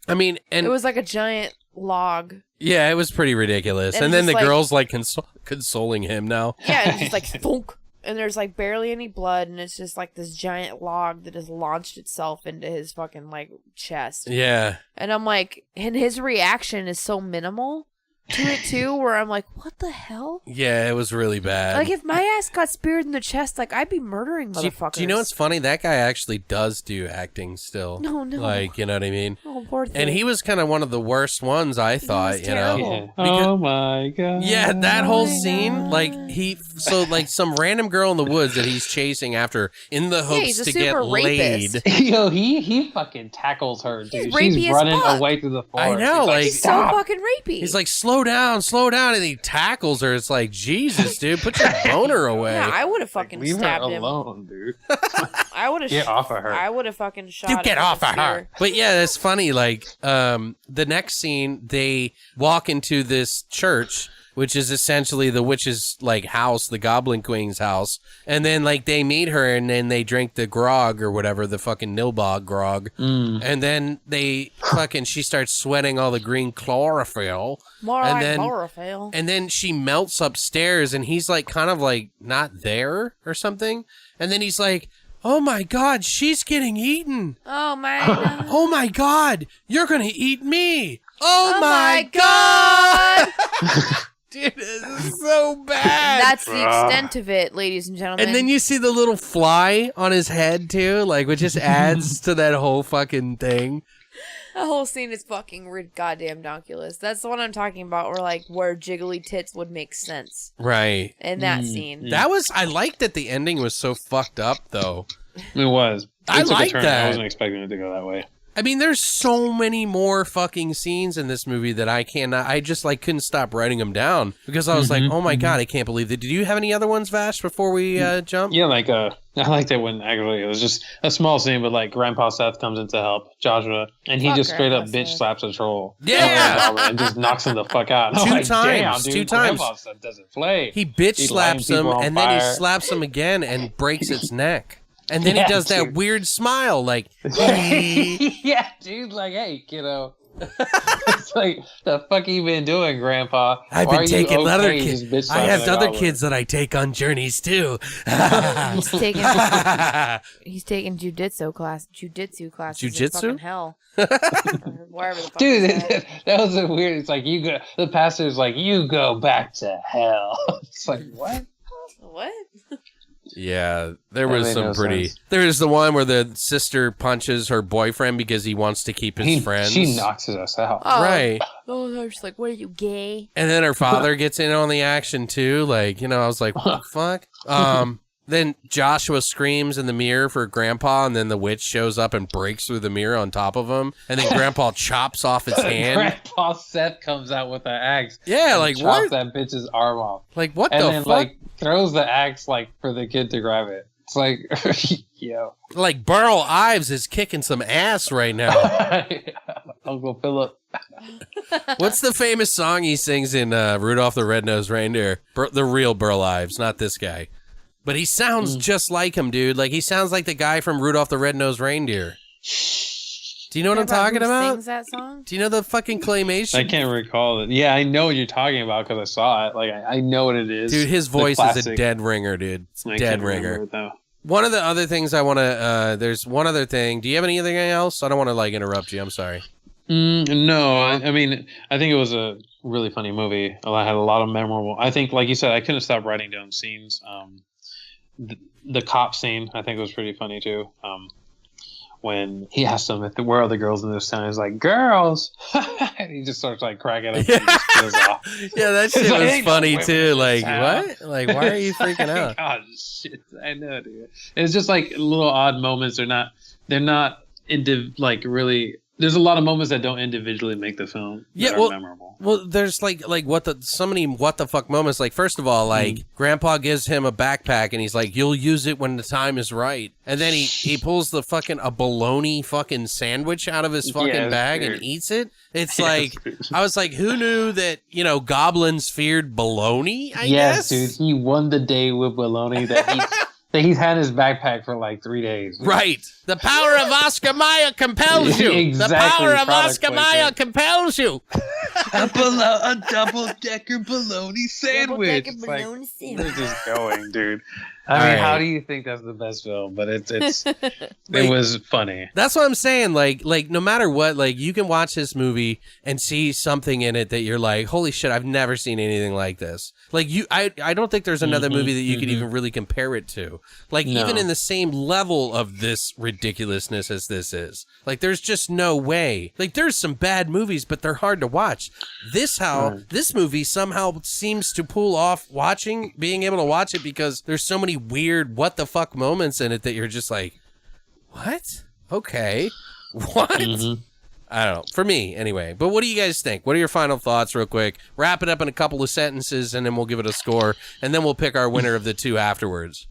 I mean, and It was like a giant log. yeah, it was pretty ridiculous. And And then just the like- girl's like consoling him now. Yeah, it's just like thunk. And there's like barely any blood, and it's just like this giant log that has launched itself into his fucking like chest. Yeah. And I'm like, and his reaction is so minimal to it too, where I'm like, what the hell? Yeah, it was really bad. Like, if my ass got speared in the chest, like, I'd be murdering motherfuckers. Do you know what's funny? That guy actually does do acting still. No. Like, you know what I mean? Oh, poor thing. And he was kind of one of the worst ones, I thought, you know? terrible. Yeah. Oh my god. Yeah, that whole my scene, God. like, like, some random girl in the woods that he's chasing after in the hopes he's a to get super laid. rapist. Yo, he fucking tackles her, dude. He's rapey She's as running fuck. away through the forest. I know, He's like- He's stop. so fucking rapey. He's like, slow down, and he tackles her. It's like, Jesus, dude, put your boner away. yeah, I would have fucking Leave her stabbed him. alone, dude. I would have Get off of her. I would have fucking shot Dude, him get with off a of her. spear. But yeah, that's funny. Like, the next scene, they walk into this church, which is essentially the witch's like house, the Goblin Queen's house, and then like they meet her, and then they drink the grog or whatever, the fucking Nilbog Grog, and then she starts sweating all the green chlorophyll. More And like then- chlorophyll. And then she melts upstairs, and he's like kind of like not there or something. And then he's like, "Oh my God, she's getting eaten! Oh my god. Oh my God, you're gonna eat me! Oh, Oh my my god. Dude, this is so bad. That's the extent of it, ladies and gentlemen. And then you see the little fly on his head, too, like, which just adds to that whole fucking thing. The whole scene is fucking goddamn donkulous. That's the one I'm talking about, where jiggly tits would make sense. Right. In that scene. I liked that the ending was so fucked up, though. It was. I like that. I wasn't expecting it to go that way. I mean, there's so many more fucking scenes in this movie that I just couldn't stop writing them down because I was like, oh my God, I can't believe that. Did you have any other ones, Vash, before we jump? Yeah, I liked it when actually it was just a small scene, but like Grandpa Seth comes in to help Joshua and he just straight up bitch slaps a troll. Yeah. And just knocks him the fuck out. Two times. Grandpa Seth doesn't play. He bitch slaps him and then he slaps him again and breaks its neck. And then he does that weird smile, like, yeah, dude, like, hey, kiddo. It's like, the fuck you been doing, Grandpa? I've been taking other kids. I have other kids that I take on journeys too. He's taking jujitsu classes. Jujitsu? In fucking hell. Wherever the fuck. Dude, that was a weird. It's like the pastor's like, you go back to hell. It's like, what? What? Yeah, there was some pretty. Sense. There's the one where the sister punches her boyfriend because he wants to keep his friends. She knocks us out. Oh, right. Oh, they're just like, what are you, gay? And then her father gets in on the action too. Like, I was like, what the fuck? Then Joshua screams in the mirror for Grandpa, and then the witch shows up and breaks through the mirror on top of him, and then Grandpa chops off his hand. Grandpa Seth comes out with an axe. Yeah, like chops what? that bitch's arm off. Like what and the then, fuck? Like throws the axe like for the kid to grab it. It's like, yo. Like Burl Ives is kicking some ass right now. Uncle Philip. What's the famous song he sings in Rudolph the Red-Nosed Reindeer? The real Burl Ives, not this guy. But he sounds just like him, dude. Like, he sounds like the guy from Rudolph the Red-Nosed Reindeer. Do you know what I'm talking about? Sings that song? Do you know the fucking claymation? I can't recall it. Yeah, I know what you're talking about because I saw it. Like, I know what it is. Dude, his voice is a dead ringer, dude. It's dead ringer. One of the other things I want to, there's one other thing. Do you have anything else? I don't want to, interrupt you. I'm sorry. No, I mean, I think it was a really funny movie. I had a lot of memorable. I think, like you said, I couldn't stop writing down scenes. The cop scene, I think, was pretty funny too. When he asked them where are the girls in this town, he's like, girls. And he just starts cracking up. Yeah, and just kills off. Yeah, that shit was funny too. Like, what? Like, why are you freaking out? Oh shit! I know, dude. It's just little odd moments. They're not really. There's a lot of moments that don't individually make the film. That are memorable. Well, there's so many what the fuck moments. Like, first of all, Grandpa gives him a backpack and he's like, "You'll use it when the time is right." And then he pulls a bologna fucking sandwich out of his fucking bag and eats it. It's I was like, who knew that goblins feared bologna? I guess, dude, he won the day with bologna that he's had his backpack for 3 days. Right. The power of Oscar Mayer compels you. Exactly. The power of Oscar Mayer compels you. A double-decker bologna sandwich. They're just going, dude. I mean, how do you think that's the best film? But it was funny. That's what I'm saying. Like no matter what, you can watch this movie and see something in it that you're like, holy shit, I've never seen anything like this. I don't think there's another movie that you could even really compare it to. Even in the same level of this ridiculousness as this is. There's just no way. There's some bad movies, but they're hard to watch. This movie somehow seems to pull off being able to watch it because there's so many weird what the fuck moments in it that you're just like, what? Okay. What? I don't know. For me, anyway. But what do you guys think? What are your final thoughts real quick? Wrap it up in a couple of sentences and then we'll give it a score and then we'll pick our winner of the two afterwards.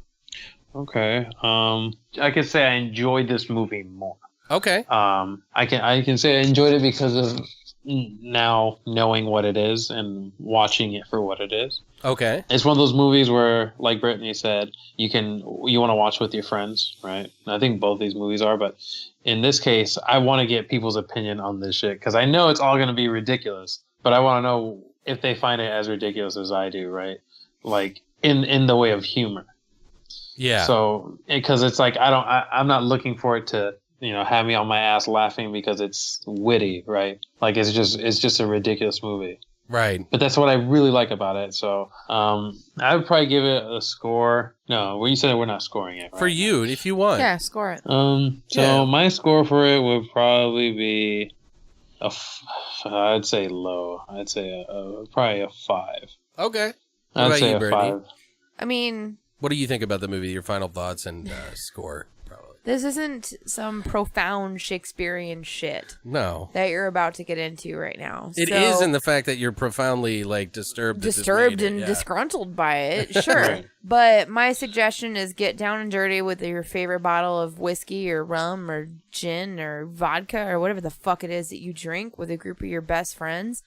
Okay. I can say I enjoyed this movie more. Okay. I can say I enjoyed it because of now knowing what it is and watching it for what it is. Okay. It's one of those movies where, like Brittany said, you want to watch with your friends, right? And I think both these movies are, but in this case, I want to get people's opinion on this shit because I know it's all going to be ridiculous, but I want to know if they find it as ridiculous as I do, right? In the way of humor. Yeah. So, because it's I'm not looking for it to, have me on my ass laughing because it's witty, right? It's just a ridiculous movie. Right. But that's what I really like about it. So I would probably give it a score. No, well, you said we're not scoring it. Right? For you, if you want. Yeah, score it. So my score for it would probably be I'd say low. I'd say probably a 5. Okay. What I'd about say you, a Brittany? 5. I mean, What do you think about the movie? Your final thoughts and score, probably. this isn't some profound Shakespearean shit No. that you're about to get into right now. It is in the fact that you're profoundly, like, disturbed. that this disturbed made it, and yeah. disgruntled by it, sure. But my suggestion is get down and dirty with your favorite bottle of whiskey or rum or gin or vodka or whatever the fuck it is that you drink with a group of your best friends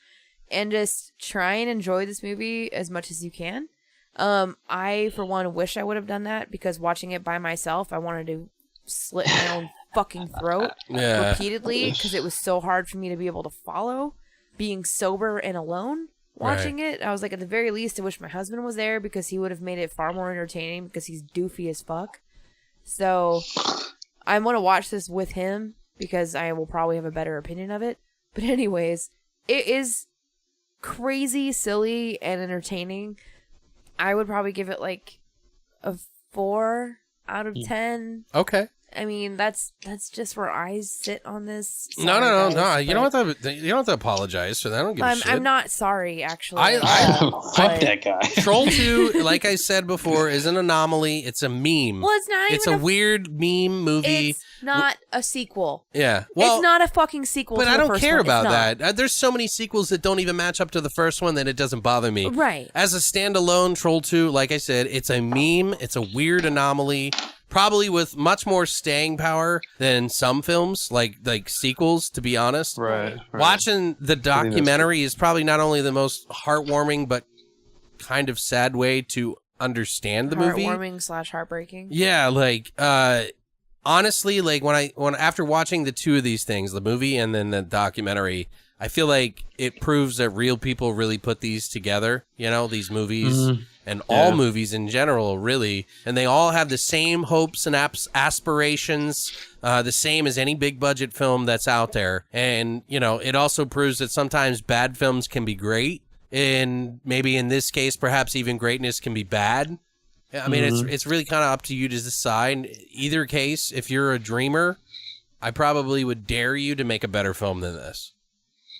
and just try and enjoy this movie as much as you can. I, for one, wish I would have done that because watching it by myself, I wanted to slit my own fucking throat repeatedly because it was so hard for me to be able to follow being sober and alone watching it. I was like, at the very least, I wish my husband was there because he would have made it far more entertaining because he's doofy as fuck. So I want to watch this with him because I will probably have a better opinion of it. But anyways, it is crazy, silly, and entertaining. I would probably give it like a 4 out of 10. Okay. I mean, that's just where I sit on this. No. Sorry, guys, You don't have to apologize for that. I don't give a shit. I'm not sorry, actually. Fuck that guy. Troll 2, like I said before, is an anomaly. It's a meme. Well, it's not It's even a weird meme movie. It's not a sequel. Yeah. Well, it's not a fucking sequel but to I the don't first care one. It's about not. that. There's so many sequels that don't even match up to the first one that it doesn't bother me. Right. As a standalone, Troll 2, like I said, it's a meme. It's a weird anomaly. Probably with much more staying power than some films, like sequels, to be honest. Right. Watching the documentary is probably not only the most heartwarming, but kind of sad way to understand the movie. Heartwarming / heartbreaking. Yeah, like, honestly, like when after watching the two of these things, the movie and then the documentary, I feel like it proves that real people really put these together, you know, these movies and all movies in general, really. And they all have the same hopes and aspirations, the same as any big budget film that's out there. And, you know, it also proves that sometimes bad films can be great. And maybe in this case, perhaps even greatness can be bad. I mean, it's really kind of up to you to decide. Either case, if you're a dreamer, I probably would dare you to make a better film than this.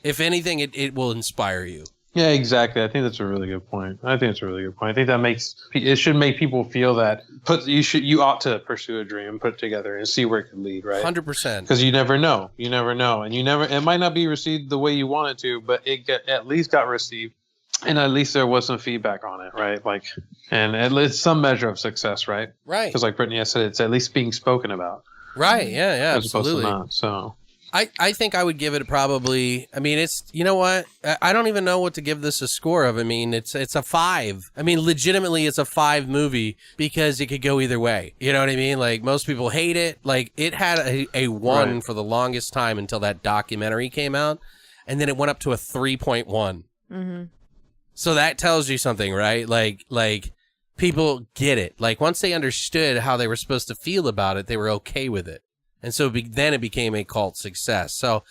If anything, it will inspire you. Yeah, exactly. I think that's a really good point. I think that should make people feel that you ought to pursue a dream, put it together, and see where it could lead. Right, 100%. Because you never know, and it might not be received the way you want it to, but at least got received, and at least there was some feedback on it, right? Like, and it's some measure of success, right? Right. Because like Brittany said, it's at least being spoken about. Right. Yeah. As opposed to Absolutely. not. So. I think I would give it probably, I mean, it's, you know what? I don't even know what to give this a score of. I mean, it's a 5. I mean, legitimately, it's a 5 movie because it could go either way. You know what I mean? Like, most people hate it. Like, it had a 1 for the longest time until that documentary came out. And then it went up to a 3.1. Mm-hmm. So that tells you something, right? Like people get it. Like, once they understood how they were supposed to feel about it, they were okay with it. And so then it became a cult success. So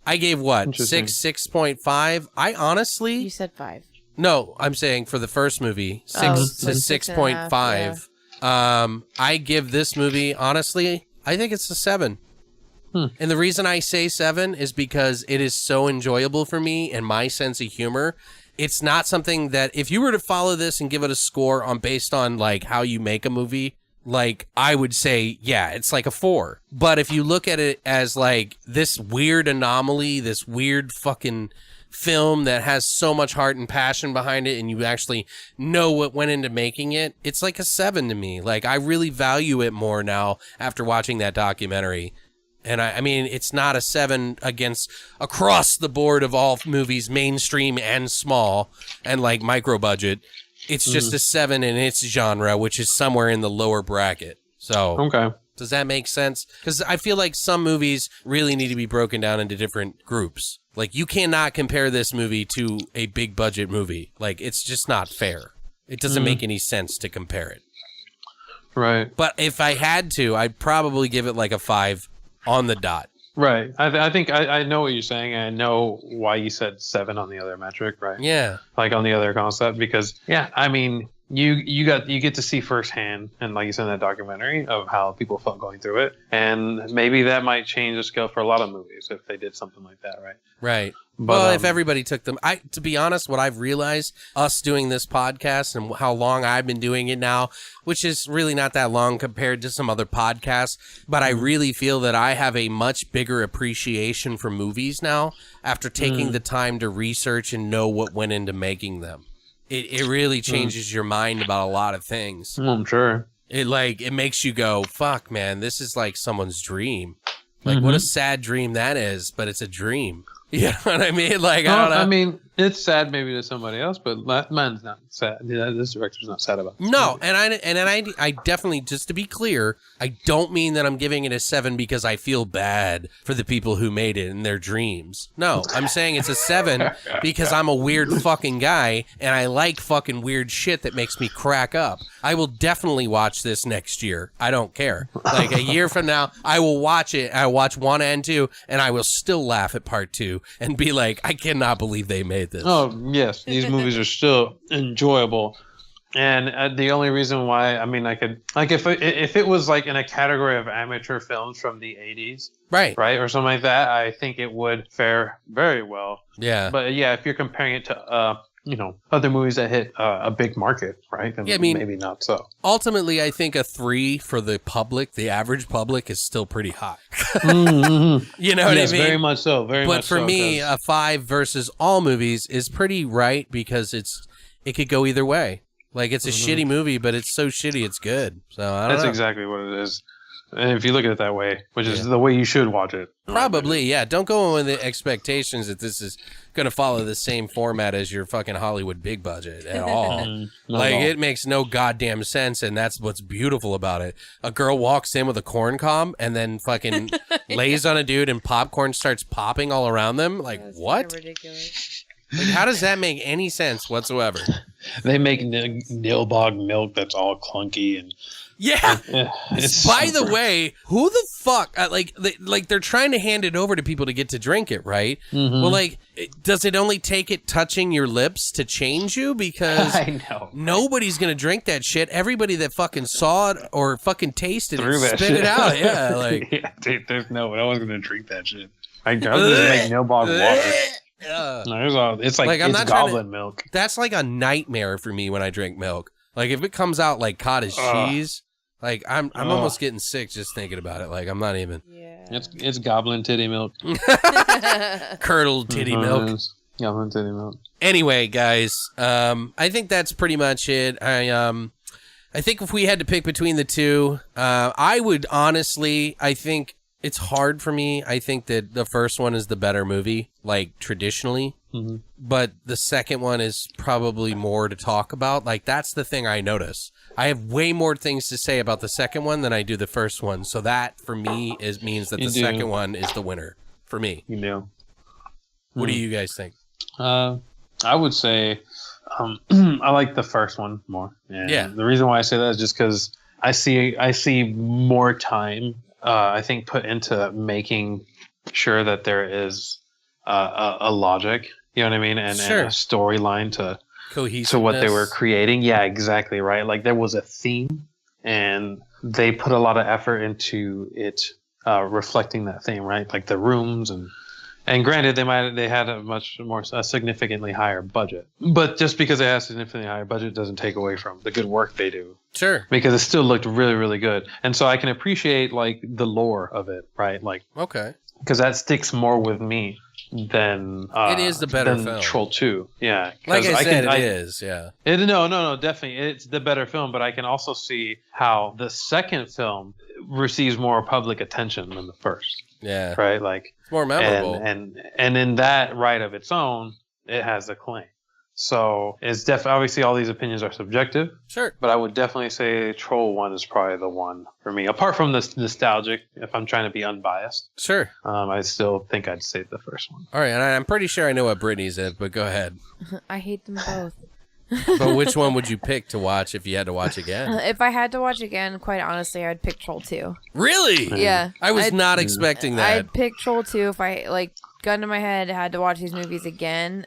I gave what? 6.5? I honestly... You said 5. No, I'm saying for the first movie, 6 to 6.5. I give this movie, honestly, I think it's a 7. And the reason I say 7 is because it is so enjoyable for me and my sense of humor. It's not something that if you were to follow this and give it a score based on like how you make a movie, like, I would say, yeah, it's like a 4. But if you look at it as like this weird anomaly, this weird fucking film that has so much heart and passion behind it, and you actually know what went into making it, it's like a 7 to me. Like, I really value it more now after watching that documentary. And I mean, it's not a 7 across the board of all movies, mainstream and small, and like micro budget. It's just a 7 in its genre, which is somewhere in the lower bracket. So, okay. Does that make sense? Because I feel like some movies really need to be broken down into different groups. Like, you cannot compare this movie to a big budget movie. Like, it's just not fair. It doesn't make any sense to compare it. Right. But if I had to, I'd probably give it like a 5 on the dot. Right. I think I know what you're saying. And I know why you said 7 on the other metric, right? Yeah. Like on the other concept, because I mean, you get to see firsthand, and like you said in that documentary, of how people felt going through it, and maybe that might change the scale for a lot of movies if they did something like that, right? Right. But, Well, if everybody took them, to be honest, what I've realized, us doing this podcast and how long I've been doing it now, which is really not that long compared to some other podcasts, but I really feel that I have a much bigger appreciation for movies now after taking the time to research and know what went into making them. It really changes your mind about a lot of things. I'm sure. It makes you go, fuck, man, this is like someone's dream. Like, what a sad dream that is, but it's a dream. You know what I mean? Like, I don't know. I mean, it's sad maybe to somebody else, but man's not sad. This director's not sad about it. No, and I definitely, just to be clear, I don't mean that I'm giving it a 7 because I feel bad for the people who made it and their dreams. No, I'm saying it's a 7 because I'm a weird fucking guy and I like fucking weird shit that makes me crack up. I will definitely watch this next year. I don't care. Like a year from now, I will watch it. I watch 1 and 2, and I will still laugh at part 2 and be like, I cannot believe they made this. Oh, yes. These movies are still enjoyable. And the only reason why, I mean, I could, like, if it was, like, in a category of amateur films from the 80s, right, or something like that, I think it would fare very well. Yeah. But, yeah, if you're comparing it to, other movies that hit a big market, right, then maybe not so. Ultimately, I think a 3 for the public, the average public, is still pretty high. You know what I mean? Very much so. But for me, a 5 versus all movies is pretty right because it could go either way. Like, it's a shitty movie, but it's so shitty it's good. So I don't know. That's exactly what it is. And if you look at it that way, which is the way you should watch it. Probably, yeah. Don't go in with the expectations that this is going to follow the same format as your fucking Hollywood big budget at all. It makes no goddamn sense, and that's what's beautiful about it. A girl walks in with a corn cob and then fucking lays on a dude and popcorn starts popping all around them. Like, what? Ridiculous. Like, how does that make any sense whatsoever? They make Nilbog milk that's all clunky and... Yeah. By the way, who the fuck? They're trying to hand it over to people to get to drink it, right? Well, like, does it only take it touching your lips to change you? Because I know nobody's gonna drink that shit. Everybody that fucking saw it or fucking tasted it spit it out. Yeah, like dude, there's no one's gonna drink that shit. I just make Nilbog water. It's like I'm it's not goblin milk. That's like a nightmare for me when I drink milk. Like if it comes out like cottage cheese. Like I'm almost getting sick just thinking about it. Like I'm not even. Yeah. It's goblin titty milk. Curdled titty milk. Goblin titty milk. Anyway, guys, I think that's pretty much it. I think if we had to pick between the two, I would honestly. I think it's hard for me. I think that the first one is the better movie, like traditionally. But the second one is probably more to talk about. Like that's the thing I notice. I have way more things to say about the second one than I do the first one. So that for me means that the second one is the winner for me. You do. What do you guys think? I would say I like the first one more. Yeah. The reason why I say that is just because I see more time. I think put into making sure that there is a logic. You know what I mean? And a storyline to what they were creating. Yeah, exactly right. Like there was a theme, and they put a lot of effort into it reflecting that theme, right? Like the rooms and granted, they had a much more significantly higher budget, but just because they had a significantly higher budget doesn't take away from the good work they do. Sure. Because it still looked really, really good, and so I can appreciate like the lore of it, right? Like because that sticks more with me than it is the better film. Troll 2. Yeah. Like I said, it is. Yeah. No, definitely. It's the better film, but I can also see how the second film receives more public attention than the first. Yeah. Right? Like it's more memorable. And in that right of its own, it has a claim. So it's obviously all these opinions are subjective. Sure. But I would definitely say Troll 1 is probably the one for me. Apart from the nostalgic, if I'm trying to be unbiased. Sure. I still think I'd say the first one. All right, and I'm pretty sure I know what Brittany's at, but go ahead. I hate them both. But which one would you pick to watch if you had to watch again? If I had to watch again, quite honestly, I'd pick Troll 2. Really? Yeah. I was not expecting that. I'd pick Troll 2 if I, gun to my head, had to watch these movies again,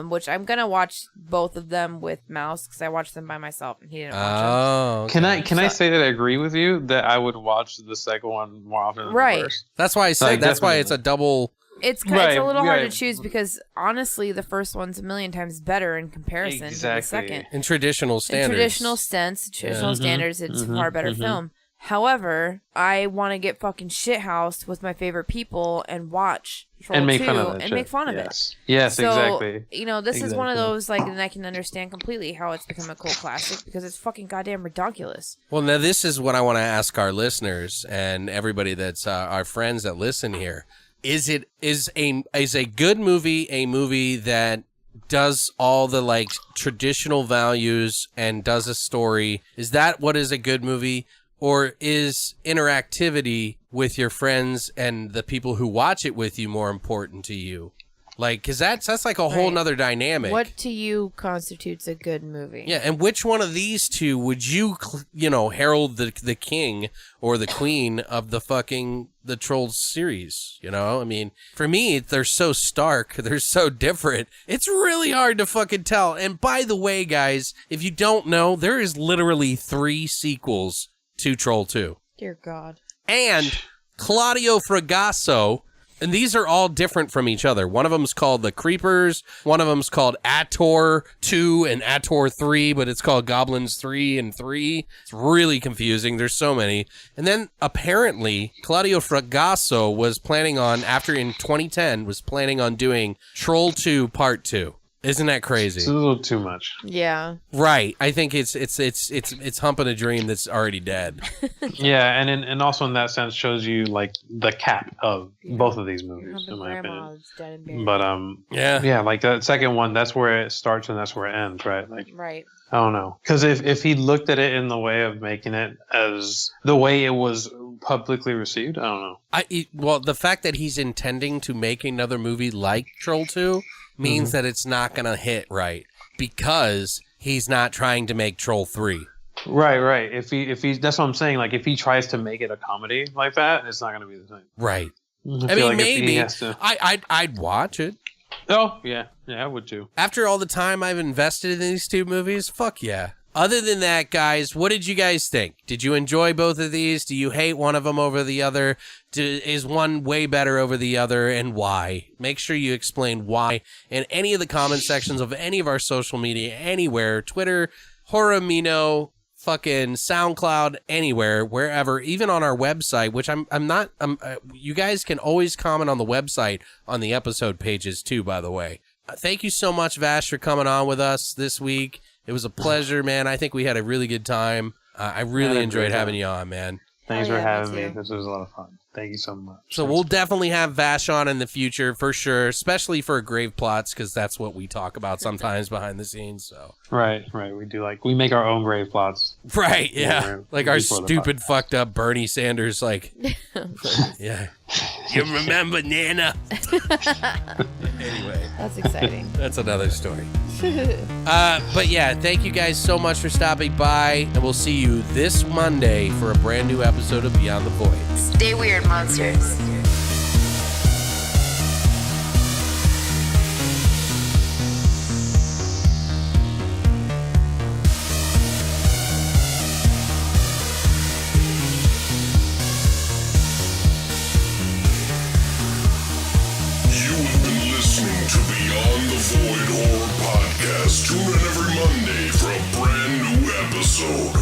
which I'm going to watch both of them with Mouse because I watched them by myself and he didn't watch them. Oh, okay. Can I say that I agree with you that I would watch the second one more often than the first? That's why I said that's why it's a double. It's a little hard to choose because honestly, the first one's a million times better in comparison to the second. In traditional standards. In traditional standards, it's a far better film. However, I want to get fucking shithoused with my favorite people and watch Troll 2 and make fun of it. Yes, so, exactly. This is one of those, and I can understand completely how it's become a cult classic because it's fucking goddamn ridiculous. Well, now this is what I want to ask our listeners and everybody that's our friends that listen here. Is a good movie a movie that does all the traditional values and does a story? Is that what is a good movie? Or is interactivity with your friends and the people who watch it with you more important to you? Because that's like a whole nother dynamic. What to you constitutes a good movie? Yeah, and which one of these two would you, herald the king or the queen of the Trolls series? I mean, for me, they're so stark, they're so different. It's really hard to fucking tell. And by the way, guys, if you don't know, there is literally 3 sequels to Troll 2. Dear God. And Claudio Fragasso, and these are all different from each other. One of them's called The Creepers, one of them's called Ator 2 and Ator 3, but it's called Goblins 3 and 3. It's really confusing. There's so many. And then apparently Claudio Fragasso was planning on, in 2010, was planning on doing Troll 2 Part 2. Isn't that crazy? It's a little too much. Yeah. Right. I think it's humping a dream that's already dead. Yeah, and also in that sense shows you the cap of both of these movies, in my opinion. But yeah, that second one, that's where it starts and that's where it ends, right? Right. I don't know, because if he looked at it in the way of making it as the way it was publicly received, I don't know. Well, the fact that he's intending to make another movie like Troll 2 means that it's not going to hit right because he's not trying to make Troll 3. Right. If he that's what I'm saying. If he tries to make it a comedy like that, it's not going to be the same. Right. I mean, maybe I'd watch it. Oh yeah, I would too. After all the time I've invested in these 2 movies, fuck yeah. Other than that, guys, what did you guys think? Did you enjoy both of these? Do you hate one of them over the other? Is one way better over the other, and why? Make sure you explain why in any of the comment sections of any of our social media, anywhere, Twitter, Horamino, fucking SoundCloud, anywhere, wherever, even on our website, which you guys can always comment on the website on the episode pages too, by the way. Thank you so much, Vash, for coming on with us this week. It was a pleasure, man. I think we had a really good time. I really enjoyed having you on, man. Thanks for having me. This was a lot of fun. Thank you so much. So we'll definitely have Vash on in the future for sure, especially for grave plots, because that's what we talk about sometimes behind the scenes. So right. We do we make our own grave plots. Right, yeah. Our stupid fucked up Bernie Sanders, yeah. You remember Nana? Anyway. That's exciting. That's another story. But yeah, thank you guys so much for stopping by, and we'll see you this Monday for a brand new episode of Beyond the Void. Stay weird, monsters. Beyond the Void Horror Podcast. Tune in every Monday for a brand new episode.